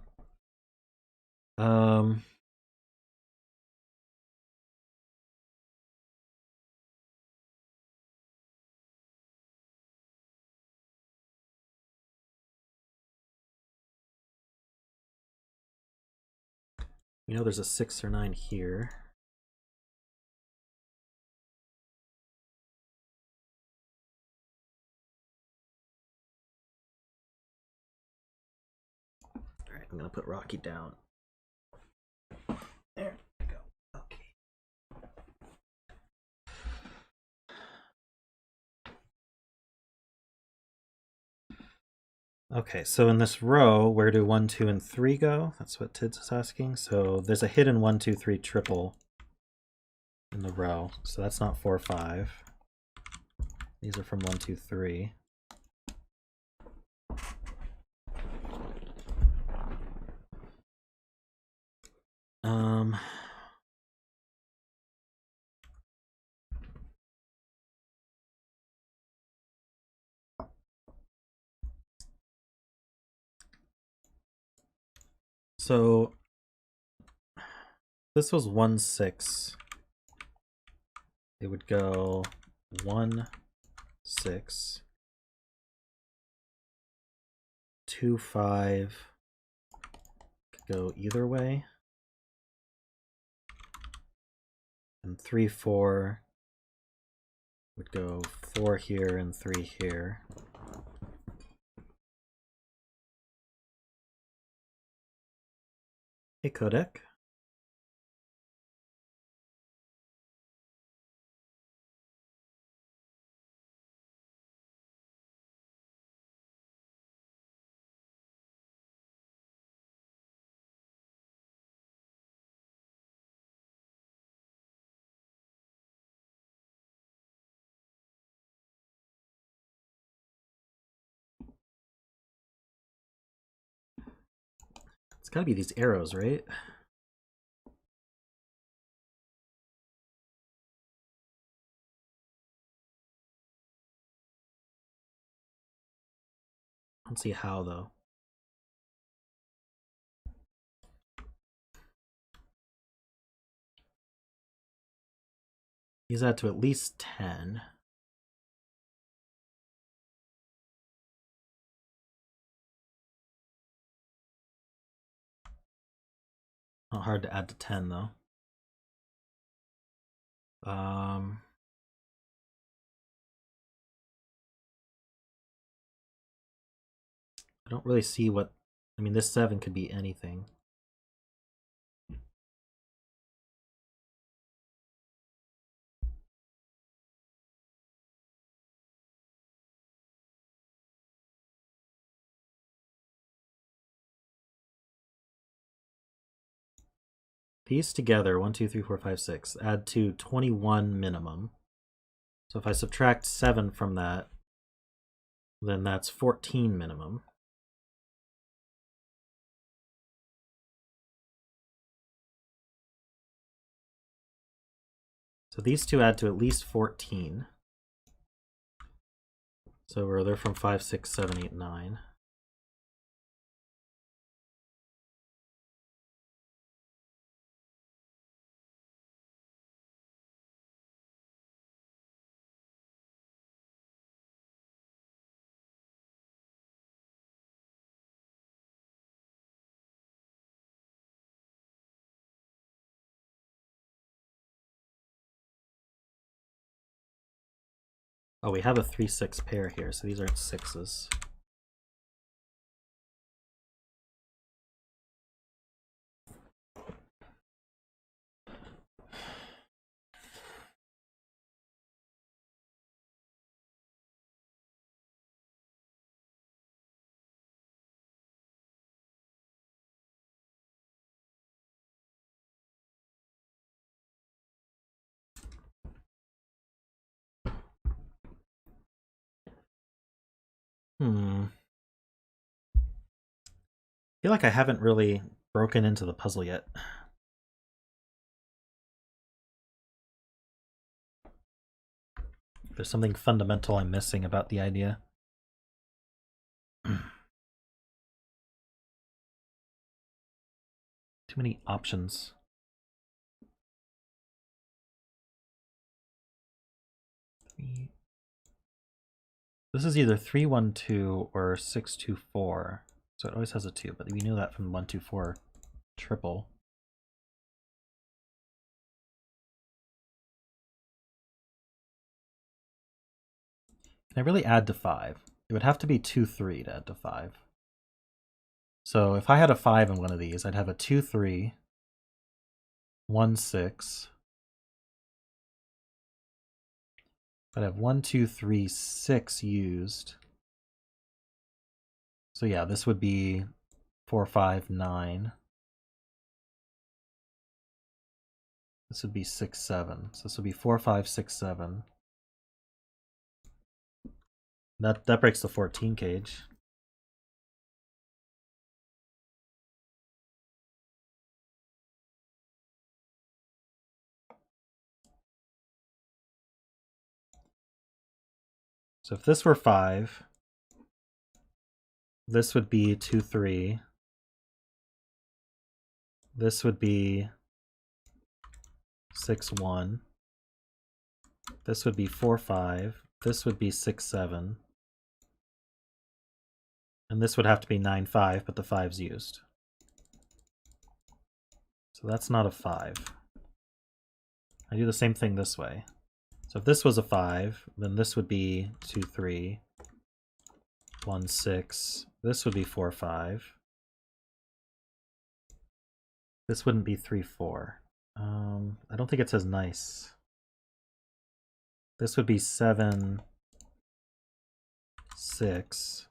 You know there's a 6 or 9 here. Alright, I'm gonna put Rocky down. There we go. Okay. Okay, so in this row, where do 1, 2, and 3 go? That's what Tids is asking. So there's a hidden 1, 2, 3 triple in the row. So that's not 4, 5. These are from 1, 2, 3. So this was 1, 6. It would go 1, 6, 2, 5. Could go either way. And 3, 4 would go 4 here and 3 here. Hey, Codec. It's gotta be these arrows, right? I don't see how, though. These add to at least 10. Not hard to add to 10, though. I don't really see what... I mean, this 7 could be anything. These together, 1, 2, 3, 4, 5, 6, add to 21 minimum. So if I subtract 7 from that, then that's 14 minimum. So these two add to at least 14. So they're from 5, 6, 7, 8, 9. Oh, we have a 3-6 pair here, so these aren't sixes. I feel like I haven't really broken into the puzzle yet. There's something fundamental I'm missing about the idea. Too many options. This is either 3-1-2 or 6-2-4. So it always has a 2, but we knew that from 1-2-4 triple. Can I really add to 5? It would have to be 2-3 to add to 5. So if I had a 5 in one of these, I'd have a 2-3, 1-6. I'd have 1, 2, 3, 6 used. So yeah, this would be 4, 5, 9. This would be 6, 7. So this would be 4, 5, 6, 7. That breaks the 14 cage. So if this were 5, this would be 2, 3. This would be 6, 1. This would be 4, 5. This would be 6, 7. And this would have to be 9, 5, but the 5's used. So that's not a 5. I do the same thing this way. So if this was a 5, then this would be 2, 3, 1, 6. This would be 4, 5. This wouldn't be 3, 4. I don't think it says nice. This would be 7, 6.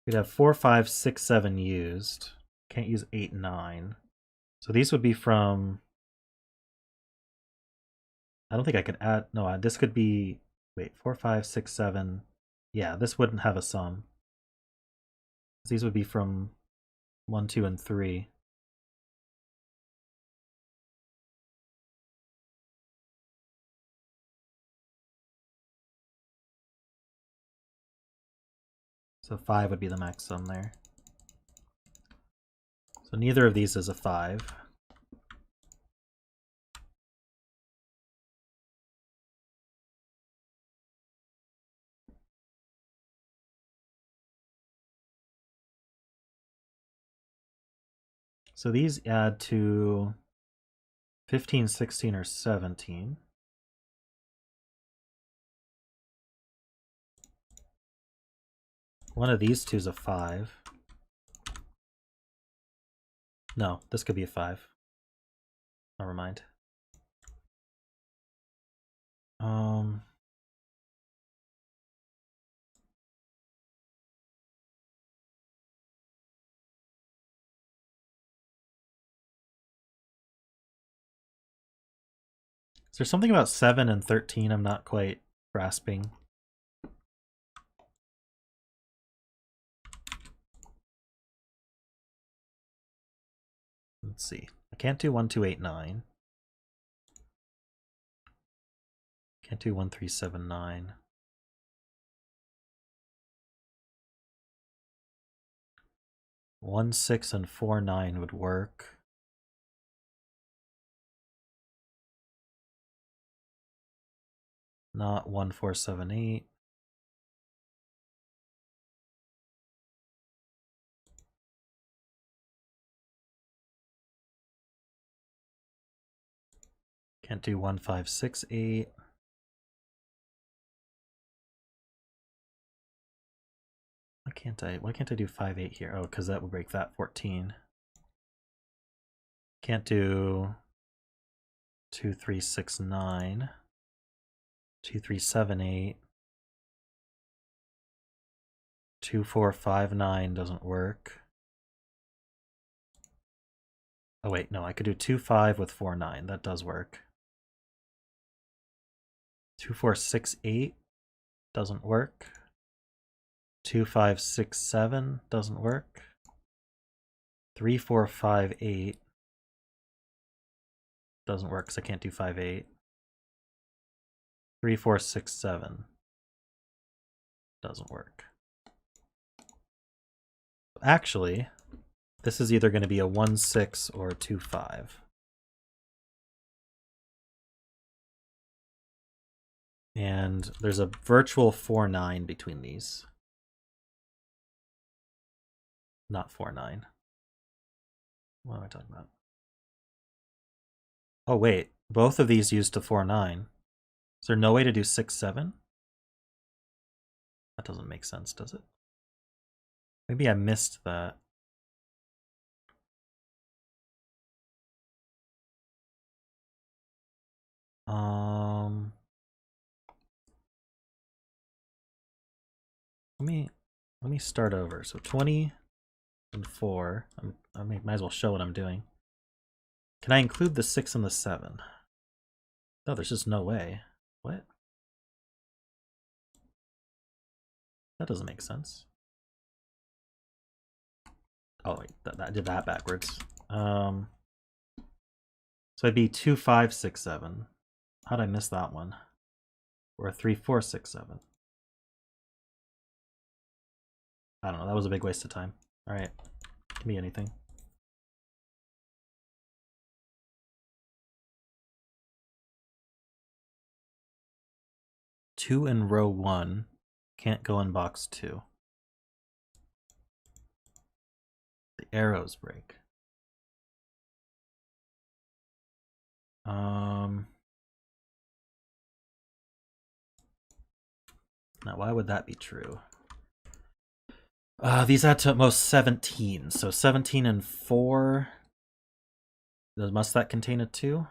We'd have 4, 5, 6, 7 used. Can't use 8, 9. So these would be from... I don't think I could add... No, this could be... Wait, 4, 5, 6, 7. Yeah, this wouldn't have a sum. These would be from 1, 2, and 3. So 5 would be the max sum there. So neither of these is a 5. So these add to 15, 16, or 17. One of these two is a 5. No, this could be a 5. Never mind. Is there something about 7 and 13 I'm not quite grasping? Let's see. I can't do 1, 2, 8, 9. Can't do 1, 3, 7, 9. 1, 6, and 4, 9 would work. Not 1, 4, 7, 8. Can't do 1, 5, 6, 8. Why can't I do 5-8 here? Oh, because that would break that 14. Can't do 2, 3, 6, 9. 2, 3, 7, 8. 2, 4, 5, 9 doesn't work. Oh wait, no, I could do 2, 5 with 4, 9. That does work. 2, 4, 6, 8 doesn't work. 2, 5, 6, 7 doesn't work. 3, 4, 5, 8 doesn't work because I can't do 5, 8. 3, 4, 6, 7 doesn't work. Actually, this is either going to be a 1, 6 or a 2, 5. And there's a virtual 4, 9 between these. Not 4, 9. What am I talking about? Oh wait, both of these used to 4, 9. Is there no way to do 6, 7? That doesn't make sense, does it? Maybe I missed that. Let me start over. So 20 and 4. I might as well show what I'm doing. Can I include the 6 and the 7? No, there's just no way. What? That doesn't make sense. Oh wait, I did that backwards. So it'd be 2, 5, 6, 7. How'd I miss that one? Or 3, 4, 6, 7. I don't know, that was a big waste of time. Alright, give me anything. Two in row 1. Can't go in box 2. The arrows break. Now why would that be true? These add to at most 17. So 17 and 4. Must that contain a 2?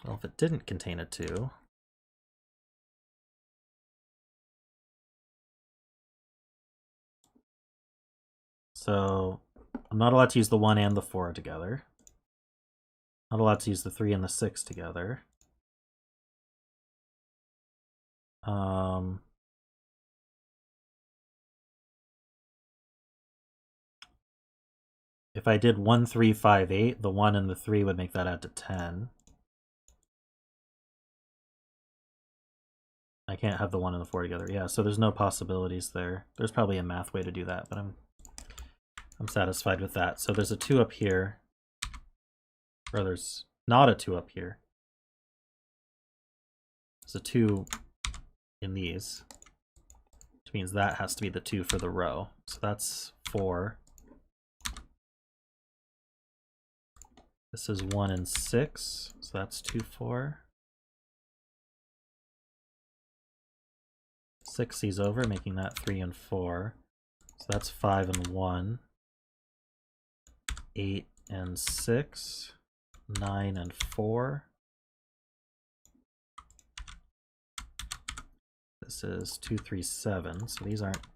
Well, if it didn't contain a 2. So I'm not allowed to use the 1 and the 4 together. Not allowed to use the 3 and the 6 together. If I did 1, 3, 5, 8, the 1 and the 3 would make that add to 10. I can't have the 1 and the 4 together. Yeah, so there's no possibilities there. There's probably a math way to do that, but I'm satisfied with that. So there's a 2 up here. Or there's not a 2 up here. There's a 2 in these. Which means that has to be the 2 for the row. So that's 4. This is 1 and 6. So that's 2, 4. 6 these over, making that 3 and 4. So that's 5 and 1. 8 and 6. 9 and 4. This is 2, 3, 7. So these aren't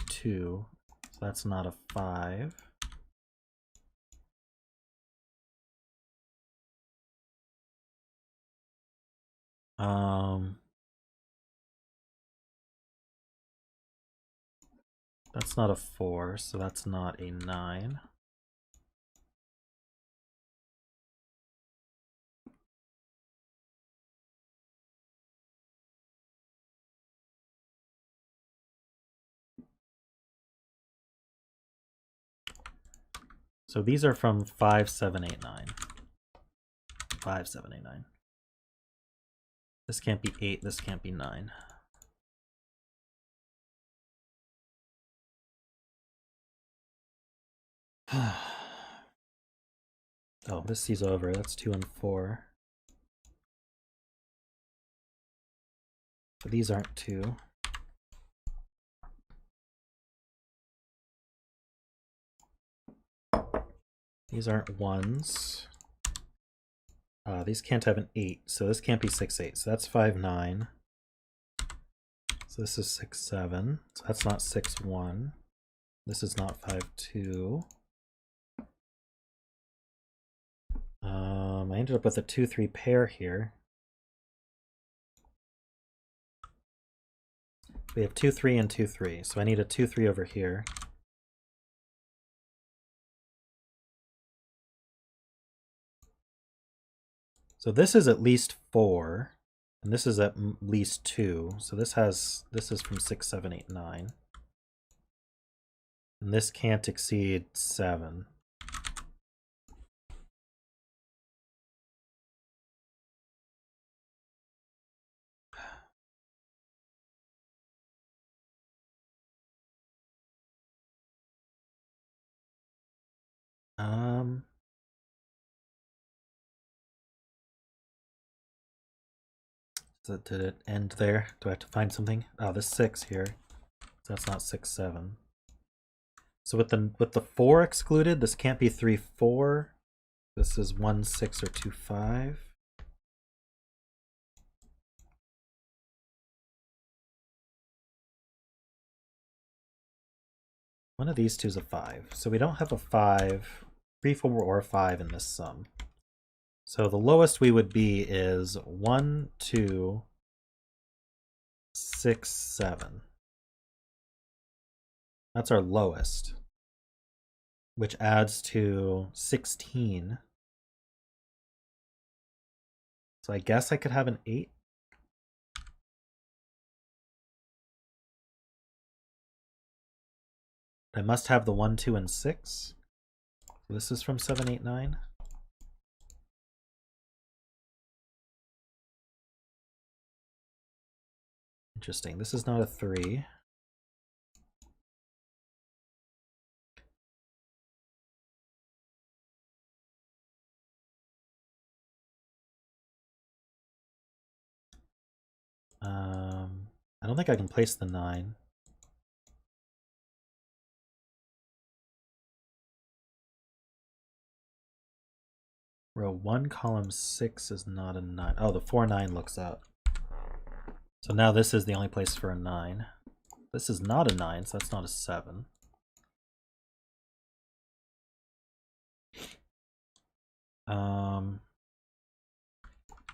2. So that's not a 5. That's not a 4, so that's not a 9. So these are from 5, 7, 8, 9. 5, 7, 8, 9. This can't be 8, this can't be 9. Oh, this sees over. That's 2 and 4. But these aren't 2. These aren't 1s. These can't have an 8, so this can't be 6, 8. So that's 5, 9. So this is 6, 7. So that's not 6, 1. This is not 5, 2. I ended up with a 2, 3 pair here. We have 2, 3, and 2, 3. So I need a 2, 3 over here. So this is at least 4, and this is at least 2. So this is from 6, 7, 8, 9. And this can't exceed 7. So did it end there? Do I have to find something? Oh, this 6 here. So that's not 6, 7. So with the 4 excluded, this can't be 3, 4. This is 1, 6, or 2, 5. One of these two is a 5. So we don't have a 5, 3, 4, or 5 in this sum. So the lowest we would be is 1, 2, 6, 7. That's our lowest, which adds to 16. So I guess I could have an 8. I must have the 1, 2, and 6. So this is from 7, 8, 9. Interesting. This is not a 3. I don't think I can place the 9. Row 1, column 6 is not a 9. Oh, the 4, 9 looks up. So now this is the only place for a 9. This is not a 9, so that's not a 7.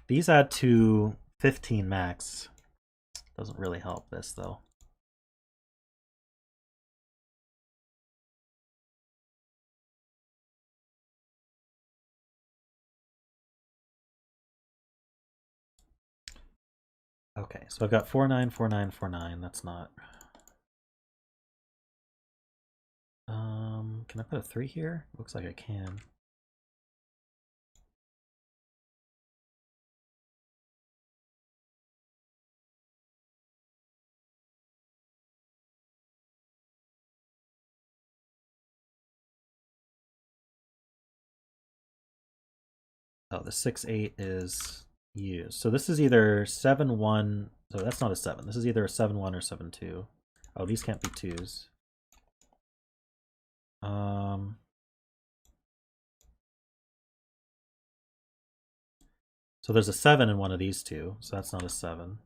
These add to 15 max. Doesn't really help this though. Okay, so I've got 4, 9, 4, 9, 4, 9. That's not. Can I put a 3 here? Looks like I can. Oh, the 6, 8 is used. So this is either 7, 1. So that's not a 7. This is either a 7, 1 or 7, 2. Oh, these can't be 2s. So there's a 7 in one of these two, so that's not a 7.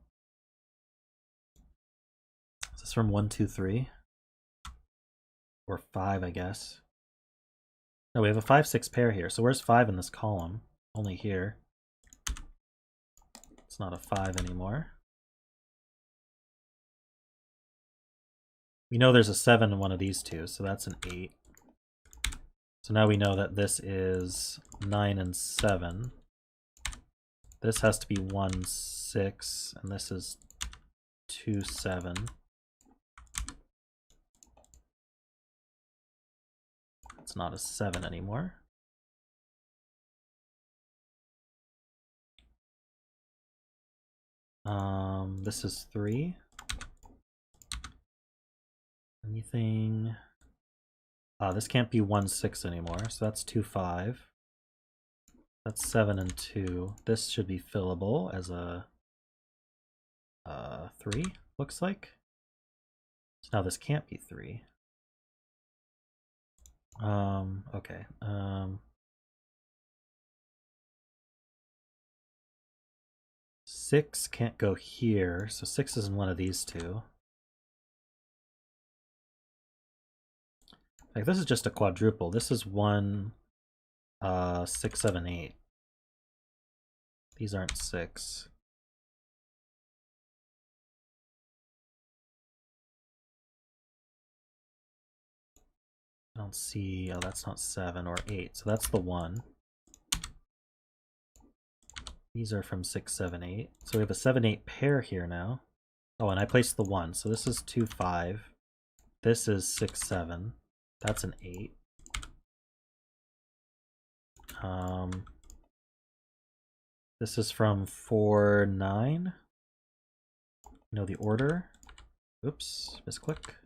Is this from 1, 2, 3? Or 5, I guess. No, we have a 5, 6 pair here. So where's 5 in this column? Only here. It's not a 5 anymore. We know there's a 7 in one of these two, so that's an 8. So now we know that this is 9 and 7. This has to be 1, 6, and this is 2, 7. It's not a 7 anymore. This is 3. Anything? This can't be 1, 6 anymore, so that's 2, 5. That's 7 and 2. This should be fillable as a 3, looks like. So now this can't be 3. Okay. 6 can't go here, so 6 is in one of these two. Like, this is just a quadruple. This is 1, 6, 7, 8. These aren't 6. I don't see, oh, that's not 7 or 8, so that's the 1. These are from 6, 7, 8. So we have a 7, 8 pair here now. Oh, and I placed the 1, so this is 2, 5. This is 6, 7. That's an 8. This is from 4, 9. Know the order. Oops, misclick.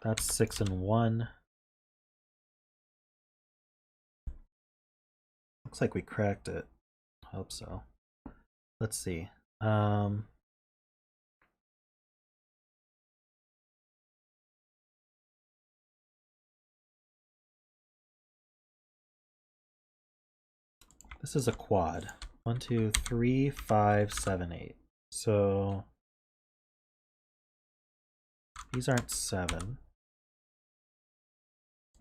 That's 6 and 1. Looks like we cracked it. Hope so. Let's see. This is a quad. 1, 2, 3, 5, 7, 8. So these aren't 7.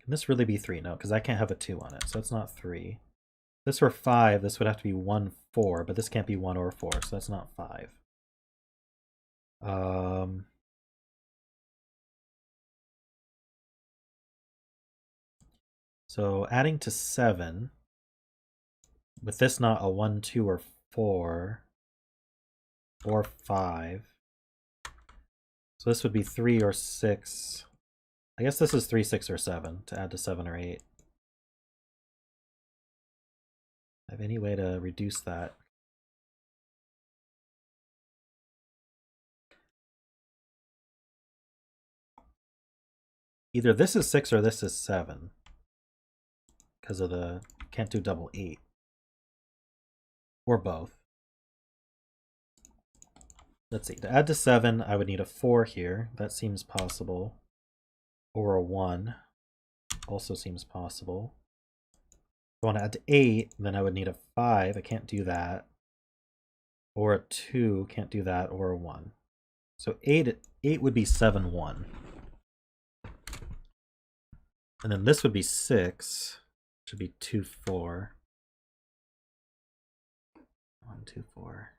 Can this really be 3? No, because I can't have a 2 on it, so it's not 3. If this were 5, this would have to be 1, 4, but this can't be 1 or 4, so that's not 5. So adding to 7, with this not a 1, 2, or 4, or 5. So this would be 3 or 6. I guess this is 3, 6, or 7 to add to 7 or 8. I have any way to reduce that? Either this is 6 or this is 7. Because of the can't do double 8. Or both. Let's see. To add to 7, I would need a 4 here. That seems possible. Or a 1. Also seems possible. If I want to add to 8, then I would need a 5. I can't do that. Or a 2. Can't do that. Or a 1. So 8 would be 7, 1. And then this would be 6. Should be 2, 4. 1, 2, 4.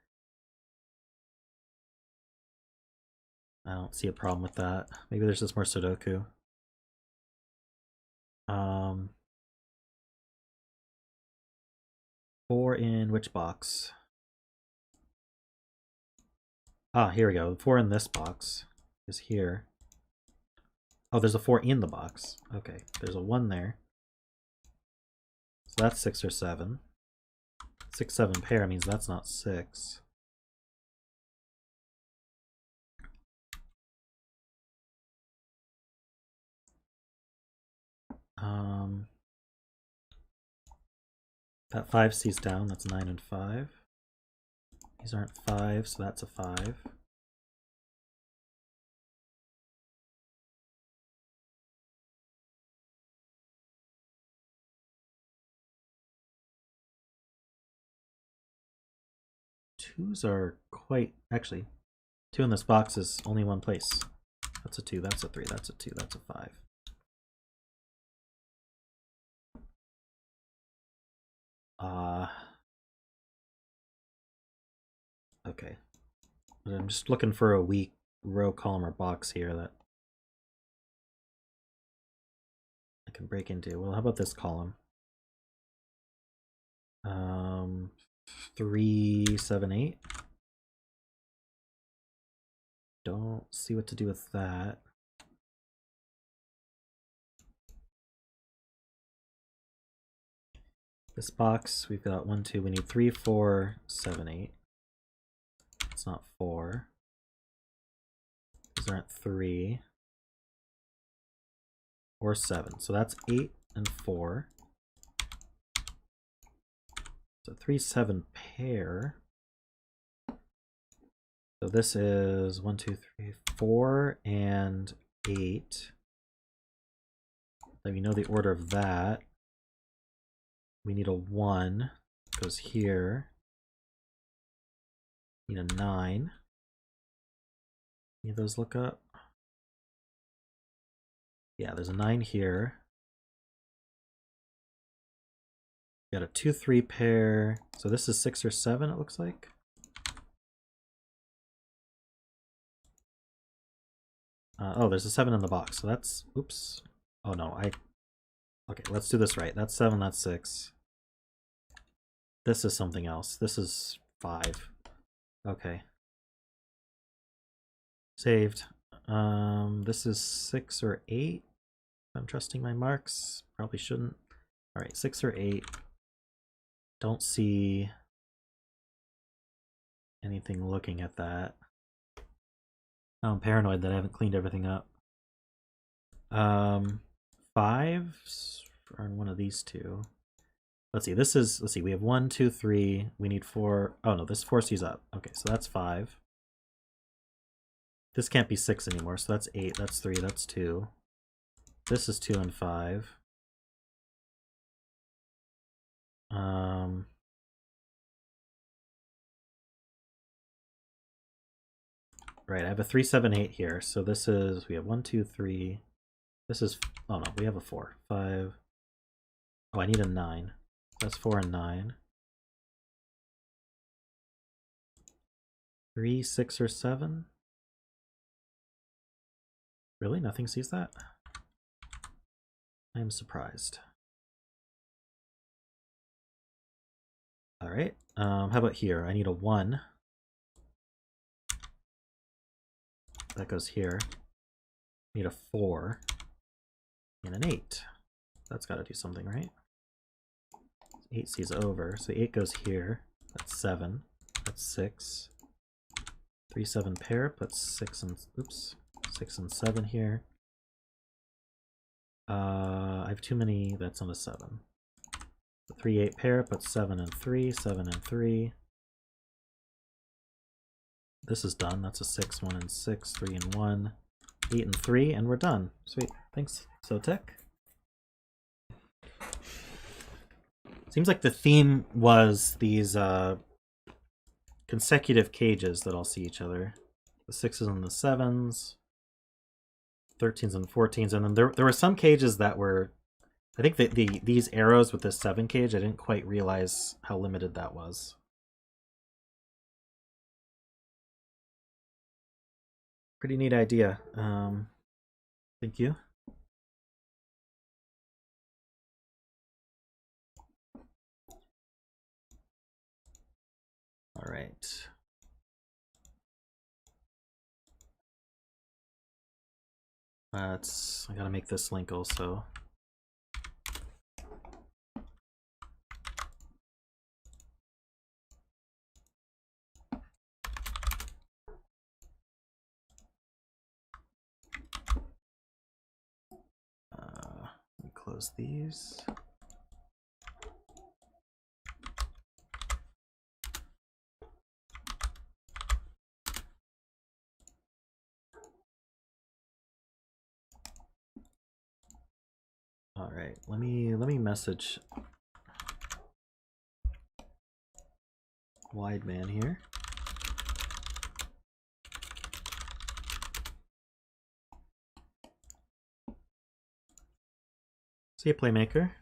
I don't see a problem with that. Maybe there's just more Sudoku. 4 in which box? Ah, here we go. The 4 in this box is here. Oh, there's a 4 in the box. Okay, there's a 1 there. So that's 6 or 7. 6, 7 pair means that's not 6. That 5 C's down, that's 9 and 5. These aren't 5, so that's a 5. Twos are quite, actually, 2 in this box is only one place. That's a 2, that's a 3, that's a 2, that's a 5. Okay. I'm just looking for a weak row, column, or box here that I can break into. Well, how about this column? 3, 7, 8. Don't see what to do with that. This box, we've got 1, 2, we need 3, 4, 7, 8. It's not 4. These aren't 3 or 7. So that's 8 and 4. So 3, 7 pair. So this is 1, 2, 3, 4, and 8. So we know the order of that. We need a 1. Goes here. Need a 9. Any of those look up? Yeah, there's a 9 here. Got a 2, 3 pair. So this is 6 or 7, it looks like. Oh, there's a 7 in the box. So that's, oops. Oh no, okay, let's do this right. That's 7, that's 6. This is something else. This is 5. Okay. Saved. This is 6 or 8. I'm trusting my marks. Probably shouldn't. All right, 6 or 8. Don't see anything looking at that. Oh, I'm paranoid that I haven't cleaned everything up. 5 on one of these two. Let's see. This is, let's see. We have 1, 2, 3. We need 4. Oh no, this 4 C's up. Okay, so that's 5. This can't be 6 anymore, so that's 8. That's 3. That's 2. This is 2 and 5. Right, I have a 3, 7, 8 here. So this is, we have 1, 2, 3. This is, oh no, we have a 4. 5. Oh, I need a 9. That's 4 and 9. 3, 6, or 7? Really? Nothing sees that? I am surprised. Alright, how about here? I need a 1. That goes here. I need a 4. And an 8. That's got to do something, right? 8 sees over, so 8 goes here. That's 7. That's 6. 3, 7 pair, puts 6 and, oops, 6 and 7 here. I have too many, that's on a 7. The 3, 8 pair, puts 7 and 3, 7 and 3. This is done, that's a 6, 1 and 6, 3 and 1, 8 and 3, and we're done. Sweet, thanks, Sotek. Seems like the theme was these consecutive cages that all see each other. The 6s and the 7s, 13s and 14s, and then there were some cages that were, I think that these arrows with this 7 cage, I didn't quite realize how limited that was. Pretty neat idea. Thank you. All right. I gotta make this link also. Let me close these. All right, let me message Wide Man here. See you, Playmaker.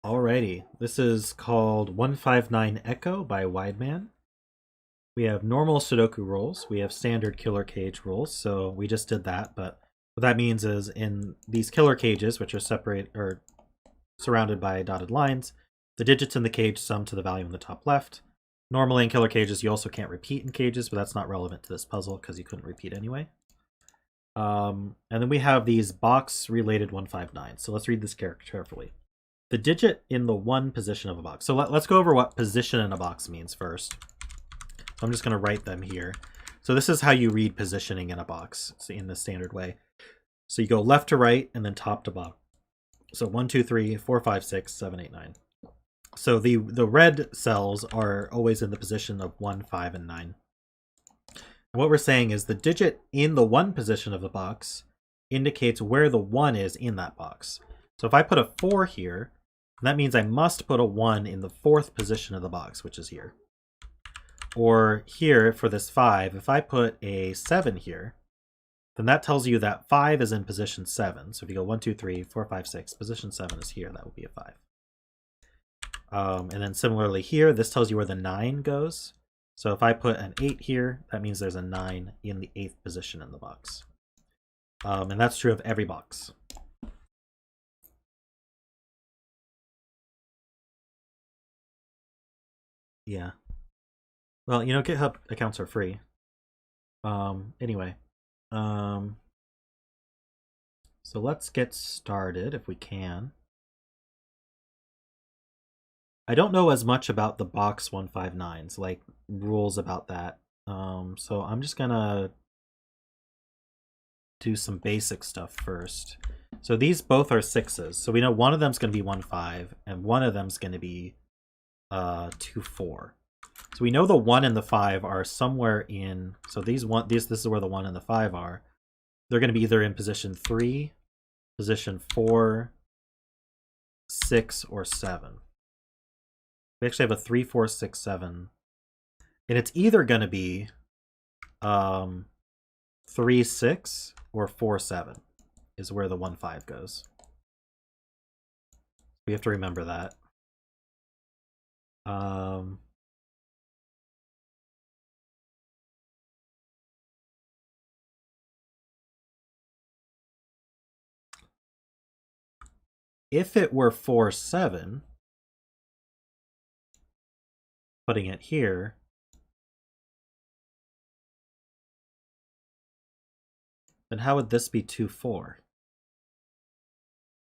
Alrighty, this is called 159 Echo by Wideman. We have normal Sudoku rules, we have standard killer cage rules, so we just did that, but what that means is in these killer cages, which are separate or surrounded by dotted lines, the digits in the cage sum to the value in the top left. Normally in killer cages, you also can't repeat in cages, but that's not relevant to this puzzle because you couldn't repeat anyway. And then we have these box-related 159, so let's read this carefully. the digit in the one position of a box. So let's go over what position in a box means first. So I'm just going to write them here. So this is how you read positioning in a box in the standard way. So you go left to right and then top to bottom. So 1, 2, 3, 4, 5, 6, 7, 8, 9. So the red cells are always in the position of 1, 5, and 9. And what we're saying is the digit in the one position of the box indicates where the 1 is in that box. So if I put a 4 here, that means I must put a 1 in the 4th position of the box, which is here. Or here for this 5, if I put a 7 here, then that tells you that 5 is in position 7. So if you go 1, 2, 3, 4, 5, 6, position 7 is here, that would be a 5. And then similarly here, this tells you where the 9 goes. So if I put an 8 here, that means there's a 9 in the 8th position in the box. And that's true of every box. Yeah. Well, you know, GitHub accounts are free. Anyway. So let's get started if we can. I don't know as much about the box 159s, like rules about that. So I'm just gonna do some basic stuff first. So these both are 6s. So we know one of them's gonna be 1, 5, and one of them's gonna be 2, 4. So we know the 1 and the 5 are somewhere in. So this is where the 1 and the 5 are. They're going to be either in position 3, position 4, 6, or 7. We actually have a 3, 4, 6, 7, and it's either going to be 3, 6 or 4, 7 is where the 1, 5 goes. We have to remember that. If it were 4, 7, putting it here, then how would this be 2, 4?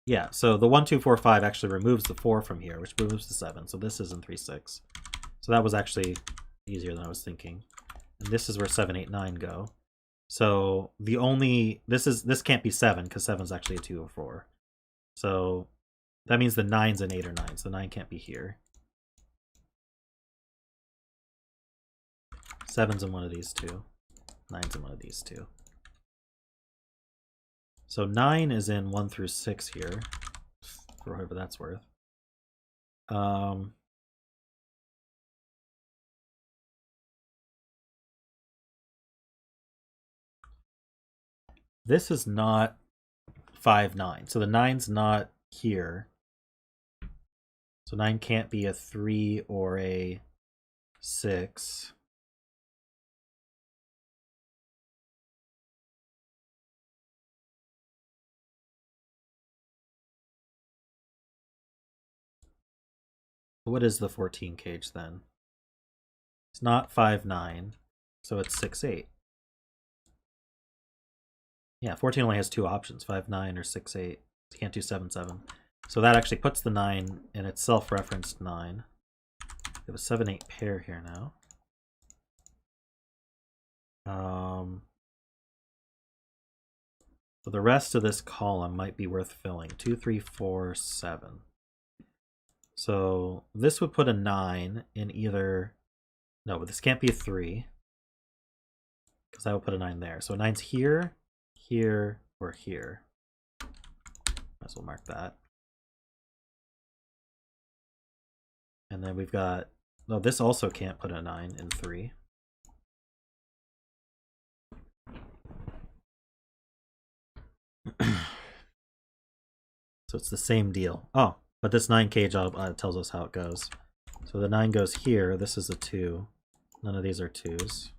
Yeah, so the 1, 2, 4, 5 actually removes the 4 from here, which removes the 7. So this isn't 3, 6. So that was actually easier than I was thinking. And this is where 7, 8, 9 go. So the only this can't be 7 because 7 is actually a 2 or 4. So that means the 9's an 8 or 9. So 9 can't be here. 7's in one of these two. 9's in one of these two. So 9 is in 1 through 6 here, for whatever that's worth. This is not 5, 9. So the 9's not here. So 9 can't be a 3 or a 6. What is the 14 cage then? It's not 5, 9. So it's 6, 8. Yeah, 14 only has 2 options, 5, 9 or 6, 8. You can't do 7, 7. So that actually puts the 9 in its self-referenced 9. We have a 7, 8 pair here now. So the rest of this column might be worth filling. 2, 3, 4, 7. So this would put a 9 in either. No, but this can't be a 3. Because I will put a 9 there. So 9's here, here, or here. Might as well mark that. And then we've got. No, this also can't put a 9 in 3. So it's the same deal. Oh, but this 9 cage tells us how it goes. So the 9 goes here. This is a 2. None of these are 2s.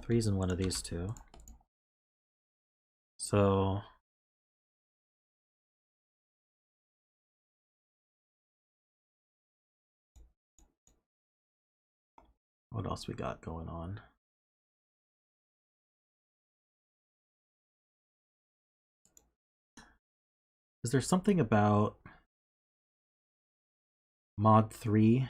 3's in one of these two. So what else we got going on? Is there something about mod 3?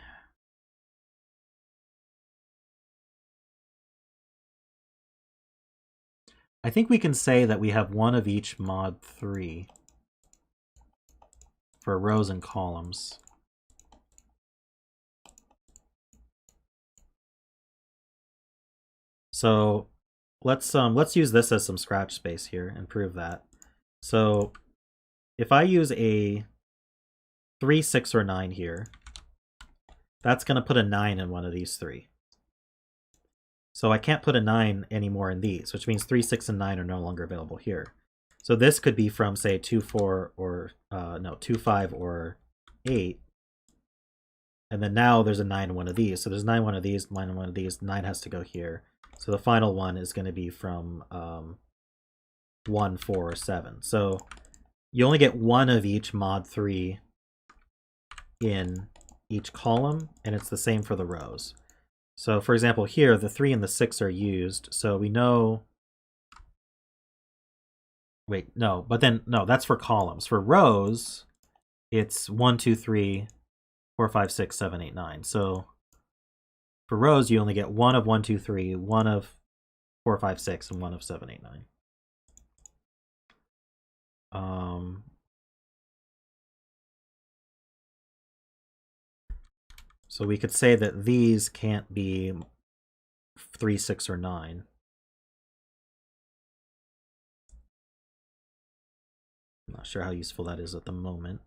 I think we can say that we have one of each mod 3 for rows and columns. So let's use this as some scratch space here and prove that. So if I use a 3, 6, or 9 here, that's going to put a 9 in one of these three. So I can't put a 9 anymore in these, which means 3, 6, and 9 are no longer available here. So this could be from, say, 2, 4, or, no, 2, 5, or 8. And then now there's a 9 in one of these. So there's 9 in one of these, 9 in one of these, 9 has to go here. So the final one is going to be from 1, 4, or 7. So you only get one of each mod 3 in each column, and it's the same for the rows. So for example, here, the 3 and the 6 are used, so we know... Wait, no, but then, no, that's for columns. For rows, it's 1, 2, 3, 4, 5, 6, 7, 8, 9. So for rows, you only get one of 1, 2, 3, one of 4, 5, 6, and one of 7, 8, 9. So we could say that these can't be 3, 6, or 9. I'm not sure how useful that is at the moment.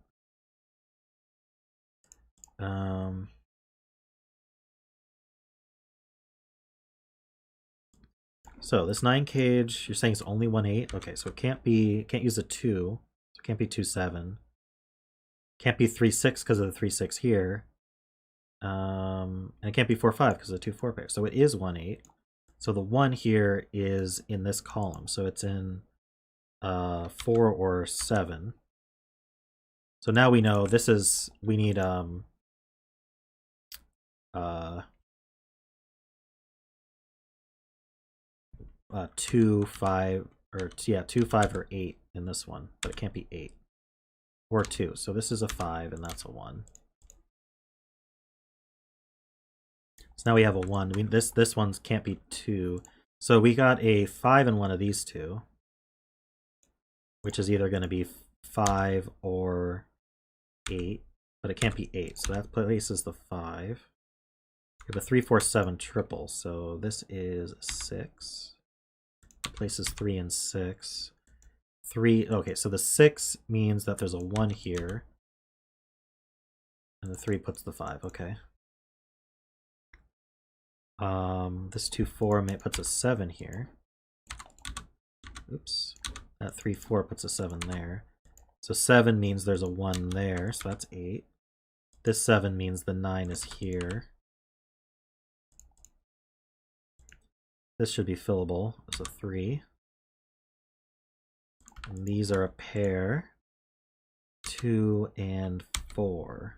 So this 9 cage, you're saying it's only 1, 8? Okay, so it can't use a 2. So it can't be 2, 7. Can't be 3, 6 because of the 3, 6 here. And it can't be 4, 5 because of the 2, 4 pair. So it is 1, 8. So the 1 here is in this column. So it's in 4 or 7. So now we know this is, we need 2, 5, or yeah, 2, 5, or 8 in this one, but it can't be 8 or 2. So this is a 5 and that's a 1. So now we have a 1. This one can't be 2. So we got a 5 in one of these two, which is either going to be 5 or 8, but it can't be 8. So that places the 5. We have a 3, 4, 7 triple. So this is 6. Places 3 and 6. 3, okay, so the 6 means that there's a 1 here. And the 3 puts the 5, okay. This 2, 4 puts a 7 here. Oops. That 3, 4 puts a 7 there. So 7 means there's a 1 there, so that's 8. This 7 means the 9 is here. This should be fillable. There's a 3. And these are a pair. 2 and 4.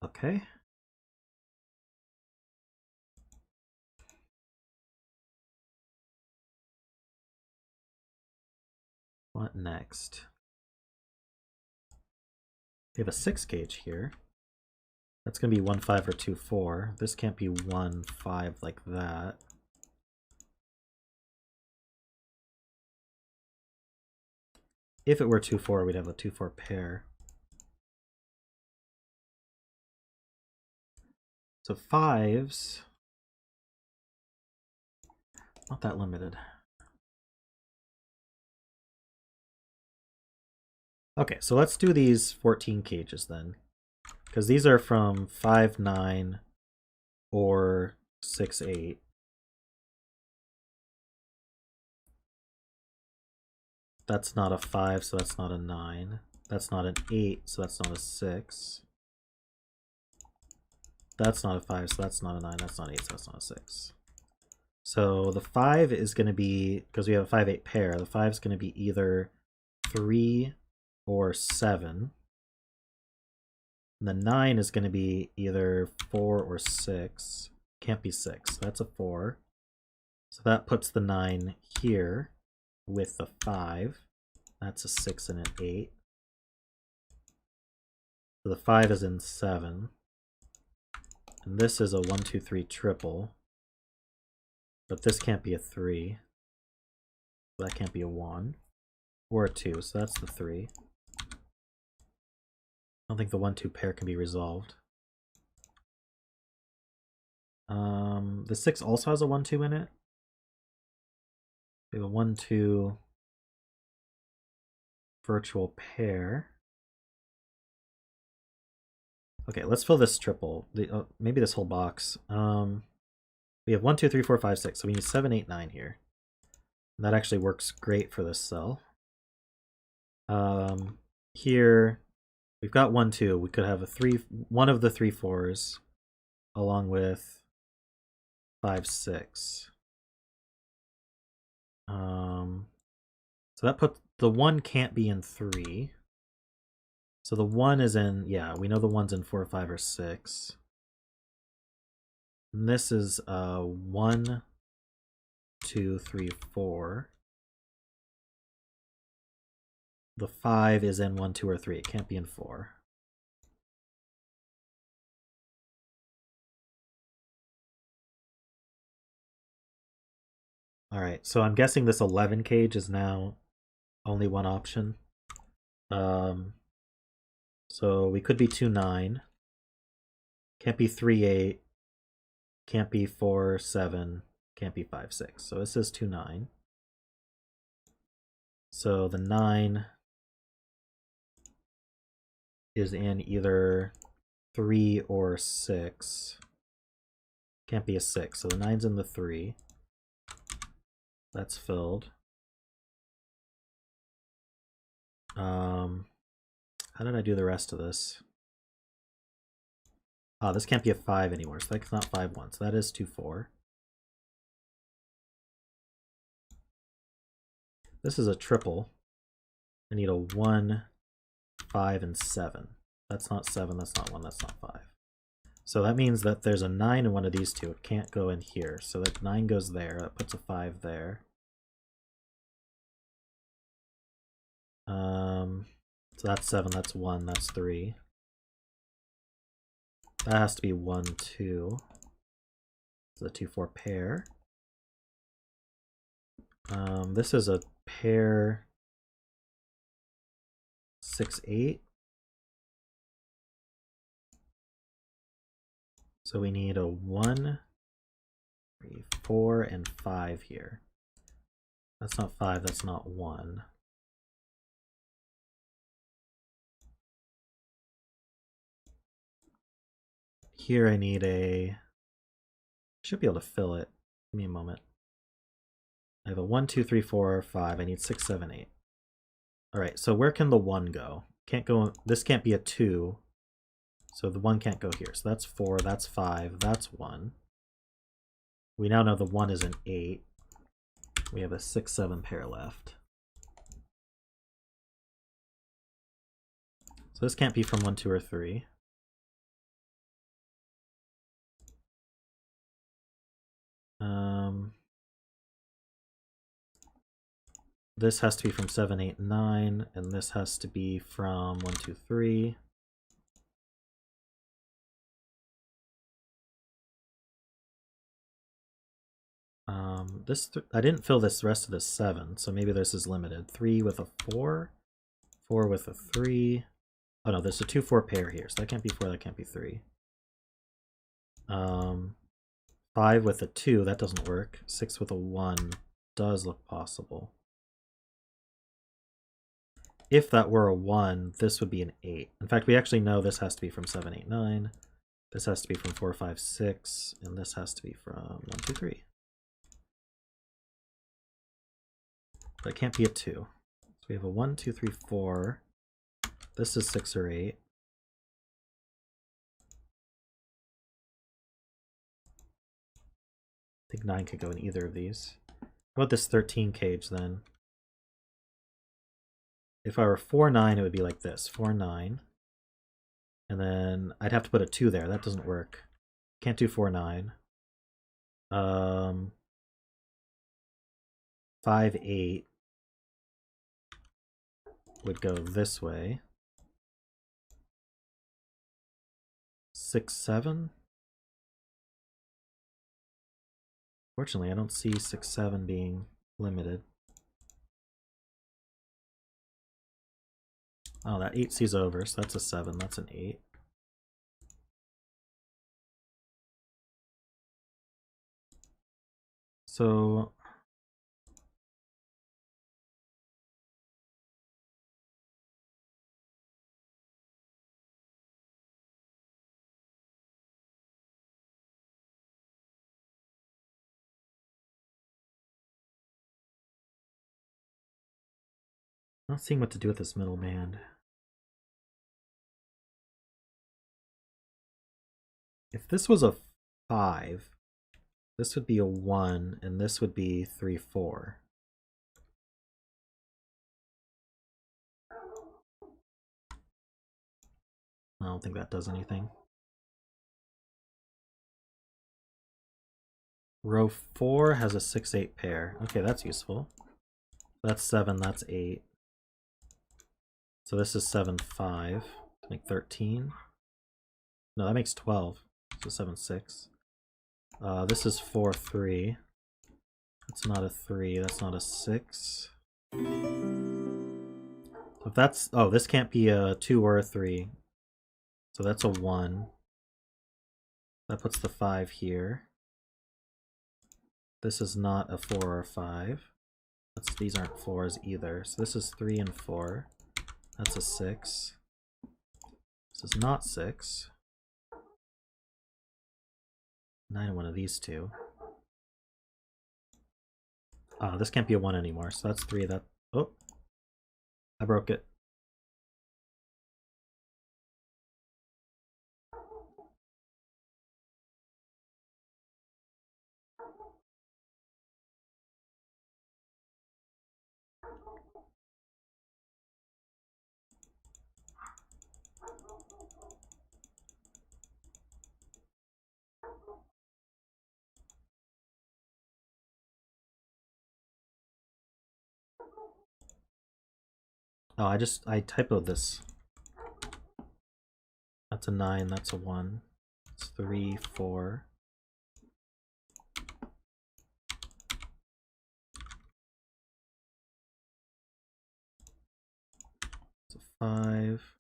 Okay. What next? We have a 6 gauge here. That's going to be 1, 5, or 2, 4. This can't be 1, 5 like that. If it were 2, 4, we'd have a 2, 4 pair. So 5s, not that limited. Okay, so let's do these 14 cages then, because these are from 5, 9, or 6, 8. That's not a 5, so that's not a 9. That's not an 8, so that's not a 6. That's not a 5, so that's not a 9. That's not 8, so that's not a 6. So the 5 is going to be, because we have a 5, 8 pair, the 5 is going to be either 3 or 7. And the 9 is going to be either 4 or 6. Can't be 6. That's a 4. So that puts the 9 here with the 5. That's a 6 and an 8. So the 5 is in 7. And this is a 1, 2, 3 triple. But this can't be a 3. So that can't be a 1. Or a 2, so that's the 3. I don't think the 1-2 pair can be resolved. The 6 also has a 1-2 in it. We have a 1-2 virtual pair. Okay, let's fill this triple. Maybe this whole box. We have 1, 2, 3, 4, 5, 6. So we need 7, 8, 9 here. And that actually works great for this cell. Here we've got 1, 2. We could have one of the 3 4s along with 5, 6. So that puts the 1 can't be in 3. So the 1 is in, yeah, we know the 1's in 4, 5, or 6. And this is 1, 2, 3, 4. The 5 is in 1, 2, or 3. It can't be in 4. Alright, so I'm guessing this 11 cage is now only one option. So we could be 2, 9. Can't be 3, 8. Can't be 4, 7. Can't be 5, 6. So this is 2, 9. So the 9 is in either 3 or 6. Can't be a 6. So the 9's in the 3. That's filled. How did I do the rest of this? Ah, this can't be a 5 anymore, so that's not 5, 1. So that is 2, 4. This is a triple. I need a 1, 5, and 7. That's not 7, that's not 1, that's not 5. So that means that there's a 9 in one of these two. It can't go in here. So that 9 goes there. That puts a 5 there. So that's 7, that's 1, that's 3. That has to be 1, 2. It's a 2, 4 pair. This is a pair 6, 8. So we need a 1, 3, 4, and 5 here. That's not 5, that's not 1. Here I need a... should be able to fill it. Give me a moment. I have a 1, 2, 3, 4, 5. I need 6, 7, 8. Alright, so where can the 1 go? Can't go... this can't be a 2. So the 1 can't go here. So that's 4, that's 5, that's 1. We now know the 1 is an 8. We have a 6, 7 pair left. So this can't be from 1, 2, or 3. This has to be from 7, 8, 9, and this has to be from 1, 2, 3. I didn't fill this rest of this 7, so maybe this is limited. 3 with a 4, 4 with a 3. Oh no, there's a 2, 4 pair here, so that can't be 4, that can't be 3. 5 with a 2, that doesn't work. 6 with a 1 does look possible. If that were a 1, this would be an 8. In fact, we actually know this has to be from 7, 8, 9. This has to be from 4, 5, 6. And this has to be from 1, 2, 3. But it can't be a 2. So we have a 1, 2, 3, 4. This is 6 or 8. I think 9 could go in either of these. How about this 13 cage then? If I were 4, 9, it would be like this. 4, 9. And then I'd have to put a 2 there. That doesn't work. Can't do 4, 9. 5, 8 would go this way. 6, 7. Fortunately, I don't see 6, 7 being limited. Oh, that 8 sees over, so that's a 7, that's an 8. So I'm not seeing what to do with this middle band. If this was a 5, this would be a 1, and this would be 3, 4. I don't think that does anything. Row 4 has a 6, 8 pair. Okay, that's useful. That's 7, that's 8. So this is 7, 5. To make 13. No, that makes 12. So 7, 6. This is 4, 3. That's not a 3, that's not a 6. If that's... Oh, this can't be a 2 or a 3. So that's a 1. That puts the 5 here. This is not a 4 or a 5. These aren't 4s either. So this is 3 and 4. That's a 6. This is not 6. 9 and one of these two. This can't be a 1 anymore, so that's 3. That... Oh! I broke it. Oh, I typoed this. That's a 9, that's a 1. It's 3, 4. It's a 5.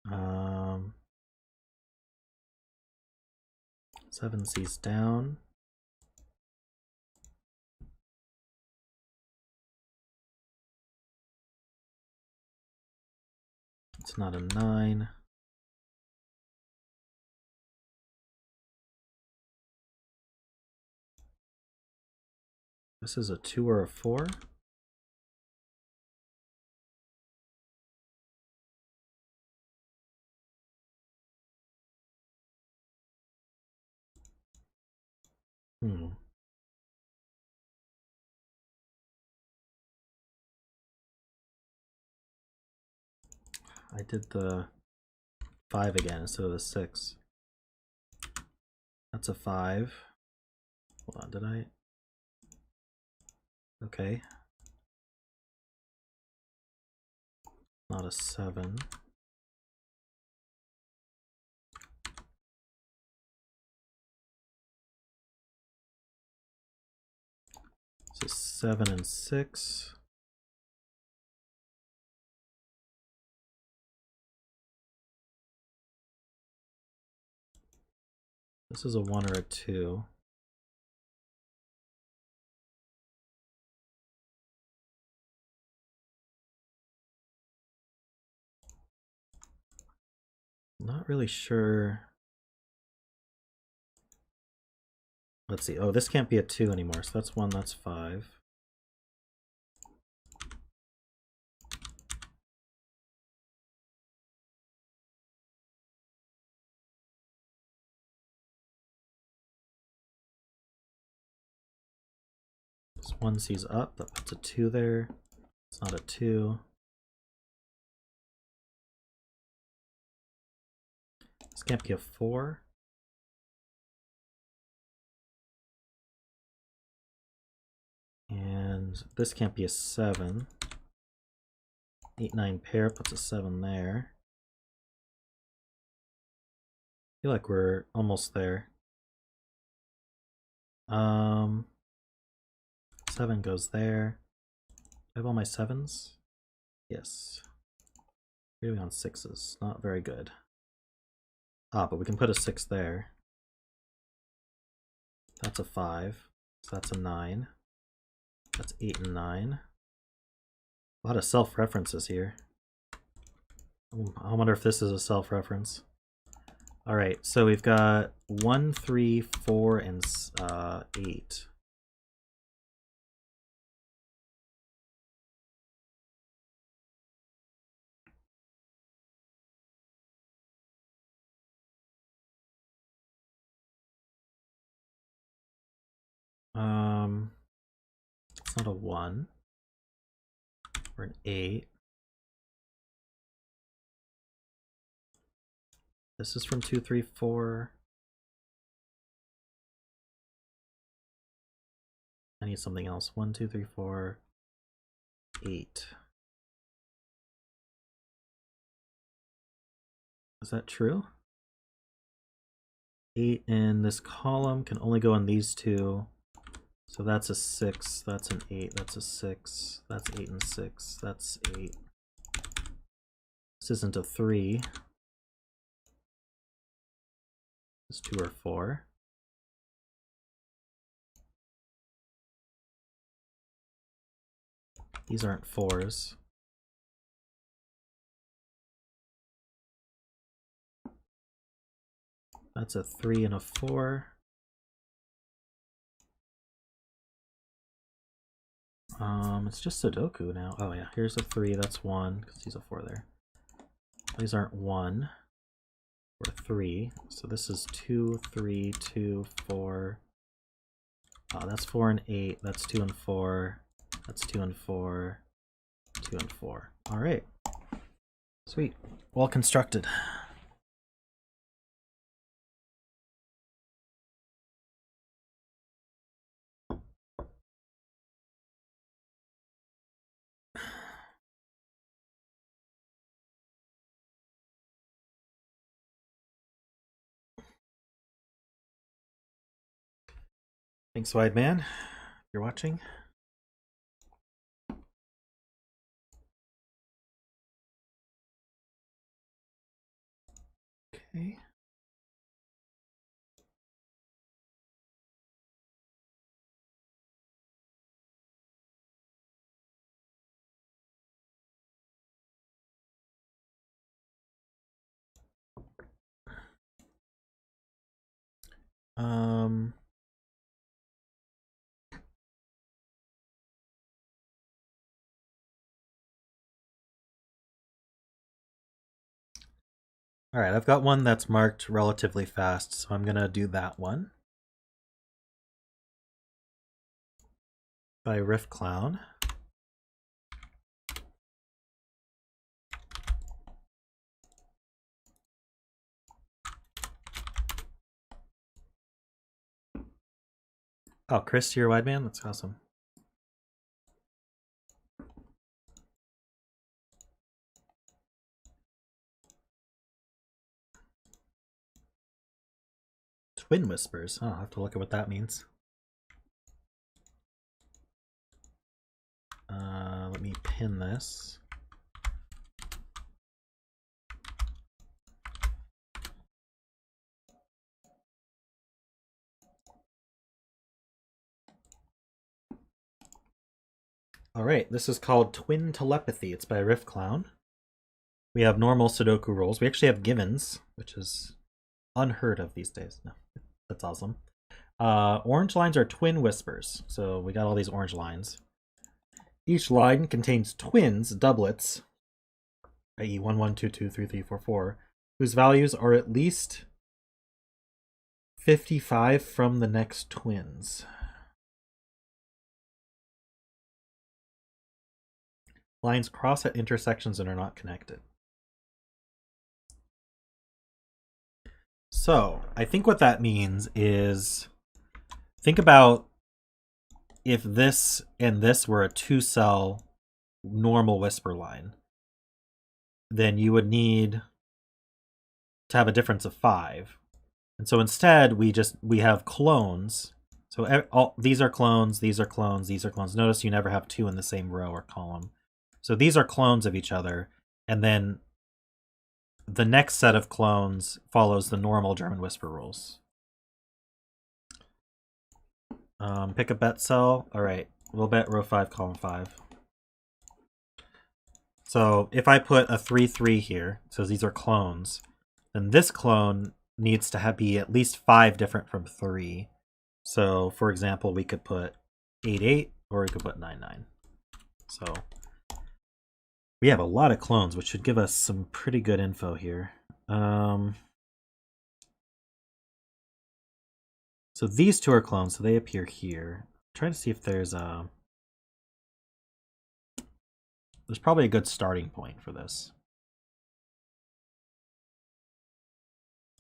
Um, 7 C's down. It's not a 9. This is a 2 or a 4. I did the 5 again instead of the 6. That's a 5. Hold on, did I? Okay. Not a 7. This is 7 and 6. This is a 1 or a 2. Not really sure. Let's see. Oh, this can't be a 2 anymore. So that's 1, that's 5. This 1 C's up. That puts a 2 there. It's not a 2. This can't be a 4. And this can't be a 7. 8, 9 pair puts a 7 there. I feel like we're almost there. 7 goes there. Do I have all my 7s? Yes. We're doing on 6s. Not very good. Ah, but we can put a 6 there. That's a 5. So that's a 9. That's 8 and 9. A lot of self-references here. I wonder if this is a self-reference. Alright, so we've got 1, 3, 4, and 8. It's not a 1 or an 8. This is from 2, 3, 4. I need something else. 1, 2, 3, 4, 8. Is that true? 8 in this column can only go in these two. So that's a 6, that's an 8, that's a 6, that's 8 and 6, that's 8. This isn't a 3. It's 2 or 4. These aren't 4s. That's a 3 and a 4. It's just Sudoku now. Oh yeah, here's a 3, that's 1, because he's a 4 there. These aren't 1 or 3, so this is 2, 3, 2, 4. That's 4 and 8, that's 2 and 4, that's 2 and 4, 2 and 4. Alright. Sweet. Well constructed. Thanks, Wide Man, if you're watching. Okay. Alright, I've got one that's marked relatively fast, so I'm gonna do that one. By riffclown. Oh, Chris, you're a Wide Man? That's awesome. Twin Whispers. Oh, I'll have to look at what that means. Let me pin this. Alright, this is called Twin Telepathy. It's by riffclown. We have normal Sudoku rules. We actually have givens, which is unheard of these days. No, that's awesome. Orange lines are twin whispers. So we got all these orange lines. Each line contains twins, doublets, i.e. 1, 1, 2, 2, 3, 3, 4, 4, whose values are at least 55 from the next twins. Lines cross at intersections and are not connected. So I think what that means is, think about if this and this were a 2-cell normal whisper line, then you would need to have a difference of 5. And so instead we have clones. So these are clones, these are clones, these are clones. Notice you never have 2 in the same row or column. So these are clones of each other, and then the next set of clones follows the normal German whisper rules. Pick a bet cell. All right, we'll bet row 5, column 5. So if I put a 3-3 here, so these are clones, then this clone needs to be at least 5 different from 3. So for example, we could put 8-8, or we could put 9-9. So we have a lot of clones, which should give us some pretty good info here. So these 2 are clones, so they appear here. I'm trying to see if there's probably a good starting point for this.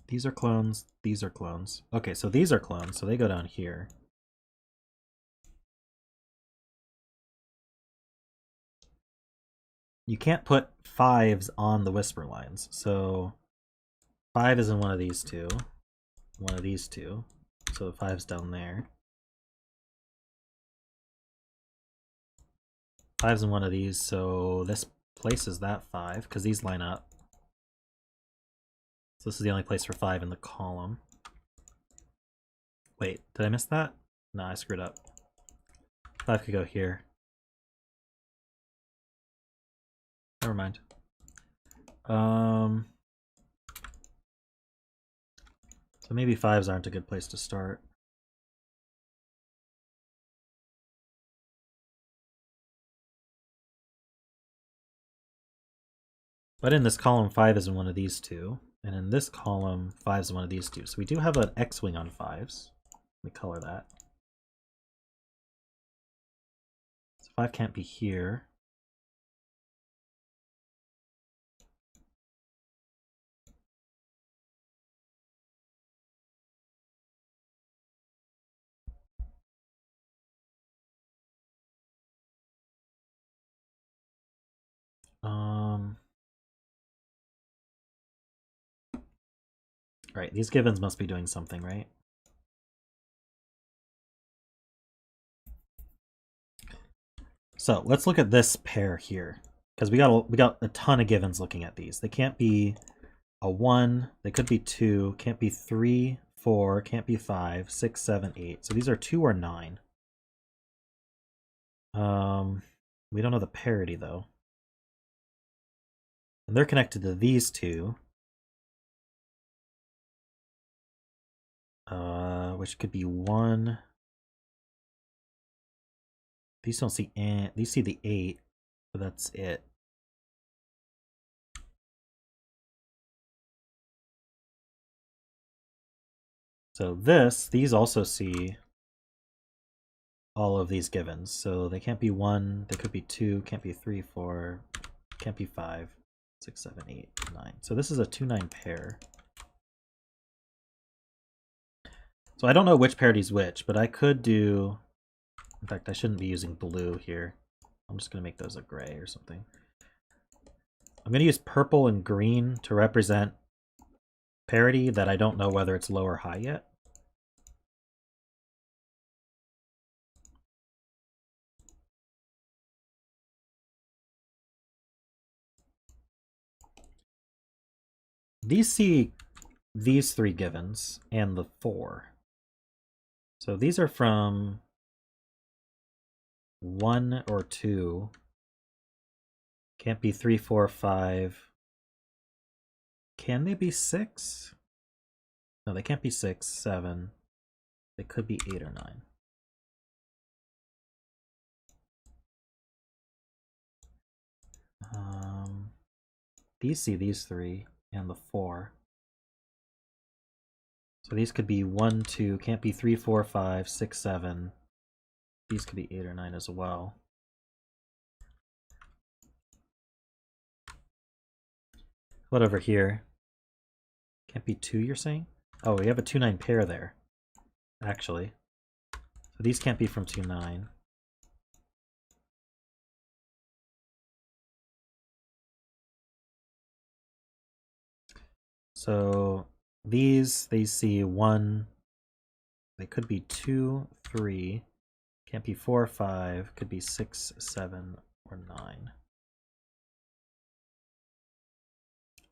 These are clones, these are clones. Okay, so these are clones, so they go down here. You can't put 5s on the whisper lines. So 5 is in one of these 2, one of these 2. So the 5's down there. 5's in one of these, so this places that 5, because these line up. So this is the only place for 5 in the column. Wait, did I miss that? No, I screwed up. 5 could go here. Never mind. So maybe 5s aren't a good place to start. But in this column, 5 is in one of these 2. And in this column, 5 is in one of these 2. So we do have an X-wing on 5s. Let me color that. So 5 can't be here. Right, these givens must be doing something, right? So let's look at this pair here, because we got a ton of givens looking at these. They can't be a 1, they could be 2, can't be 3, 4, can't be 5, 6, 7, 8. So these are 2 or 9. We don't know the parity though. And they're connected to these 2. Which could be 1. These don't see these see the 8, but that's it. So these also see all of these givens. So they can't be 1, they could be 2, can't be 3, 4, can't be 5, 6, 7, 8, 9. So this is a 2-9 pair. So I don't know which parity is which, but I could do... In fact, I shouldn't be using blue here. I'm just going to make those a gray or something. I'm going to use purple and green to represent parity that I don't know whether it's low or high yet. These see these 3 givens and the 4. So these are from 1 or 2. Can't be 3, 4, 5. Can they be 6? No, they can't be 6, 7. They could be 8 or 9. These see these 3 and the 4. So these could be 1, 2, can't be 3, 4, 5, 6, 7. These could be 8 or 9 as well. What over here? Can't be 2, you're saying? Oh, we have a 2-9 pair there, actually. So these can't be from 2-9. So these, they see 1. They could be 2, 3. Can't be 4, 5. Could be 6, 7, or 9.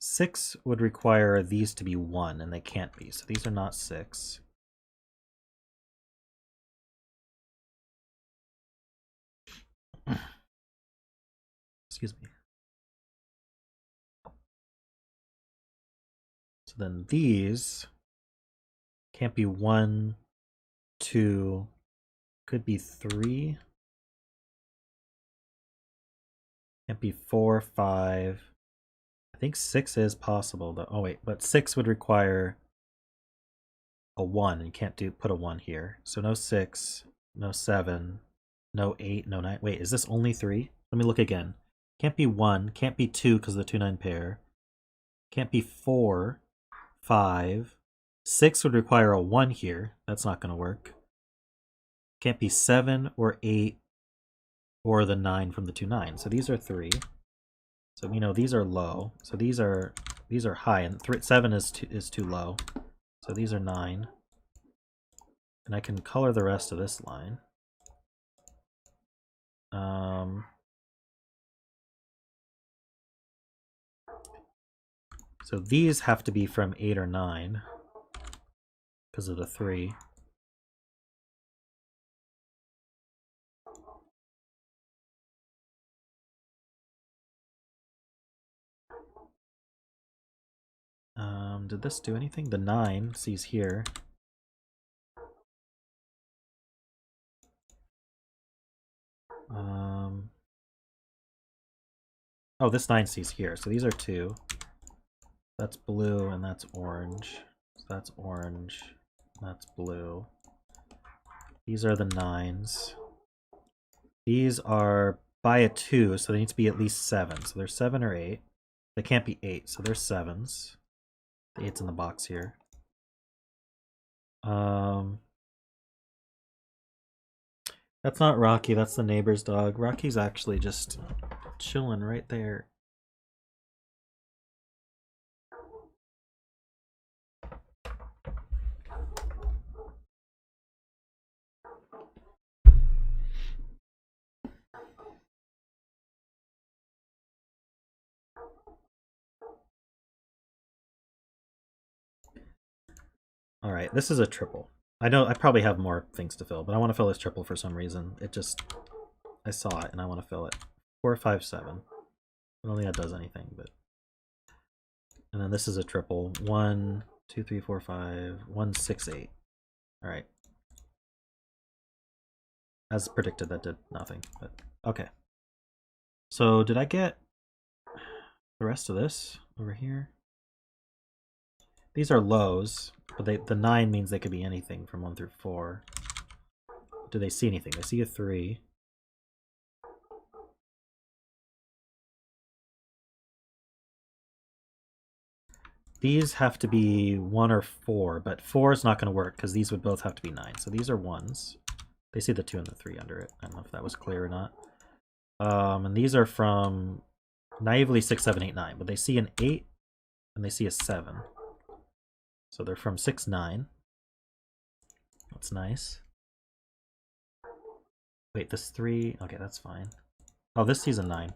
6 would require these to be 1, and they can't be. So these are not 6. Excuse me. So then these can't be 1, 2, could be 3. Can't be 4, 5. I think 6 is possible though. Oh wait, but 6 would require a 1, and you can't put a 1 here. So no 6, no 7, no 8, no 9. Wait, is this only 3? Let me look again. Can't be 1, can't be 2 because of the 2-9 pair. Can't be 4, 5. 6 would require a 1 here. That's not going to work. Can't be 7 or 8 or the 9 from the 2-9. So these are 3. So we know these are low. So these are high, and 7 is too low. So these are 9. And I can color the rest of this line. So these have to be from 8 or 9 because of the 3. Did this do anything? The 9 sees here. Oh, this 9 sees here. So these are 2. That's blue and that's orange. So that's orange. That's blue. These are the 9s. These are by a 2, so they need to be at least 7. So they're 7 or 8. They can't be 8, so they're 7s. The 8's in the box here. That's not Rocky, that's the neighbor's dog. Rocky's actually just chilling right there. All right, this is a triple. I know I probably have more things to fill, but I want to fill this triple for some reason. It just, I saw it and I want to fill it. 4, 5, 7. I don't think that does anything, but. And then this is a triple. 1, 2, 3, 4, 5, 1, 6, 8. All right. As predicted, that did nothing, but okay. So did I get the rest of this over here? These are lows, but the 9 means they could be anything from 1 through 4. Do they see anything? They see a 3. These have to be 1 or 4, but 4 is not going to work because these would both have to be 9. So these are 1s. They see the 2 and the 3 under it. I don't know if that was clear or not. And these are from naively 6, 7, 8, 9, but they see an 8 and they see a 7. So they're from 6, 9. That's nice. Wait, this 3, okay, that's fine. Oh, this sees a 9.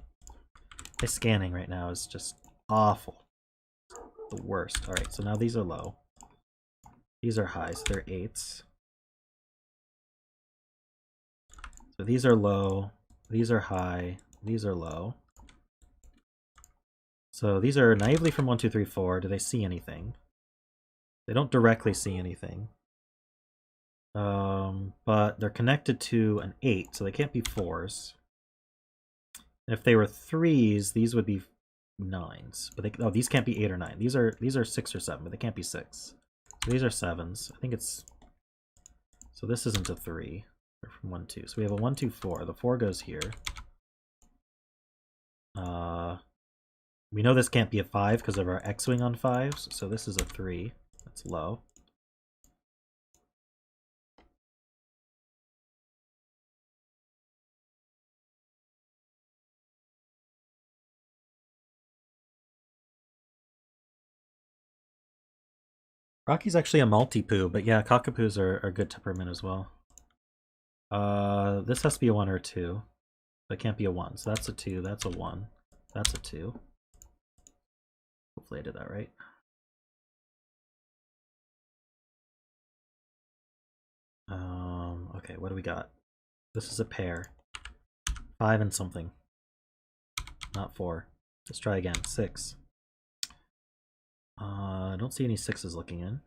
My scanning right now is just awful. The worst. Alright, so now these are low. These are high, so they're 8s. So these are low, these are high, these are low. So these are naively from 1, 2, 3, 4. Do they see anything? They don't directly see anything. But they're connected to an 8, so they can't be 4s. And if they were 3s, these would be 9s. But these can't be 8 or 9. These are 6 or 7, but they can't be 6. So these are 7s. I think it's, so this isn't a 3. They're from 1, 2. So we have a 1, 2, 4. The 4 goes here. We know this can't be a 5 because of our X-wing on 5s. So this is a 3. That's low. Rocky's actually a multi-poo, but yeah, cockapoos are good temperament as well. This has to be a 1 or a 2. But it can't be a 1, so that's a 2, that's a 1, that's a 2. Hopefully I did that right. Okay, what do we got? This is a pair. 5 and something. Not 4. Let's try again. 6. I don't see any 6s looking in.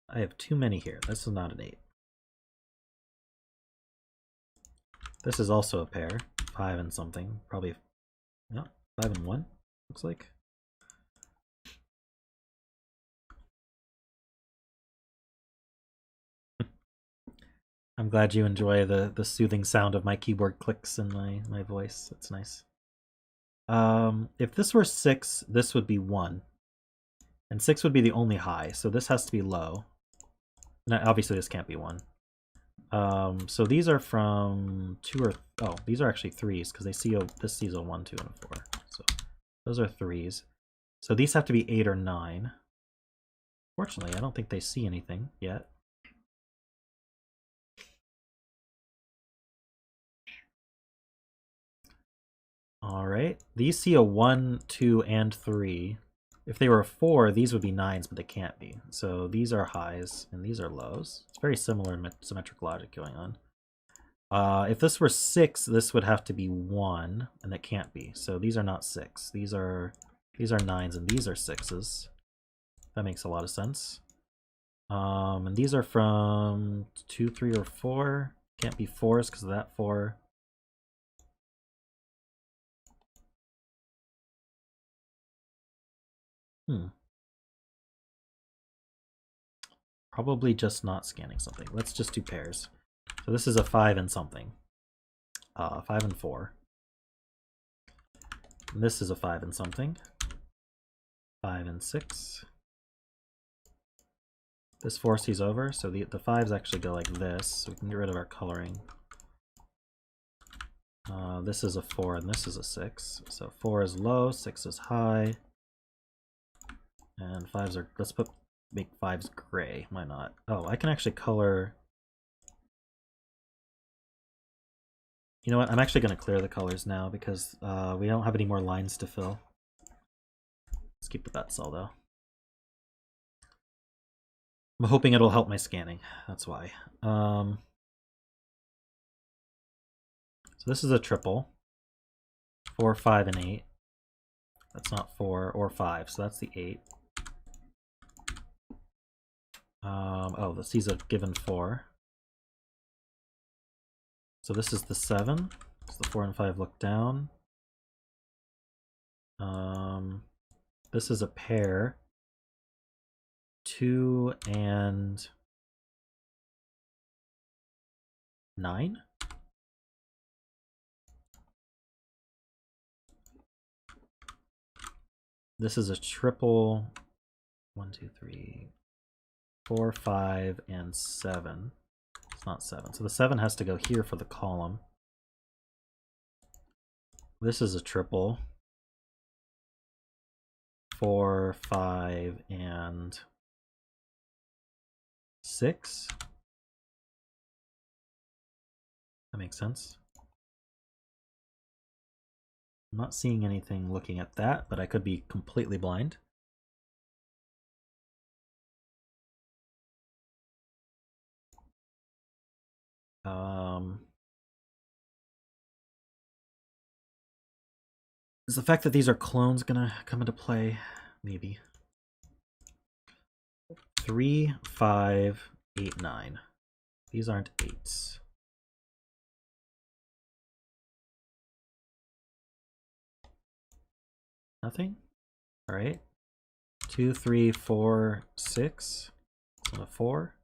I have too many here. This is not an 8. This is also a pair. 5 and something. Probably, no, 5 and 1, looks like. I'm glad you enjoy the soothing sound of my keyboard clicks and my voice. That's nice. If this were 6, this would be 1. And 6 would be the only high, so this has to be low. Now, obviously this can't be 1. So these are from 2 or... Oh, these are actually 3s, because this sees a 1, 2, and a 4. So those are 3s. So these have to be 8 or 9. Fortunately, I don't think they see anything yet. Alright, these see a 1, 2, and 3. If they were a 4, these would be 9s, but they can't be. So these are highs, and these are lows. It's very similar symmetric logic going on. If this were 6, this would have to be 1, and it can't be. So these are not 6. These are 9s, and these are 6s. That makes a lot of sense. And these are from 2, 3, or 4. Can't be 4s because of that 4. Probably just not scanning something. Let's just do pairs. So this is a 5 and something. 5 and 4. And this is a 5 and something. 5 and 6. This 4 sees over, so the 5s actually go like this, so we can get rid of our coloring. This is a 4 and this is a 6. So 4 is low, 6 is high. And 5s are, let's make 5s gray, why not? Oh, I can actually color. You know what, I'm actually going to clear the colors now because we don't have any more lines to fill. Let's keep the bet cell though. I'm hoping it'll help my scanning, that's why. So this is a triple. 4, 5, and 8. That's not 4 or 5, so that's the 8. Oh, this is a given 4. So this is the 7. So the 4 and 5 look down. This is a pair. 2 and 9. This is a triple. 1, 2, 3, 4, 5, and 7. It's not 7. So the 7 has to go here for the column. This is a triple. 4, 5, and 6. That makes sense. I'm not seeing anything looking at that, but I could be completely blind. Is the fact that these are clones gonna come into play? Maybe. 3, 5, 8, 9. These aren't 8s. Nothing? Alright. 2, 3, 4, 6. It's not a 4.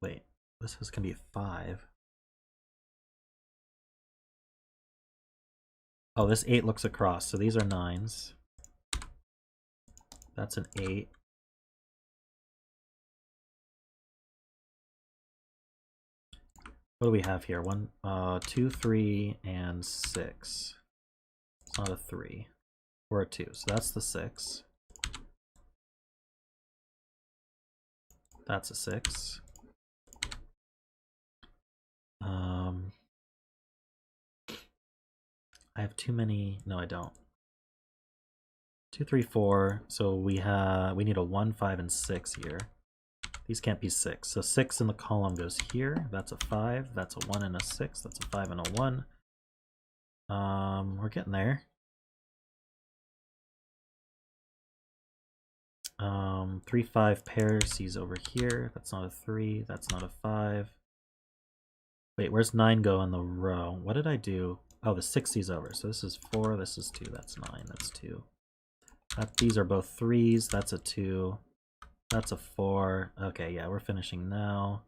Wait, this is gonna be a 5. Oh, this 8 looks across, so these are 9s. That's an 8. What do we have here? 1, 2, 3, and 6. It's not a 3. or a 2. So that's the 6. That's a 6. I have too many. No, I don't. 2, 3, 4. So we need a 1, 5, and 6 here. These can't be 6. So 6 in the column goes here. That's a 5. That's a 1 and a 6. That's a 5 and a 1. We're getting there. 3, 5 pair C's over here. That's not a 3. That's not a 5. Wait, where's 9 go in the row? What did I do? Oh, the 6 C's over. So this is 4. This is 2. That's 9. That's 2. These are both 3s. That's a 2. That's a 4. Okay, yeah, we're finishing now.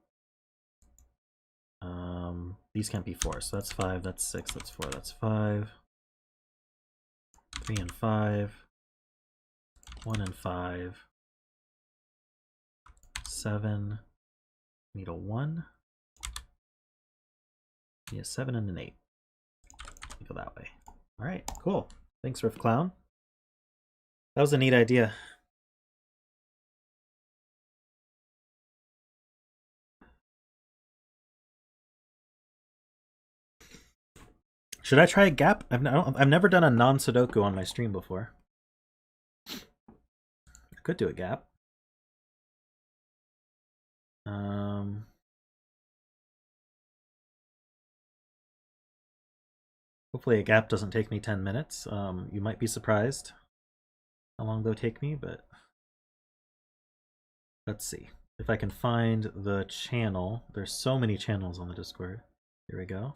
These can't be 4. So that's 5. That's 6. That's 4. That's 5. 3 and 5. 1 and 5. 7. Need a 1. Need a 7 and an 8. Go that way. All right, cool. Thanks, riffclown. That was a neat idea. Should I try a gap? I've never done a non-Sudoku on my stream before. I could do a gap. Hopefully a gap doesn't take me 10 minutes. You might be surprised how long they'll take me, but let's see. If I can find the channel. There's so many channels on the Discord. Here we go.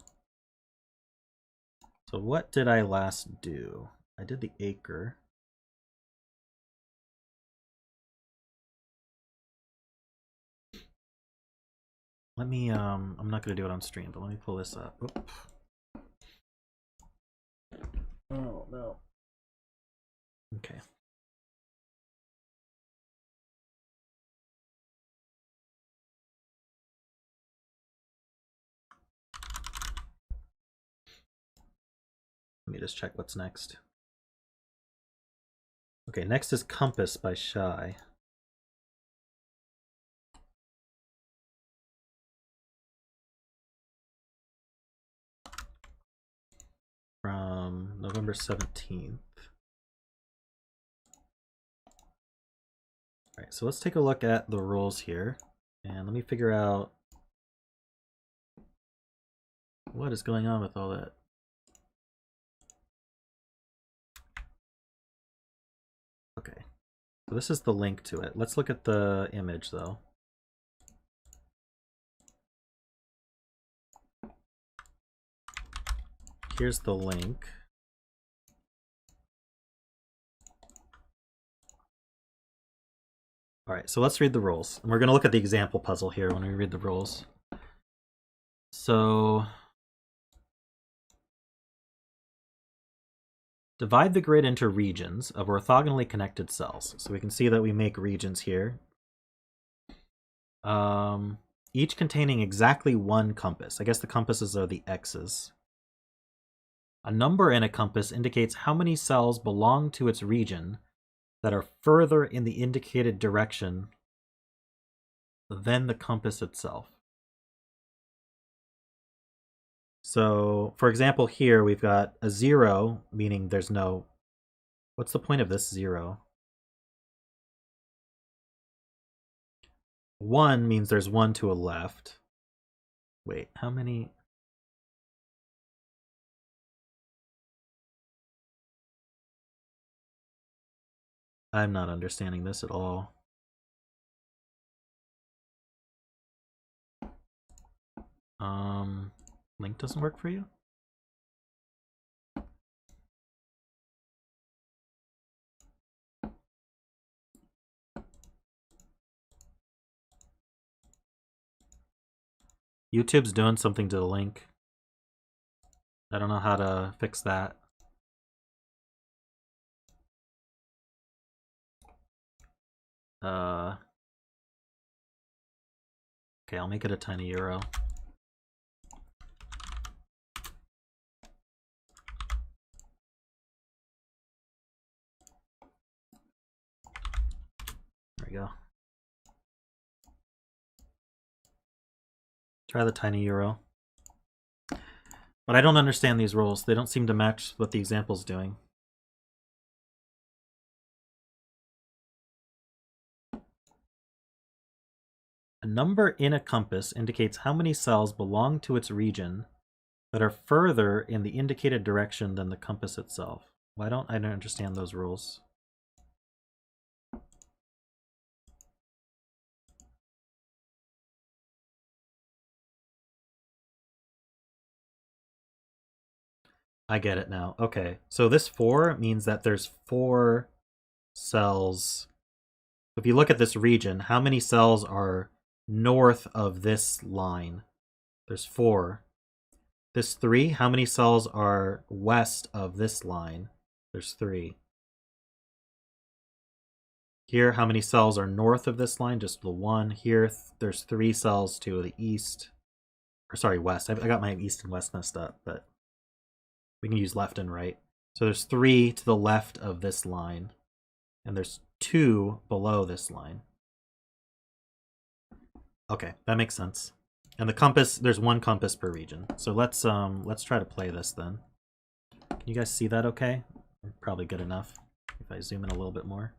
So what did I last do? I did the acre. Let me, I'm not going to do it on stream, but let me pull this up. Oop. Oh, no. Okay. Let me just check what's next. Okay, next is Compass by Shye. From November 17th. All right, so let's take a look at the rules here, and let me figure out what is going on with all that. Okay, so this is the link to it. Let's look at the image though. Here's the link. All right, so let's read the rules. And we're going to look at the example puzzle here when we read the rules. So divide the grid into regions of orthogonally connected cells. So we can see that we make regions here. Each containing exactly one compass. I guess the compasses are the x's. A number in a compass indicates how many cells belong to its region that are further in the indicated direction than the compass itself. So, for example, here we've got a 0, meaning there's no... What's the point of this 0? 1 means there's 1 to a left. Wait, how many... I'm not understanding this at all. Link doesn't work for you? YouTube's doing something to the link. I don't know how to fix that. Okay, I'll make it a tiny euro. we go. Try the tiny euro. But I don't understand these rules. They don't seem to match what the example's doing. A number in a compass indicates how many cells belong to its region that are further in the indicated direction than the compass itself. I don't understand those rules. I get it now. Okay, so this 4 means that there's 4 cells. If you look at this region, how many cells are north of this line? There's 4. This 3, how many cells are west of this line? There's 3. Here, how many cells are north of this line? Just the 1. Here, there's 3 cells to the east. Or sorry, west. I got my east and west messed up, but we can use left and right. So there's 3 to the left of this line, and there's 2 below this line. Okay, that makes sense. And the compass, there's 1 compass per region. So let's try to play this then. Can you guys see that okay? Probably good enough if I zoom in a little bit more.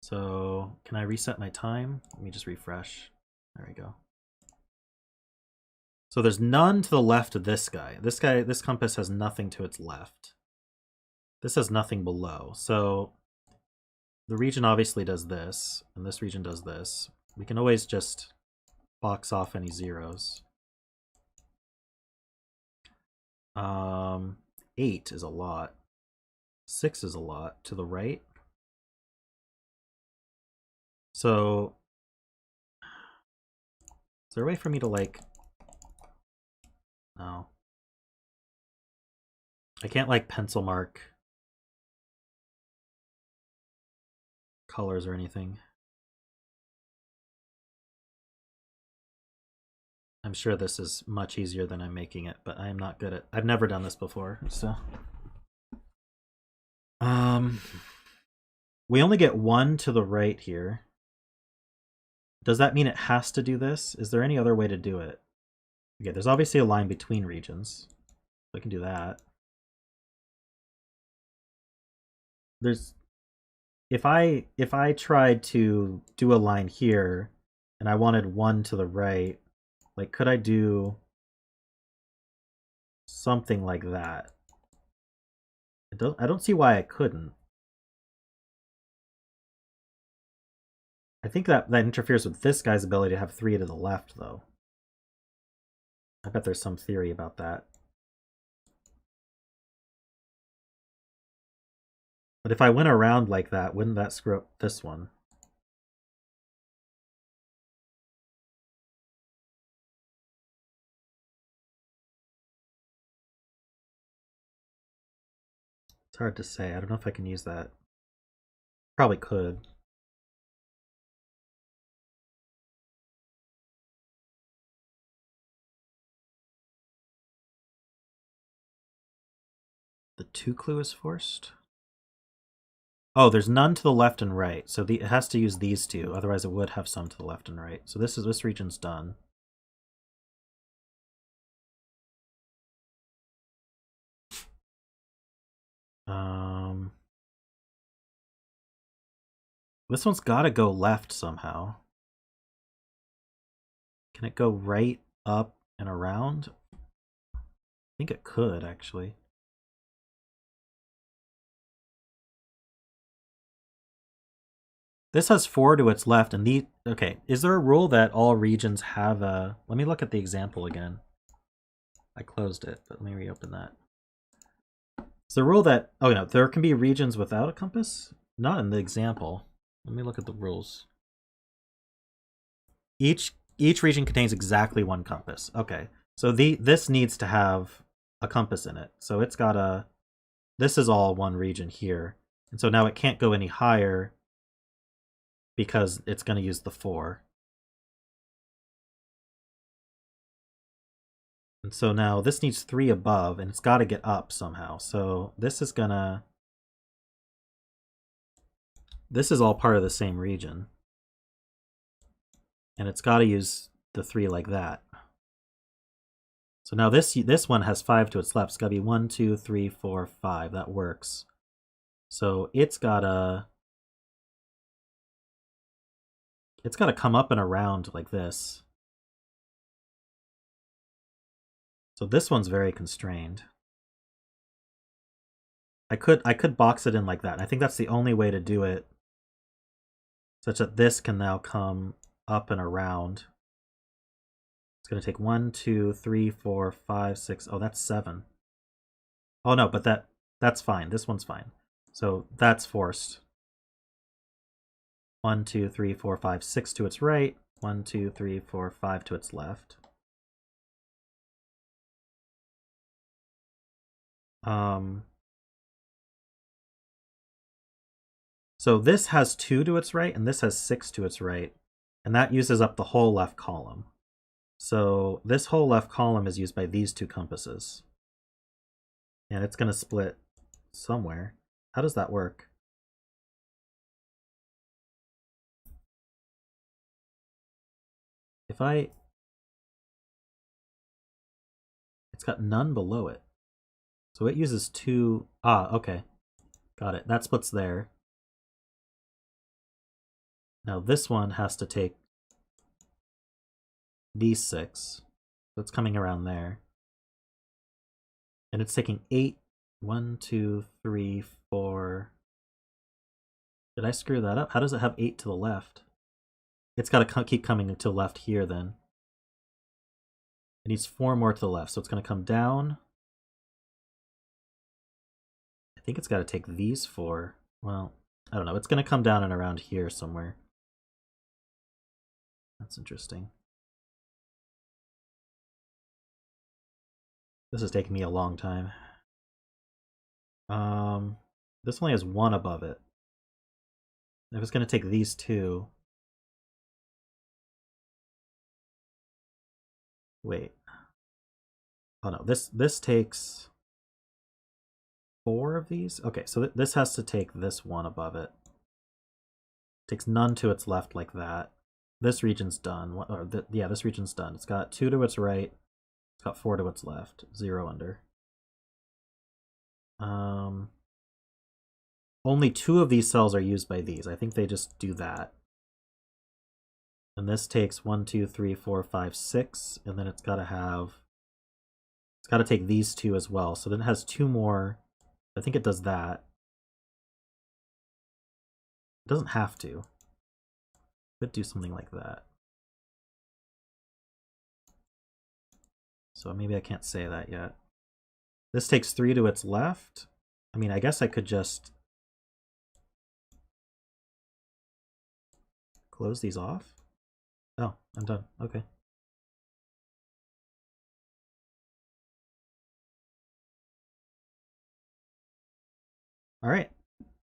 So can I reset my time? Let me just refresh. There we go. So there's none to the left of this guy. This compass has nothing to its left. This has nothing below. So the region obviously does this, and this region does this. We can always just box off any zeros. 8 is a lot. 6 is a lot to the right. So is there a way for me to like... No. I can't like pencil mark colors or anything. I'm sure this is much easier than I'm making it, but I am not good at... I've never done this before, so... We only get 1 to the right here. Does that mean it has to do this? Is there any other way to do it? Okay, there's obviously a line between regions. So I can do that. There's... If I tried to do a line here, and I wanted 1 to the right, like, could I do something like that? I don't see why I couldn't. I think that interferes with this guy's ability to have 3 to the left, though. I bet there's some theory about that. But if I went around like that, wouldn't that screw up this one? It's hard to say. I don't know if I can use that. Probably could. The 2 clue is forced? Oh, there's none to the left and right. So it has to use these 2. Otherwise it would have some to the left and right. So this region's done. This one's got to go left somehow. Can it go right, up, and around? I think it could, actually. This has 4 to its left, and the... Okay, is there a rule that all regions have a... Let me look at the example again. I closed it, but let me reopen that. Is the rule that... Oh, no, there can be regions without a compass? Not in the example. Let me look at the rules. Each region contains exactly 1 compass. Okay, so this needs to have a compass in it. So it's got a... This is all 1 region here. And so now it can't go any higher because it's going to use the 4. And so now this needs 3 above, and it's got to get up somehow. So this is going to... this is all part of the same region. And it's got to use the 3 like that. So now this one has 5 to its left. It's got to be 1, 2, 3, 4, 5. That works. So it's got to come up and around like this. So this one's very constrained. I could box it in like that. And I think that's the only way to do it, such that this can now come up and around. It's going to take 1, 2, 3, 4, 5, 6. Oh, that's 7. Oh no, but that's fine. This one's fine. So that's forced. 1, 2, 3, 4, 5, 6 to its right. 1, 2, 3, 4, 5 to its left. So this has 2 to its right, and this has 6 to its right. And that uses up the whole left column. So this whole left column is used by these 2 compasses. And it's going to split somewhere. How does that work? If it's got none below it. So it uses 2. Ah, okay. Got it. That splits there. Now this one has to take these 6. So it's coming around there. And it's taking 8. 1, 2, 3, 4. Did I screw that up? How does it have 8 to the left? It's got to keep coming to the left here then. It needs 4 more to the left, so it's going to come down. I think it's got to take these 4. Well, I don't know. It's going to come down and around here somewhere. That's interesting. This is taking me a long time. This only has 1 above it. If it's going to take these 2... Wait. Oh no, this takes 4 of these? Okay, so this has to take this 1 above it. Takes none to its left like that. This region's done. Yeah, this region's done. It's got 2 to its right. It's got 4 to its left. 0 under. Only 2 of these cells are used by these. I think they just do that. And this takes 1, 2, 3, 4, 5, 6, and then it's got to take these 2 as well. So then it has 2 more. I think it does that. It doesn't have to. It could do something like that. So maybe I can't say that yet. This takes 3 to its left. I mean, I guess I could just close these off. Oh, I'm done. Okay. All right.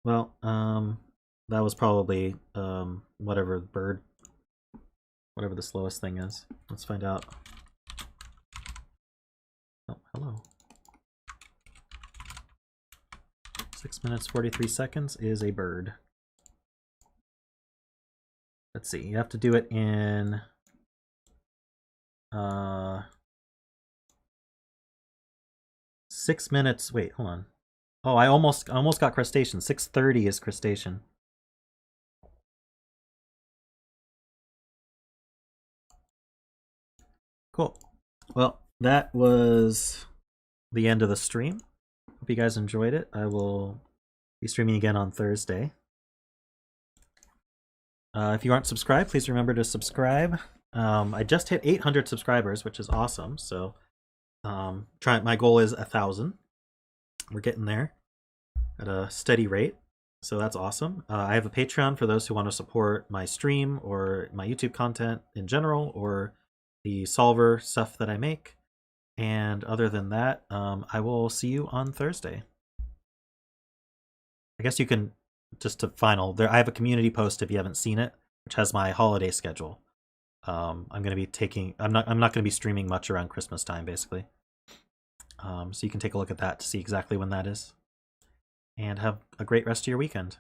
Well, that was probably whatever the slowest thing is. Let's find out. Oh, hello. 6 minutes 43 seconds is a bird. Let's see. You have to do it in 6 minutes. Wait, hold on. Oh, I almost got crustacean. 6:30 is crustacean. Cool. Well, that was the end of the stream. Hope you guys enjoyed it. I will be streaming again on Thursday. If you aren't subscribed, please remember to subscribe. I just hit 800 subscribers, which is awesome. So, my goal is 1,000. We're getting there at a steady rate, so that's awesome. I have a Patreon for those who want to support my stream or my YouTube content in general, or the solver stuff that I make. And other than that, I will see you on Thursday. I guess you can, just to final, I have a community post if you haven't seen it, which has my holiday schedule. I'm not going to be streaming much around Christmas time, basically. So you can take a look at that to see exactly when that is. And have a great rest of your weekend.